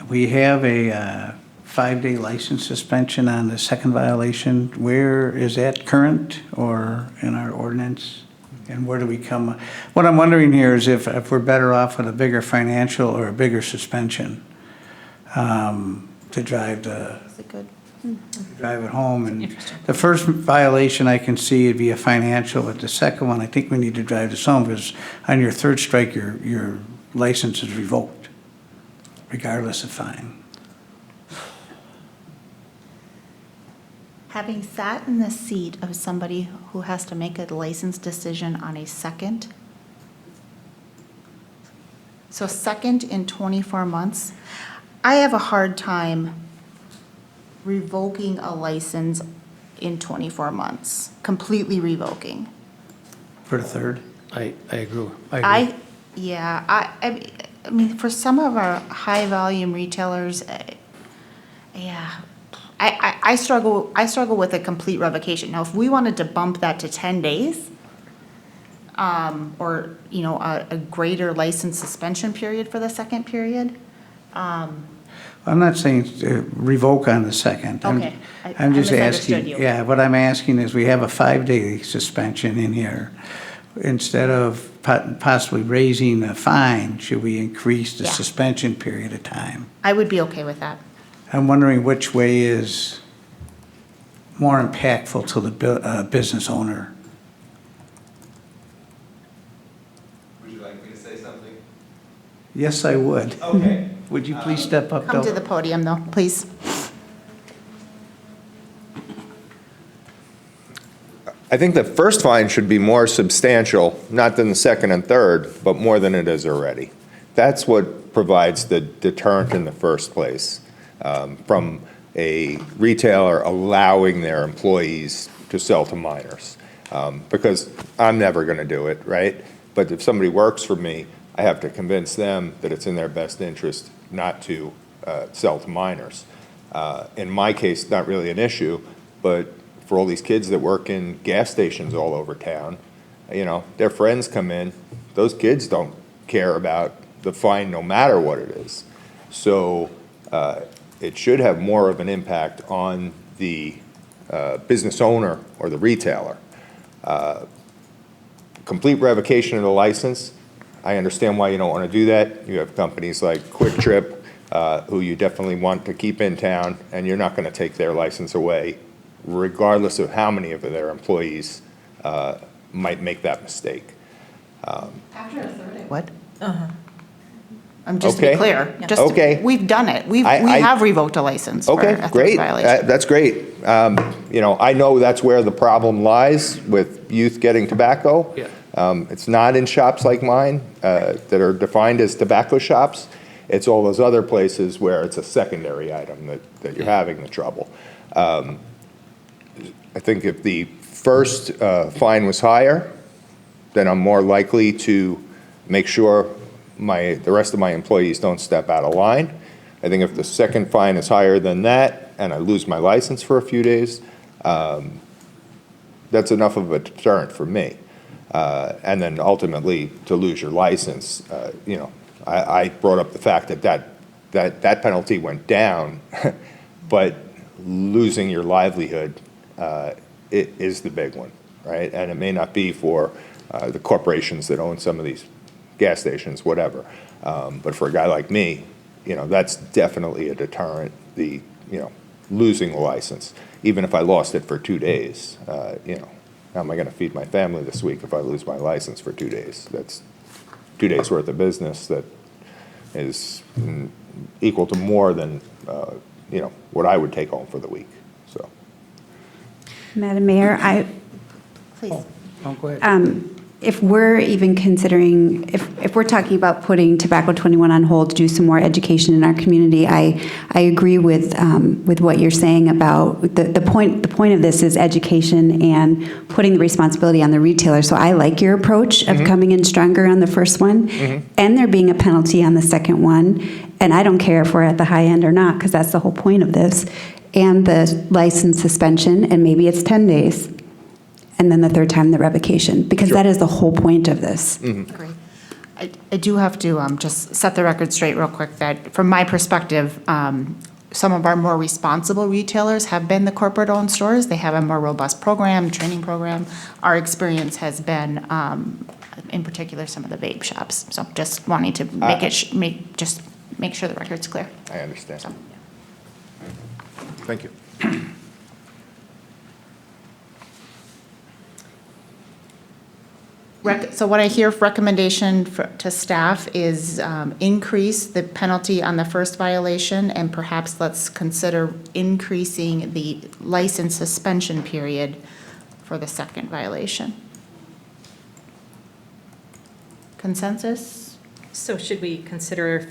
we have a 5-day license suspension on the second violation. Where is that current or in our ordinance? And where do we come? What I'm wondering here is if we're better off with a bigger financial or a bigger suspension to drive drive it home. And the first violation I can see would be a financial, but the second one, I think we need to drive this home because on your third strike, your license is revoked, regardless of fine. Having sat in the seat of somebody who has to make a license decision on a second, so second in 24 months, I have a hard time revoking a license in 24 months, completely revoking. For the third? I agree. I mean, for some of our high-volume retailers, yeah, I struggle with a complete revocation. Now, if we wanted to bump that to 10 days, or, a greater license suspension period for the second period, I'm not saying to revoke on the second. Okay. I'm just I asking, misunderstood you. yeah, what I'm asking is we have a 5-day suspension in here. Instead of possibly raising the fine, should we increase the Yeah. suspension period of time? I would be okay with that. I'm wondering which way is more impactful to the business owner. Would you like me to say something? Yes, I would. Okay. Would you please step up, Come to though? the podium, though, please. I think the first fine should be more substantial, not than the second and third, but more than it is already. That's what provides the deterrent in the first place, from a retailer allowing their employees to sell to minors. Because I'm never going to do it, right? But if somebody works for me, I have to convince them that it's in their best interest not to sell to minors. In my case, not really an issue, but for all these kids that work in gas stations all over town, their friends come in, those kids don't care about the fine no matter what it is. So it should have more of an impact on the business owner or the retailer. Complete revocation of the license, I understand why you don't want to do that. You have companies like Quick Trip, who you definitely want to keep in town, and you're not going to take their license away, regardless of how many of their employees might make that mistake. After a third, what? Uh-huh. Just to be Okay. clear, Okay. we've done it. We I- have revoked a license for a Okay, third great. violation. That's great. I know that's where the problem lies with youth getting tobacco. Yeah. It's not in shops like mine that are defined as tobacco shops. It's all those other places where it's a secondary item that you're having the trouble. I think if the first fine was higher, then I'm more likely to make sure the rest of my employees don't step out of line. I think if the second fine is higher than that and I lose my license for a few days, that's enough of a deterrent for me. And then ultimately, to lose your license, I brought up the fact that penalty went down, but losing your livelihood it is the big one, right? And it may not be for the corporations that own some of these gas stations, whatever. But for a guy like me, that's definitely a deterrent, losing the license. Even if I lost it for 2 days, how am I going to feed my family this week if I lose my license for 2 days? That's 2 days worth of business that is equal to more than, what I would take home for the week, so. Madam Mayor, Please. Oh, go ahead. if we're even considering, if we're talking about putting Tobacco 21 on hold to do some more education in our community, I agree with what you're saying about the point of this is education and putting the responsibility on the retailer. So I like your approach of coming in stronger on the first one, and there being a penalty on the second one. And I don't care if we're at the high end or not, because that's the whole point of this. And the license suspension, and maybe it's 10 days. And then the third time, the revocation, because that is the whole point of this. Agree. I do have to just set the record straight real quick that from my perspective, some of our more responsible retailers have been the corporate-owned stores. They have a more robust program, training program. Our experience has been, in particular, some of the vape shops. So just wanting to make sure the record's clear. I understand. So. Thank you. So what I hear recommendation to staff is increase the penalty on the first violation, and perhaps let's consider increasing the license suspension period for the second violation. Consensus? So should we consider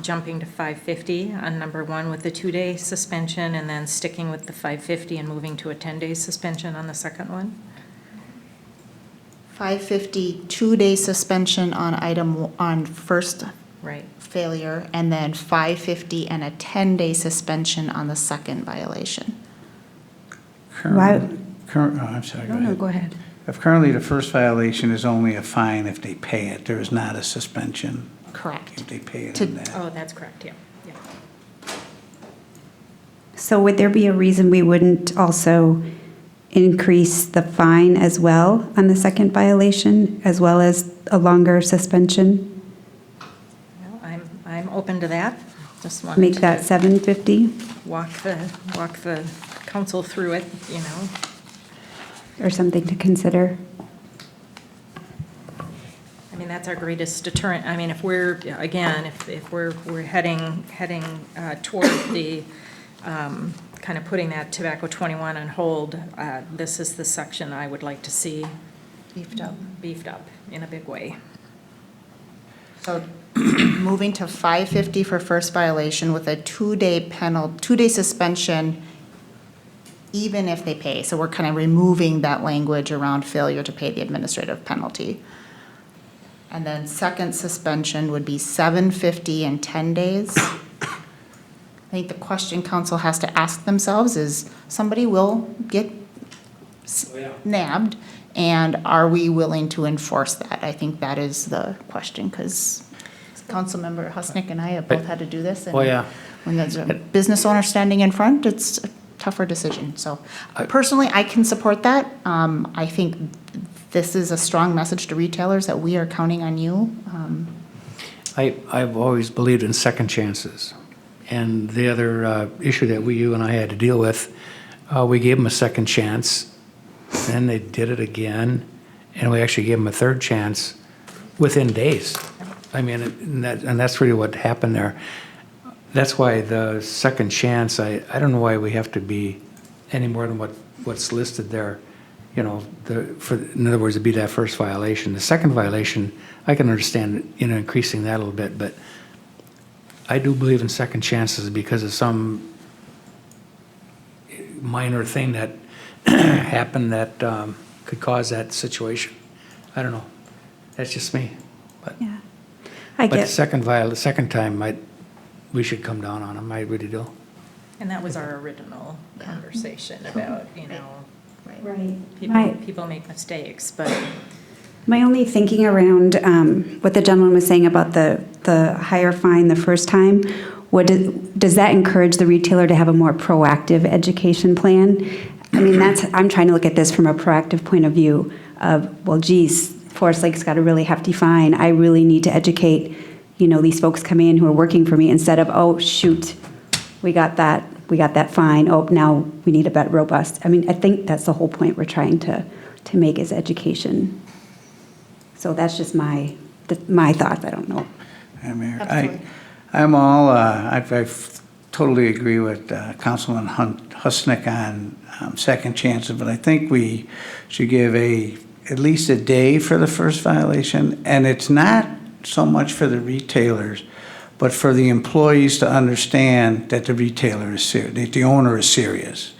jumping to 550 on number one with the 2-day suspension, and then sticking with the 550 and moving to a 10-day suspension on the second one? 550, 2-day suspension on first Right. failure, and then 550 and a 10-day suspension on the second violation. I'm sorry, go ahead. Go ahead. If currently the first violation is only a fine if they pay it, there is not a suspension Correct. if they pay it To- in that. Oh, that's correct, yeah. So would there be a reason we wouldn't also increase the fine as well on the second violation, as well as a longer suspension? Well, I'm open to that. Just wanted Make to that $750 walk the council through it, or something to consider? I mean, that's our greatest deterrent. I mean, if we're, again, if we're heading toward the, kind of putting that Tobacco 21 on hold, this is the section I would like to see beefed up in a big way. So moving to 550 for first violation with a 2-day suspension, even if they pay. So we're kind of removing that language around failure to pay the administrative penalty. And then second suspension would be 750 and 10 days. I think the question council has to ask themselves is, somebody will get nabbed, and are we willing to enforce that? I think that is the question, because Councilmember Husnick and I have both had to do this. And when there's a business owner standing in front, it's a tougher decision. So personally, I can support that. I think this is a strong message to retailers that we are counting on you. I've always believed in second chances. And the other issue that you and I had to deal with, we gave them a second chance, and they did it again, and we actually gave them a third chance within days. I mean, and that's really what happened there. That's why the second chance, I don't know why we have to be any more than what's listed there. In other words, it'd be that first violation. The second violation, I can understand, increasing that a little bit, but I do believe in second chances because of some minor thing that happened that could cause that situation. I don't know. That's just me. But, I but get. the second time, we should come down on them, I really do. And that was our original conversation about, Right. people make mistakes, but My only thinking around what the gentleman was saying about the higher fine the first time, does that encourage the retailer to have a more proactive education plan? I mean, I'm trying to look at this from a proactive point of view of, well, geez, Forest Lake's got a really hefty fine. I really need to educate, these folks coming in who are working for me instead of, oh, shoot, we got that fine. Oh, now we need a better robust. I mean, I think that's the whole point we're trying to make is education. So that's just my thoughts. I don't know. Yeah, Mayor, Absolutely. I'm all, I totally agree with Councilman Husnick on second chances, but I think we should give at least a day for the first violation. And it's not so much for the retailers, but for the employees to understand that the retailer is serious, that the owner is serious.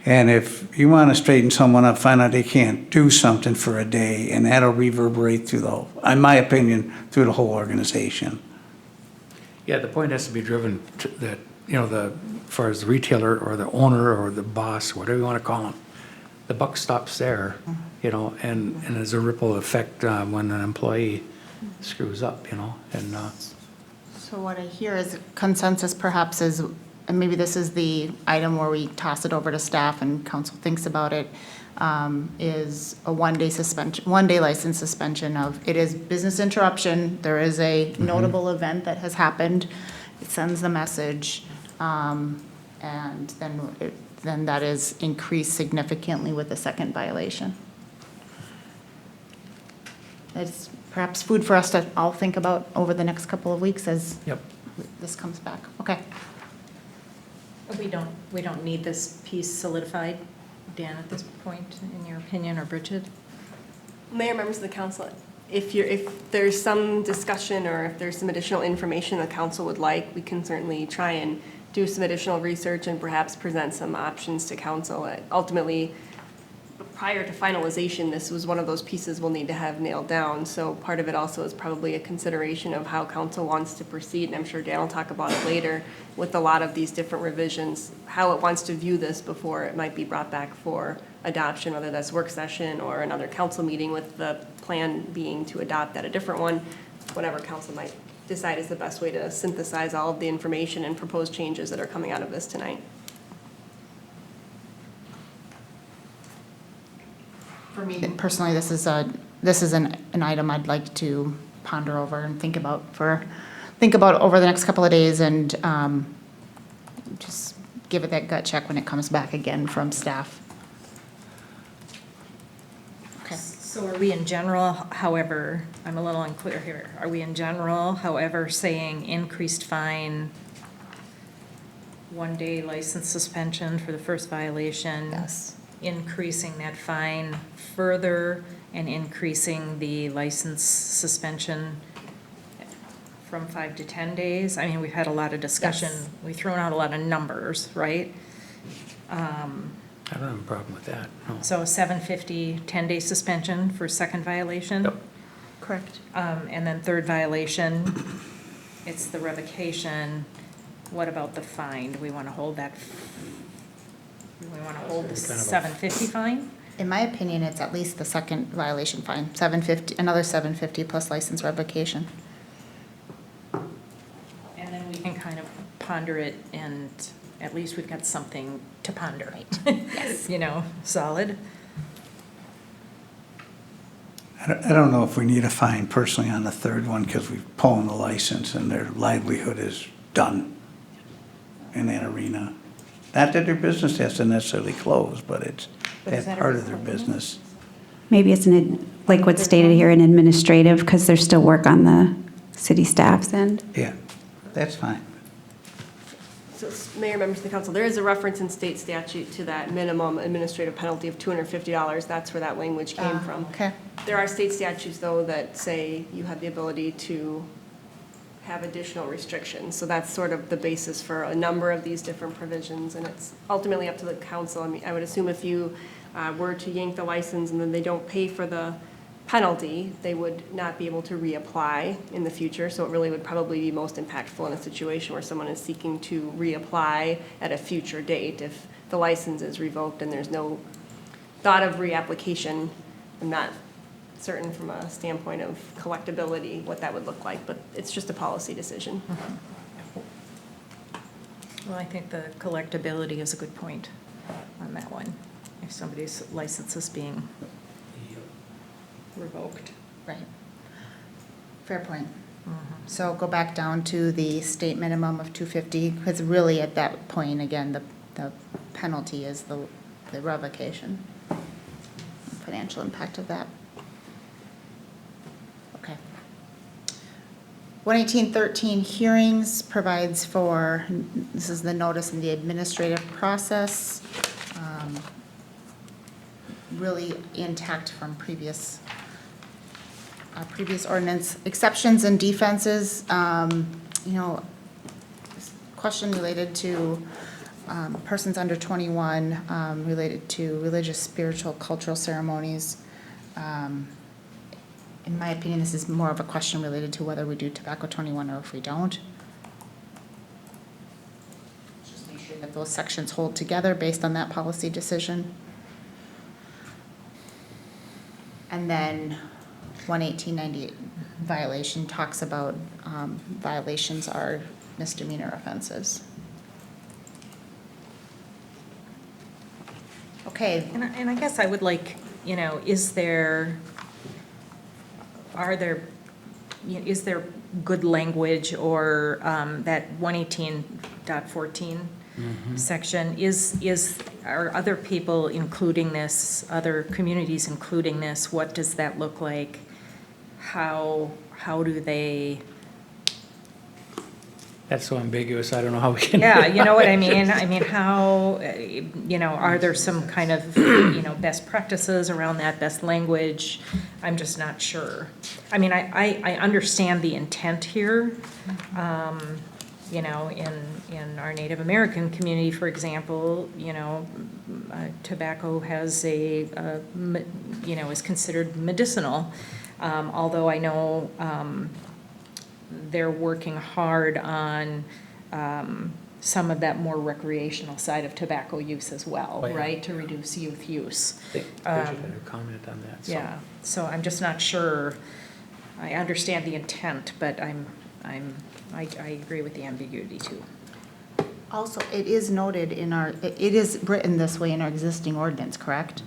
And if you want to straighten someone up, find out they can't do something for a day, and that'll reverberate through in my opinion, through the whole organization. Yeah, the point has to be driven to that, as far as the retailer or the owner or the boss, whatever you want to call them, the buck stops there, and there's a ripple effect when an employee screws up, and So what I hear is consensus perhaps is, and maybe this is the item where we toss it over to staff and council thinks about it, is a one-day license suspension of, it is business interruption, there is a notable event that has happened, it sends the message, and then that is increased significantly with the second violation. It's perhaps food for us to all think about over the next couple of weeks as this comes back. Okay. we don't need this piece solidified, Dan, at this point, in your opinion, or Bridget? Mayor, members of the council, if there's some discussion or if there's some additional information the council would like, we can certainly try and do some additional research and perhaps present some options to council. Ultimately, prior to finalization, this was one of those pieces we'll need to have nailed down. So part of it also is probably a consideration of how council wants to proceed, and I'm sure Dan will talk about it later with a lot of these different revisions, how it wants to view this before it might be brought back for adoption, whether that's work session or another council meeting, with the plan being to adopt at a different one, whatever council might decide is the best way to synthesize all of the information and propose changes that are coming out of this tonight. For me personally, this is an item I'd like to ponder over and think about over the next couple of days, and just give it that gut check when it comes back again from staff. Okay. So are we in general, however, I'm a little unclear here, are we in general, however, saying increased fine, one-day license suspension for the first violation? Yes. Increasing that fine further and increasing the license suspension from 5 to 10 days? I mean, we've had a lot of discussion. Yes. We've thrown out a lot of numbers, right? I don't have a problem with that, no. So $750, 10-day suspension for second violation? Yep. Correct. And then third violation, it's the revocation. What about the fine? Do we want to hold that? Do we want to hold the $750 fine? In my opinion, it's at least the second violation fine, $750, another $750 plus license revocation. And then we can kind of ponder it, and at least we've got something to ponder. Yes. Solid. I don't know if we need a fine personally on the third one, because we've pulled the license and their livelihood is done in that arena. Not that their business has to necessarily close, but it's that's part of their business. Maybe it's like what's stated here, an administrative, because there's still work on the city staff's end. Yeah, that's fine. So, Mayor, members of the council, there is a reference in state statute to that minimum administrative penalty of $250. That's where that language came from. Okay. There are state statutes, though, that say you have the ability to have additional restrictions. So that's sort of the basis for a number of these different provisions, and it's ultimately up to the council. I mean, I would assume if you were to yank the license and then they don't pay for the penalty, they would not be able to reapply in the future. So it really would probably be most impactful in a situation where someone is seeking to reapply at a future date. If the license is revoked and there's no thought of reapplication, I'm not certain from a standpoint of collectability what that would look like, but it's just a policy decision. Well, I think the collectability is a good point on that one, if somebody's license is being revoked. Right. Fair point. So go back down to the state minimum of $250, because really at that point, again, the penalty is the revocation, financial impact of that. Okay. 11813 hearings provides for, this is the notice in the administrative process, really intact from previous ordinance. Exceptions and defenses, question related to persons under 21, related to religious, spiritual, cultural ceremonies. In my opinion, this is more of a question related to whether we do tobacco 21 or if we don't. Just make sure that those sections hold together based on that policy decision. And then 11898 violation talks about violations are misdemeanor offenses. Okay. And I guess I would like, is there good language or that 118.14 section, are other people including this, other communities including this? What does that look like? How do they? That's so ambiguous, I don't know how we can. Yeah, you know what I mean? I mean, how, are there some kind of, best practices around that, best language? I'm just not sure. I mean, I understand the intent here. In our Native American community, for example, tobacco has is considered medicinal. Although I know they're working hard on some of that more recreational side of tobacco use as well, Oh, yeah. right? To reduce youth use. I think Bridget had a comment on that. So. Yeah, so I'm just not sure. I understand the intent, but I agree with the ambiguity too. Also, it is noted it is written this way in our existing ordinance, correct?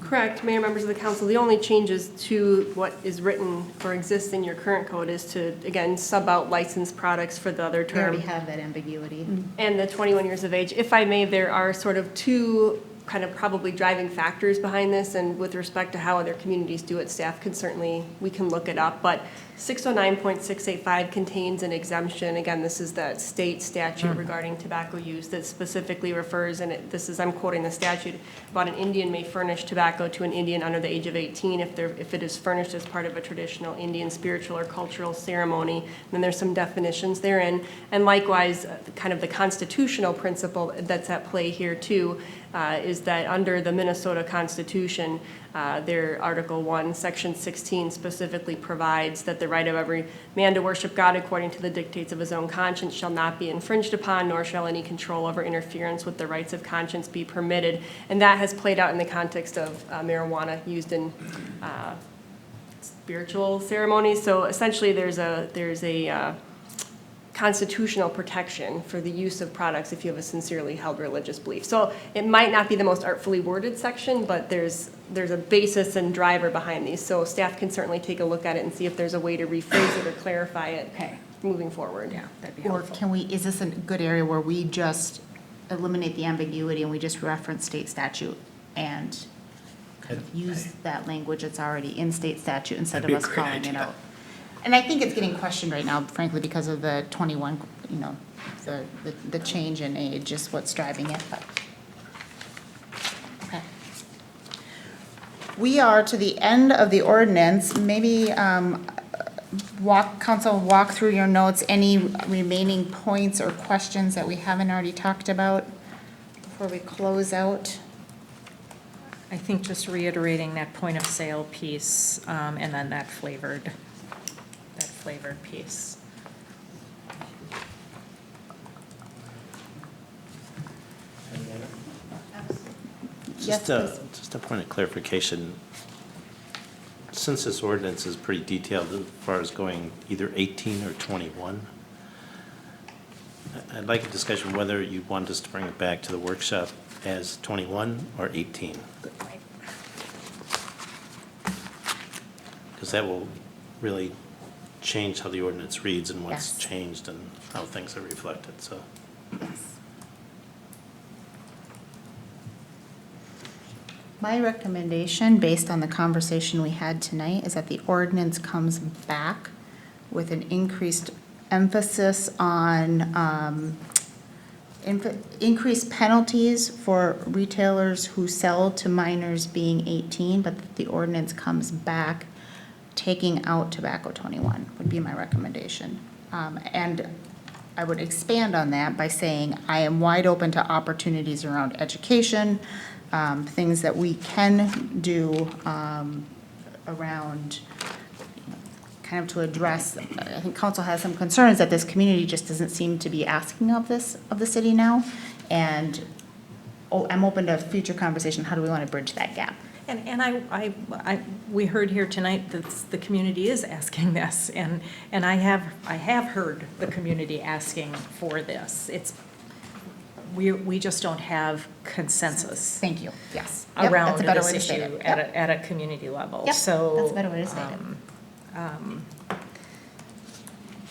Correct, Mayor, members of the council. The only changes to what is written or exists in your current code is to, again, sub out licensed products for the other We already term. have that ambiguity. And the 21 years of age. If I may, there are sort of two kind of probably driving factors behind this, and with respect to how other communities do it, staff can certainly, we can look it up, but 609.685 contains an exemption. Again, this is the state statute regarding tobacco use that specifically refers, and I'm quoting the statute, about an Indian may furnish tobacco to an Indian under the age of 18 if it is furnished as part of a traditional Indian spiritual or cultural ceremony. Then there's some definitions therein. And likewise, kind of the constitutional principle that's at play here too, is that under the Minnesota Constitution, their Article 1, Section 16 specifically provides that the right of every man to worship God according to the dictates of his own conscience shall not be infringed upon, nor shall any control over interference with the rights of conscience be permitted. And that has played out in the context of marijuana used in spiritual ceremonies. So essentially, there's a constitutional protection for the use of products if you have a sincerely held religious belief. So it might not be the most artfully worded section, but there's a basis and driver behind these. So staff can certainly take a look at it and see if there's a way to rephrase it or clarify it moving forward. Yeah, that'd be Or helpful. is this a good area where we just eliminate the ambiguity and we just reference state statute and kind of use that language that's already in state statute instead of That'd be us a great calling it idea. out? And I think it's getting questioned right now, frankly, because of the 21, the change in age is what's driving it, but. Okay. We are to the end of the ordinance. Maybe council walk through your notes, any remaining points or questions that we haven't already talked about before we close out. I think just reiterating that point of sale piece, and then that flavored piece. Yes, Just a point of clarification. Since this ordinance is pretty detailed as far as going either 18 or 21, I'd like a discussion whether you want us to bring it back to the workshop as 21 or 18. Because that will really change how the ordinance reads and what's Yes. changed and how things are reflected, so. My recommendation, based on the conversation we had tonight, is that the ordinance comes back with an increased emphasis on increased penalties for retailers who sell to minors being 18, but that the ordinance comes back taking out tobacco 21 would be my recommendation. And I would expand on that by saying I am wide open to opportunities around education, things that we can do around kind of to address, I think council has some concerns that this community just doesn't seem to be asking of this, of the city now. And I'm open to future conversation. How do we want to bridge that gap? And we heard here tonight that the community is asking this, and I have heard the community asking for this. We just don't have consensus. Thank you, yes. Yep, Around that's a better this way to state issue it. at a community level. Yep, So, that's a better way to state it.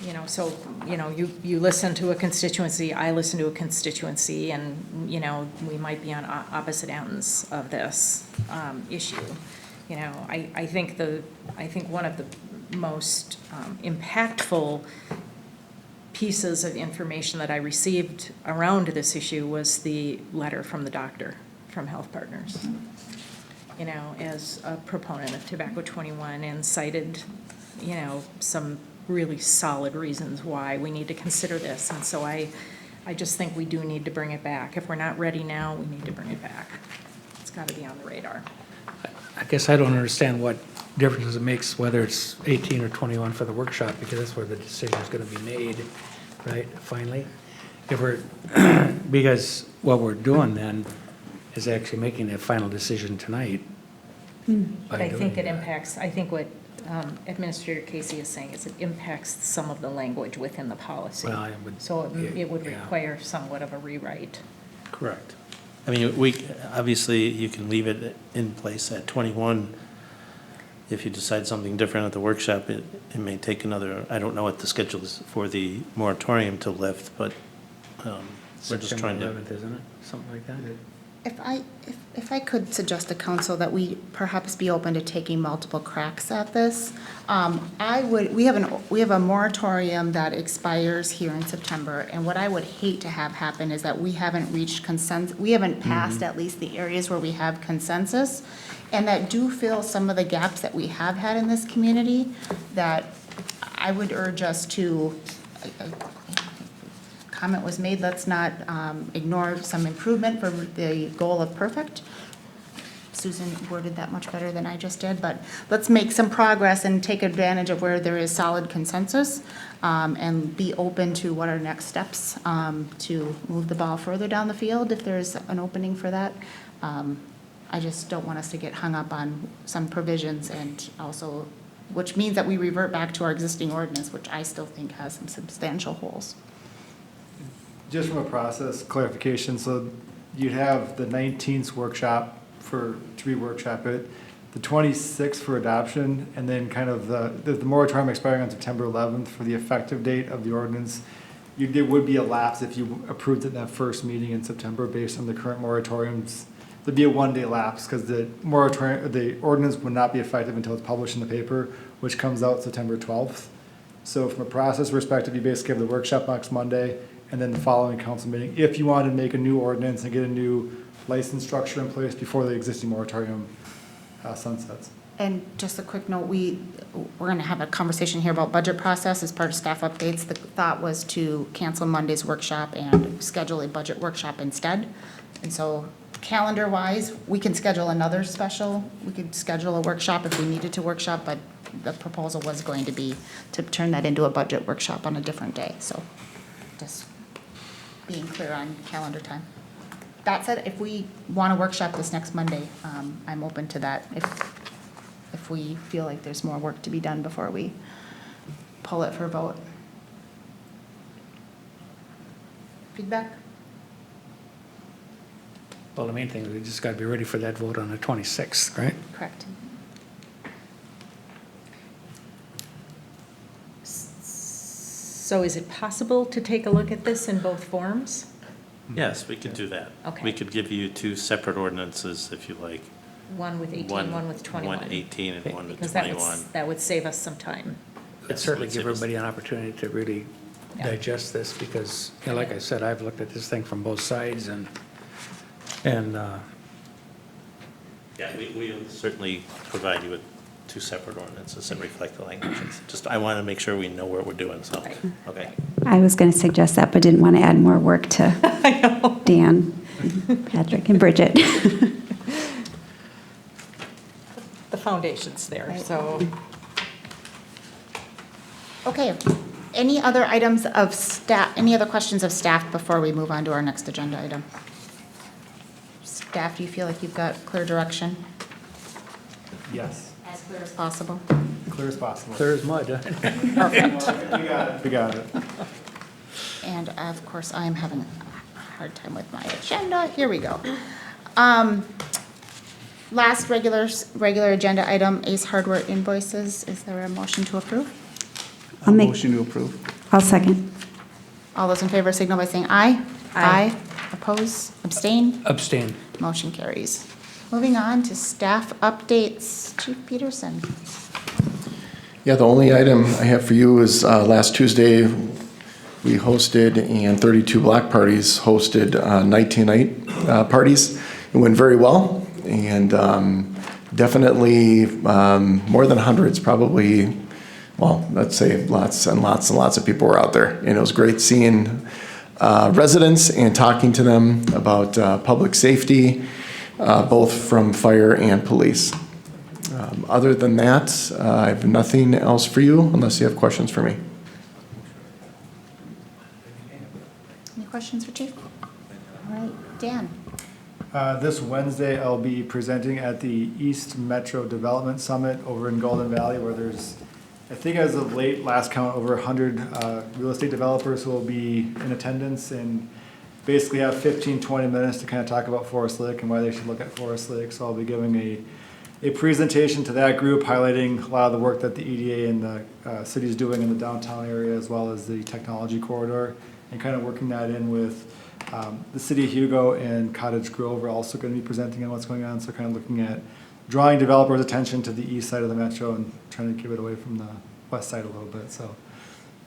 You know, so, you know, you listen to a constituency, I listen to a constituency, and, you know, we might be on opposite ends of this issue. You know, I think one of the most impactful pieces of information that I received around this issue was the letter from the doctor from Health Partners, you know, as a proponent of Tobacco 21, and cited, you know, some really solid reasons why we need to consider this. And so I just think we do need to bring it back. If we're not ready now, we need to bring it back. It's got to be on the radar. I guess I don't understand what difference it makes whether it's 18 or 21 for the workshop, because that's where the decision is going to be made, right, finally? If we're, because what we're doing then is actually making that final decision tonight. But I think it impacts, I think what Administrator Casey is saying is it impacts some of the language within the policy. Well, I would- So it would yeah. require somewhat of a rewrite. Correct. I mean, obviously, you can leave it in place at 21. If you decide something different at the workshop, it may take another, I don't know what the schedule is for the moratorium to lift, but we're just trying to. September 11th, isn't it? Something like that? If I could suggest to council that we perhaps be open to taking multiple cracks at this, we have a moratorium that expires here in September, and what I would hate to have happen is that we haven't reached consensus, we haven't passed at least the areas where we have consensus, and that do fill some of the gaps that we have had in this community, that I would urge us to, comment was made, let's not ignore some improvement for the goal of perfect. Susan worded that much better than I just did, but let's make some progress and take advantage of where there is solid consensus, and be open to what are next steps to move the ball further down the field if there's an opening for that. I just don't want us to get hung up on some provisions, and also, which means that we revert back to our existing ordinance, which I still think has some substantial holes. Just from a process clarification, so you'd have the 19th workshop to re-workshop it, the 26th for adoption, and then kind of the moratorium expiring on September 11th for the effective date of the ordinance. There would be a lapse if you approved it in that first meeting in September based on the current moratoriums. There'd be a one-day lapse because the ordinance would not be effective until it's published in the paper, which comes out September 12th. So from a process perspective, you basically have the workshop next Monday, and then the following council meeting, if you wanted to make a new ordinance and get a new license structure in place before the existing moratorium sunsets. And just a quick note, we're going to have a conversation here about budget process as part of staff updates. The thought was to cancel Monday's workshop and schedule a budget workshop instead. And so calendar-wise, we can schedule another special. We could schedule a workshop if we needed to workshop, but the proposal was going to be to turn that into a budget workshop on a different day. So just being clear on calendar time. That said, if we want to workshop this next Monday, I'm open to that if we feel like there's more work to be done before we pull it for a vote. Feedback? Well, the main thing is we just got to be ready for that vote on the 26th, right? Correct. So is it possible to take a look at this in both forms? Yes, we could do that. Okay. We could give you two separate ordinances if you like. One with 18, one with 21? 118 and one with Because 21. that would save us some time. It'd certainly give everybody an opportunity to really digest this because, you know, like I said, I've looked at this thing from both sides and Yeah, we'll certainly provide you with two separate ordinances that reflect the languages. Just, I want to make sure we know what we're doing, so, okay. I was going to suggest that, but didn't want to add more work to Dan, Patrick, and Bridget. The foundation's there, so. Okay. Any other items of staff, any other questions of staff before we move on to our next agenda item? Staff, do you feel like you've got clear direction? Yes, As clear as possible? clear as possible. clear as mud. Huh? Perfect. We got it. And of course, I am having a hard time with my agenda. Here we go. Last regular agenda item, Ace Hardware invoices. Is there a motion to approve? I'll motion to approve. I'll second. All those in favor signal by saying aye. Aye. Oppose? Abstain? Abstain. Motion carries. Moving on to staff updates. Chief Peterson. Yeah, the only item I have for you is last Tuesday, we hosted and 32 block parties hosted night-to-night parties. It went very well and definitely more than hundreds, probably, well, let's say lots and lots and lots of people were out there. And it was great seeing residents and talking to them about public safety, both from fire and police. Other than that, I have nothing else for you unless you have questions for me. Any questions for Chief? All right, Dan. This Wednesday, I'll be presenting at the East Metro Development Summit over in Golden Valley, where there's, I think as of late, last count, over 100 real estate developers who will be in attendance and basically have 15, 20 minutes to kind of talk about Forest Lake and why they should look at Forest Lake. So I'll be giving a presentation to that group highlighting a lot of the work that the EDA and the city is doing in the downtown area as well as the technology corridor and kind of working that in with the city of Hugo and Cottage Grove are also going to be presenting on what's going on. So kind of looking at drawing developers' attention to the east side of the metro and trying to keep it away from the west side a little bit. So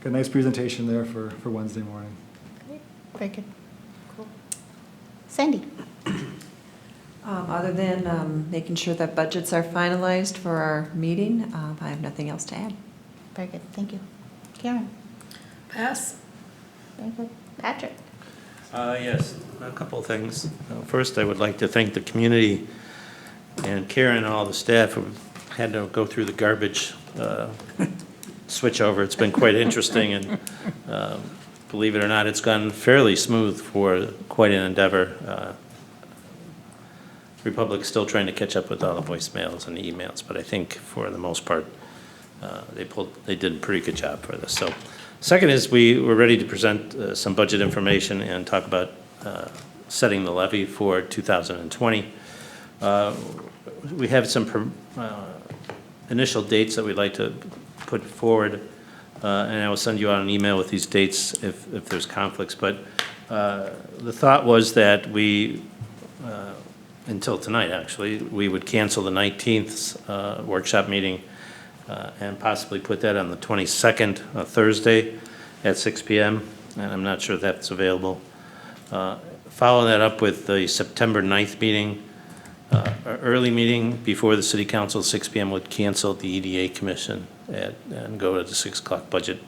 got a nice presentation there for Wednesday morning. Very good. Cool. Sandy. Other than making sure that budgets are finalized for our meeting, I have nothing else to add. Very good. Thank you. Karen. Pass. Very good. Patrick. Yes, a couple of things. First, I would like to thank the community and Karen and all the staff who had to go through the garbage switchover. It's been quite interesting, and believe it or not, it's gone fairly smooth for quite an endeavor. Republic's still trying to catch up with all the voicemails and emails, but I think for the most part, they did a pretty good job for this. So, second is we were ready to present some budget information and talk about setting the levy for 2020. We have some initial dates that we'd like to put forward, and I will send you out an email with these dates if there's conflicts. But the thought was that we, until tonight actually, we would cancel the 19th workshop meeting and possibly put that on the 22nd, Thursday at 6 p.m. And I'm not sure if that's available. Follow that up with the September 9th meeting. Early meeting before the city council, 6 p.m. would cancel the EDA commission and go to the 6 o'clock budget.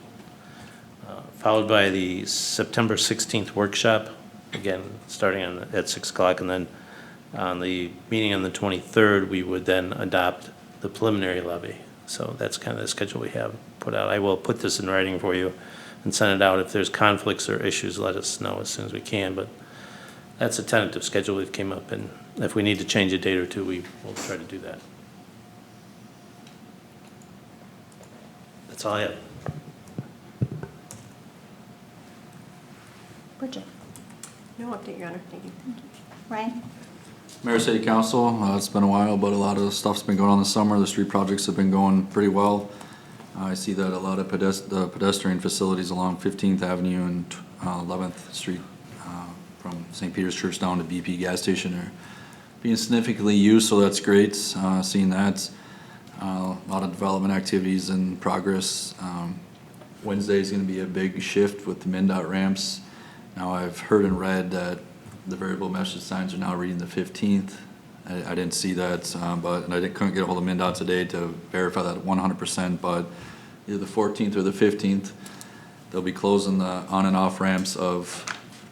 Followed by the September 16th workshop, again, starting at 6 o'clock, and then On the meeting on the 23rd, we would then adopt the preliminary levy. So that's kind of the schedule we have put out. I will put this in writing for you and send it out. If there's conflicts or issues, let us know as soon as we can. But that's a tentative schedule we've came up, and if we need to change a date or two, we will try to do that. That's all I have. Bridget. No update, Your Honor. Thank you. Ryan? Mayor, City Council, it's been a while, but a lot of stuff's been going on this summer. The street projects have been going pretty well. I see that a lot of pedestrian facilities along 15th Avenue and 11th Street from St. Peter's Church down to BP gas station are being significantly used, so that's great, seeing that. A lot of development activities in progress. Wednesday is going to be a big shift with the MnDOT ramps. Now, I've heard and read that the variable message signs are now reading the 15th. I didn't see that, but I couldn't get a hold of MnDOT today to verify that 100%, but either the 14th or the 15th, they'll be closing the on and off ramps of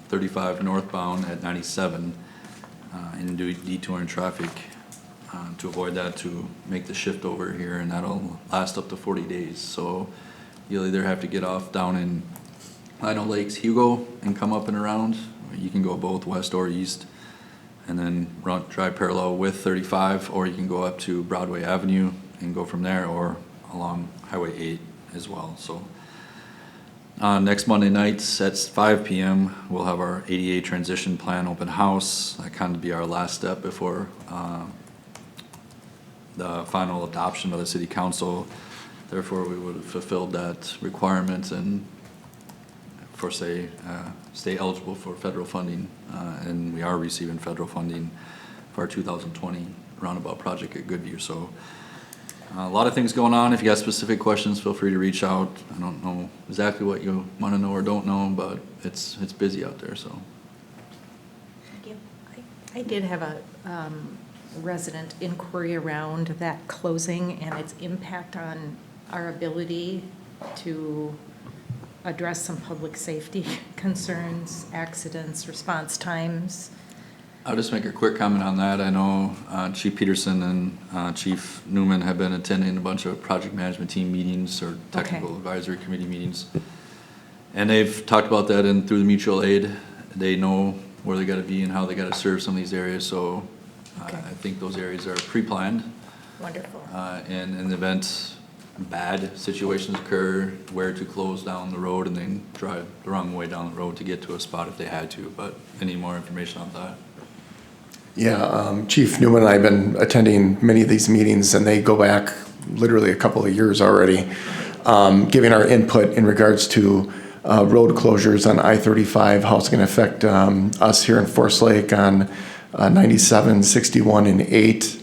35 northbound at 97 and detouring traffic to avoid that, to make the shift over here, and that'll last up to 40 days. So you'll either have to get off down in Lino Lakes, Hugo, and come up and around. You can go both west or east and then drive parallel with 35, or you can go up to Broadway Avenue and go from there, or along Highway 8 as well. So next Monday nights at 5 p.m. we'll have our ADA transition plan open house. That kind of be our last step before the final adoption by the City Council. Therefore, we would have fulfilled that requirement and stay eligible for federal funding, and we are receiving federal funding for our 2020 roundabout project at Goodview. So a lot of things going on. If you got specific questions, feel free to reach out. I don't know exactly what you want to know or don't know, but it's busy out there. So I did have a resident inquiry around that closing and its impact on our ability to address some public safety concerns, accidents, response times. I'll just make a quick comment on that. I know Chief Peterson and Chief Newman have been attending a bunch of project management team meetings or technical advisory committee meetings. And they've talked about that through the mutual aid. They know where they got to be and how they got to serve some of these areas. So I think those areas are pre-planned. Wonderful. And in the event bad situations occur, where to close down the road and then drive the wrong way down the road to get to a spot if they had to. But any more information on that? Yeah, Chief Newman and I have been attending many of these meetings, and they go back literally a couple of years already, giving our input in regards to road closures on I-35, how it's going to affect us here in Forest Lake on 97, 61, and 8.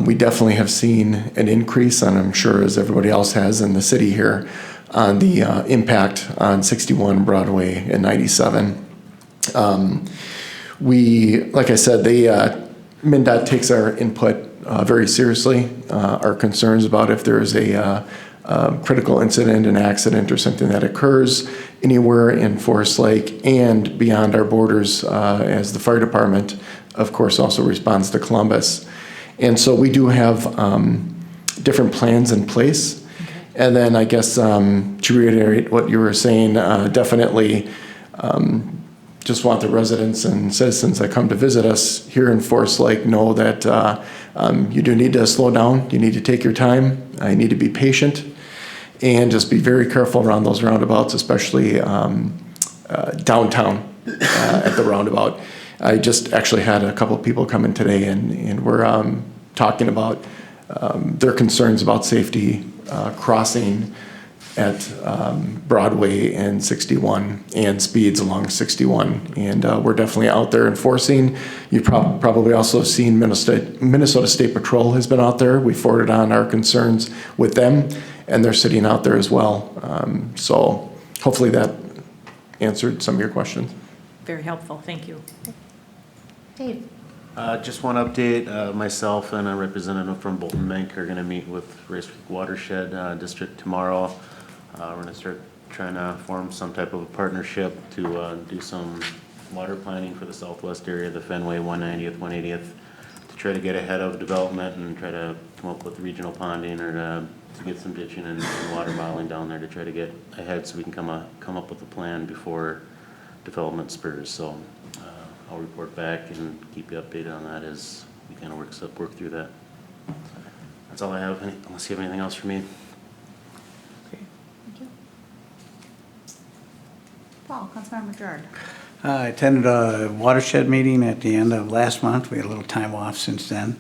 We definitely have seen an increase, and I'm sure as everybody else has in the city here, on the impact on 61 Broadway and 97. Like I said, MnDOT takes our input very seriously. Our concerns about if there is a critical incident, an accident, or something that occurs anywhere in Forest Lake and beyond our borders, as the fire department, of course, also responds to Columbus. And so we do have different plans in place. And then I guess to reiterate what you were saying, definitely just want the residents and citizens that come to visit us here in Forest Lake know that you do need to slow down, you need to take your time, you need to be patient, and just be very careful around those roundabouts, especially downtown at the roundabout. I just actually had a couple of people come in today, and we're talking about their concerns about safety crossing at Broadway and 61 and speeds along 61. And we're definitely out there enforcing. You've probably also seen Minnesota State Patrol has been out there. We forwarded on our concerns with them, and they're sitting out there as well. So hopefully that answered some of your questions. Very helpful. Thank you. Dave. Just one update. Myself and a representative from Bolton Bank are going to meet with Race Creek Watershed District tomorrow. We're going to start trying to form some type of a partnership to do some water planning for the southwest area, the Fenway, 190th, 180th, to try to get ahead of development and try to come up with regional ponding or to get some ditching and water modeling down there to try to get ahead so we can come up with a plan before development spurs. So I'll report back and keep you updated on that as we kind of work through that. That's all I have, unless you have anything else for me. Paul, Councilmember Gerard. I attended a watershed meeting at the end of last month. We had a little time off since then.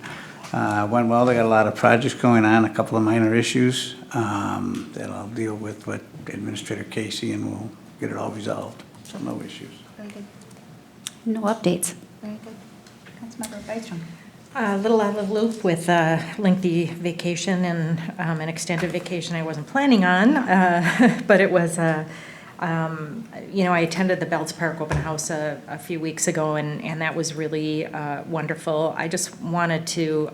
Went well. They got a lot of projects going on, a couple of minor issues that I'll deal with Administrator Casey, and we'll get it all resolved. So no issues. Very good. No updates. Very good. Councilmember Byström. A little out of the loop with a lengthy vacation and an extended vacation I wasn't planning on, but it was, I attended the Belts Park Open House a few weeks ago, and that was really wonderful. I just wanted to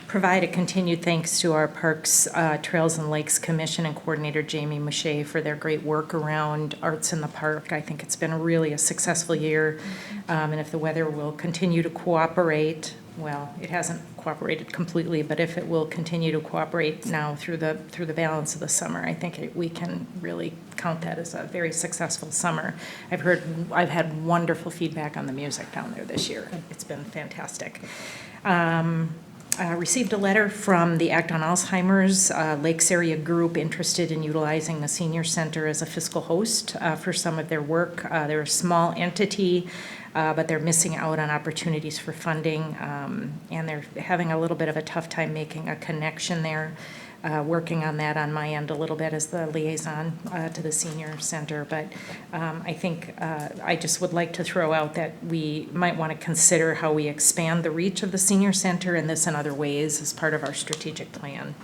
provide a continued thanks to our Parks, Trails and Lakes Commission and Coordinator Jamie Mouche for their great work around arts in the park. I think it's been really a successful year, and if the weather will continue to cooperate, well, it hasn't cooperated completely, but if it will continue to cooperate now through the balance of the summer, I think we can really count that as a very successful summer. I've had wonderful feedback on the music down there this year. It's been fantastic. Received a letter from the Act on Alzheimer's Lakes Area Group interested in utilizing the senior center as a fiscal host for some of their work. They're a small entity, but they're missing out on opportunities for funding, and they're having a little bit of a tough time making a connection there. Working on that on my end a little bit as the liaison to the senior center, but I think I just would like to throw out that we might want to consider how we expand the reach of the senior center and this in other ways as part of our strategic plan.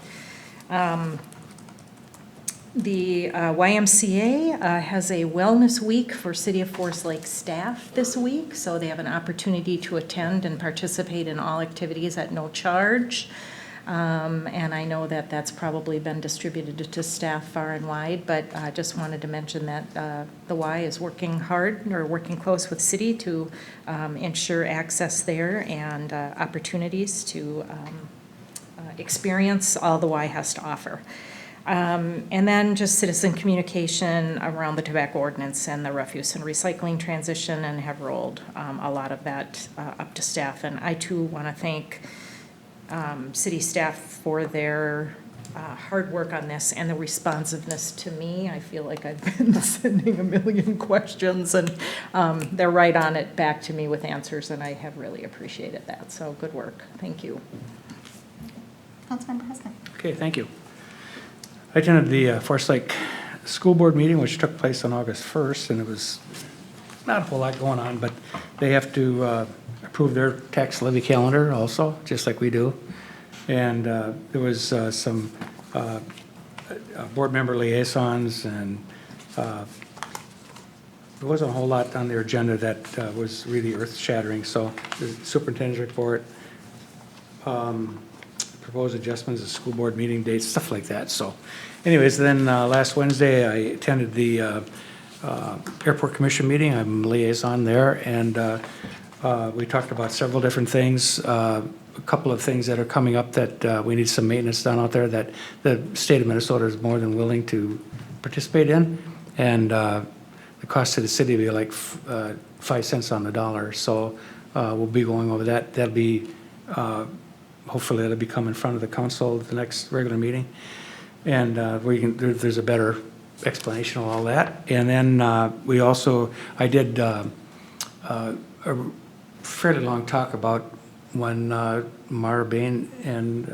The YMCA has a wellness week for City of Forest Lake staff this week, so they have an opportunity to attend and participate in all activities at no charge. And I know that that's probably been distributed to staff far and wide, but I just wanted to mention that the Y is working hard or working close with City to ensure access there and opportunities to experience all the Y has to offer. And then just citizen communication around the tobacco ordinance and the refuse and recycling transition, and have rolled a lot of that up to staff. And I too want to thank city staff for their hard work on this and the responsiveness to me. I feel like I've been sending a million questions, and they're right on it back to me with answers, and I have really appreciated that. So good work. Thank you. Councilmember Huston. Okay, thank you. I attended the Forest Lake School Board meeting, which took place on August 1st, and it was not a whole lot going on, but they have to approve their tax levy calendar also, just like we do. And there was some board member liaisons, and there wasn't a whole lot on their agenda that was really earth-shattering. So the superintendent's report, proposed adjustments of school board meeting dates, stuff like that. So anyways, then last Wednesday, I attended the Airport Commission meeting. I'm liaison there, and we talked about several different things. A couple of things that are coming up that we need some maintenance done out there that the state of Minnesota is more than willing to participate in. And the cost to the city will be like 5 cents on the dollar. So we'll be going over that. That'll be, hopefully that'll be come in front of the council at the next regular meeting. And there's a better explanation of all that. And then I did a fairly long talk about when Mara Bain and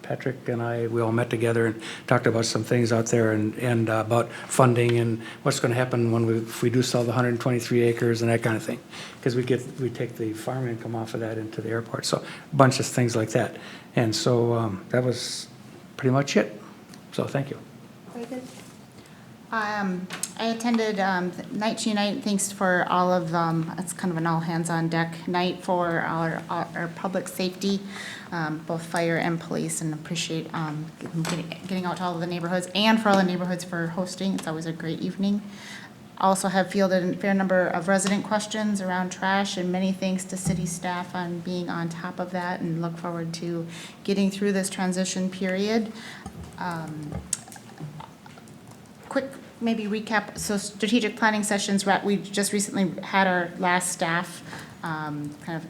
Patrick and we all met together and talked about some things out there and about funding and what's going to happen if we do sell the 123 acres and that kind of thing. Because we take the farm income off of that into the airport. So a bunch of things like that. And so that was pretty much it. So thank you. Very good. I attended Nights Unite. Thanks for all of it's kind of an all hands on deck night for our public safety, both fire and police, and appreciate getting out to all of the neighborhoods and for all the neighborhoods for hosting. It's always a great evening. Also have fielded a fair number of resident questions around trash, and many thanks to city staff on being on top of that, and look forward to getting through this transition period. Quick maybe recap, so strategic planning sessions, we just recently had our last staff kind of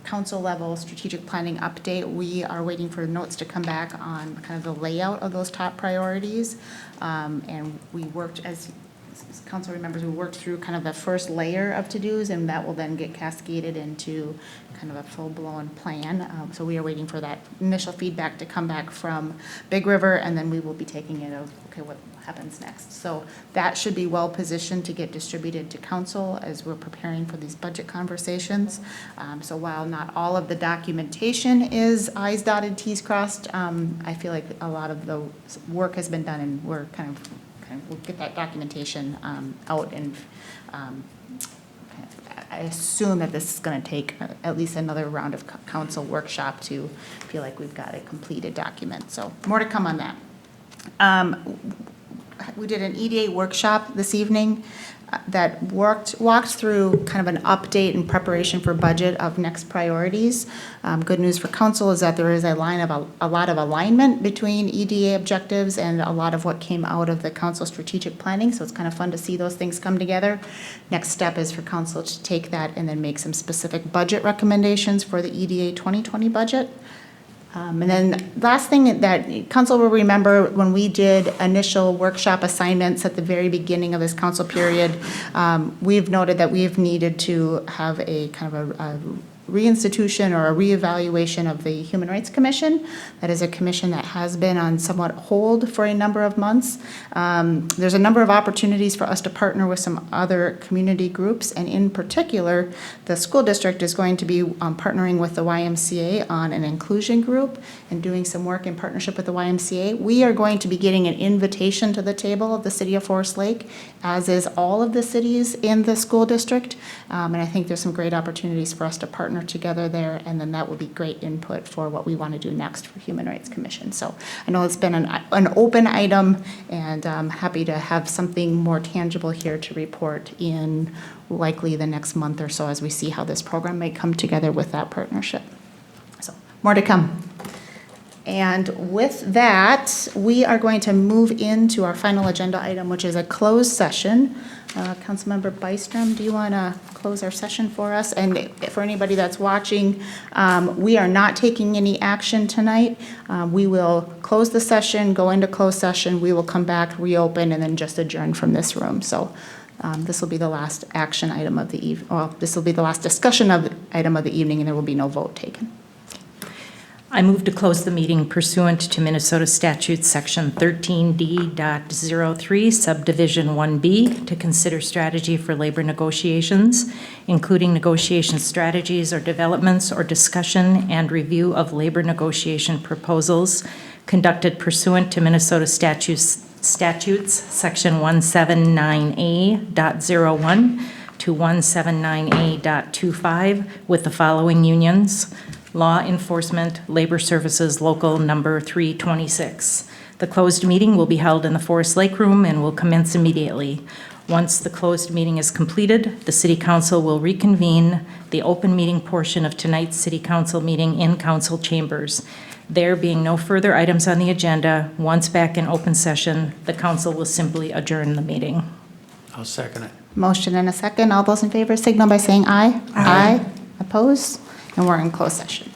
council level strategic planning update. We are waiting for notes to come back on kind of the layout of those top priorities. And we worked, as council remembers, we worked through kind of the first layer of to-dos, and that will then get cascaded into kind of a full-blown plan. So we are waiting for that initial feedback to come back from Big River, and then we will be taking it of, okay, what happens next. So that should be well positioned to get distributed to council as we're preparing for these budget conversations. So while not all of the documentation is I's dotted, T's crossed, I feel like a lot of the work has been done, and we're kind of we'll get that documentation out, and I assume that this is going to take at least another round of council workshop to feel like we've got a completed document. So more to come on that. We did an EDA workshop this evening that walked through kind of an update and preparation for budget of next priorities. Good news for council is that there is a lot of alignment between EDA objectives and a lot of what came out of the council strategic planning, so it's kind of fun to see those things come together. Next step is for council to take that and then make some specific budget recommendations for the EDA 2020 budget. And then last thing that council will remember, when we did initial workshop assignments at the very beginning of this council period, we've noted that we've needed to have a kind of a reinstitution or a reevaluation of the Human Rights Commission. That is a commission that has been on somewhat hold for a number of months. There's a number of opportunities for us to partner with some other community groups, and in particular, the school district is going to be partnering with the YMCA on an inclusion group and doing some work in partnership with the YMCA. We are going to be getting an invitation to the table of the city of Forest Lake, as is all of the cities in the school district, and I think there's some great opportunities for us to partner together there, and then that will be great input for what we want to do next for Human Rights Commission. So I know it's been an open item, and I'm happy to have something more tangible here to report in likely the next month or so as we see how this program may come together with that partnership. So more to come. And with that, we are going to move into our final agenda item, which is a closed session. Councilmember Byström, do you want to close our session for us? And for anybody that's watching, we are not taking any action tonight. We will close the session, go into closed session, we will come back, reopen, and then just adjourn from this room. So this will be the last action item of the evening. Well, this will be the last discussion of the item of the evening, and there will be no vote taken. I move to close the meeting pursuant to Minnesota Statute Section 13D.03, Subdivision 1B, to consider strategy for labor negotiations, including negotiation strategies or developments or discussion and review of labor negotiation proposals conducted pursuant to Minnesota Statutes Section 179A.01 to 179A.25 with the following unions: Law Enforcement Labor Services Local Number 326. The closed meeting will be held in the Forest Lake Room and will commence immediately. Once the closed meeting is completed, the City Council will reconvene the open meeting portion of tonight's City Council meeting in council chambers. There being no further items on the agenda, once back in open session, the council will simply adjourn the meeting. I'll second it. Motion and a second. All those in favor signal by saying aye. Aye. Opposed? And we're in closed session.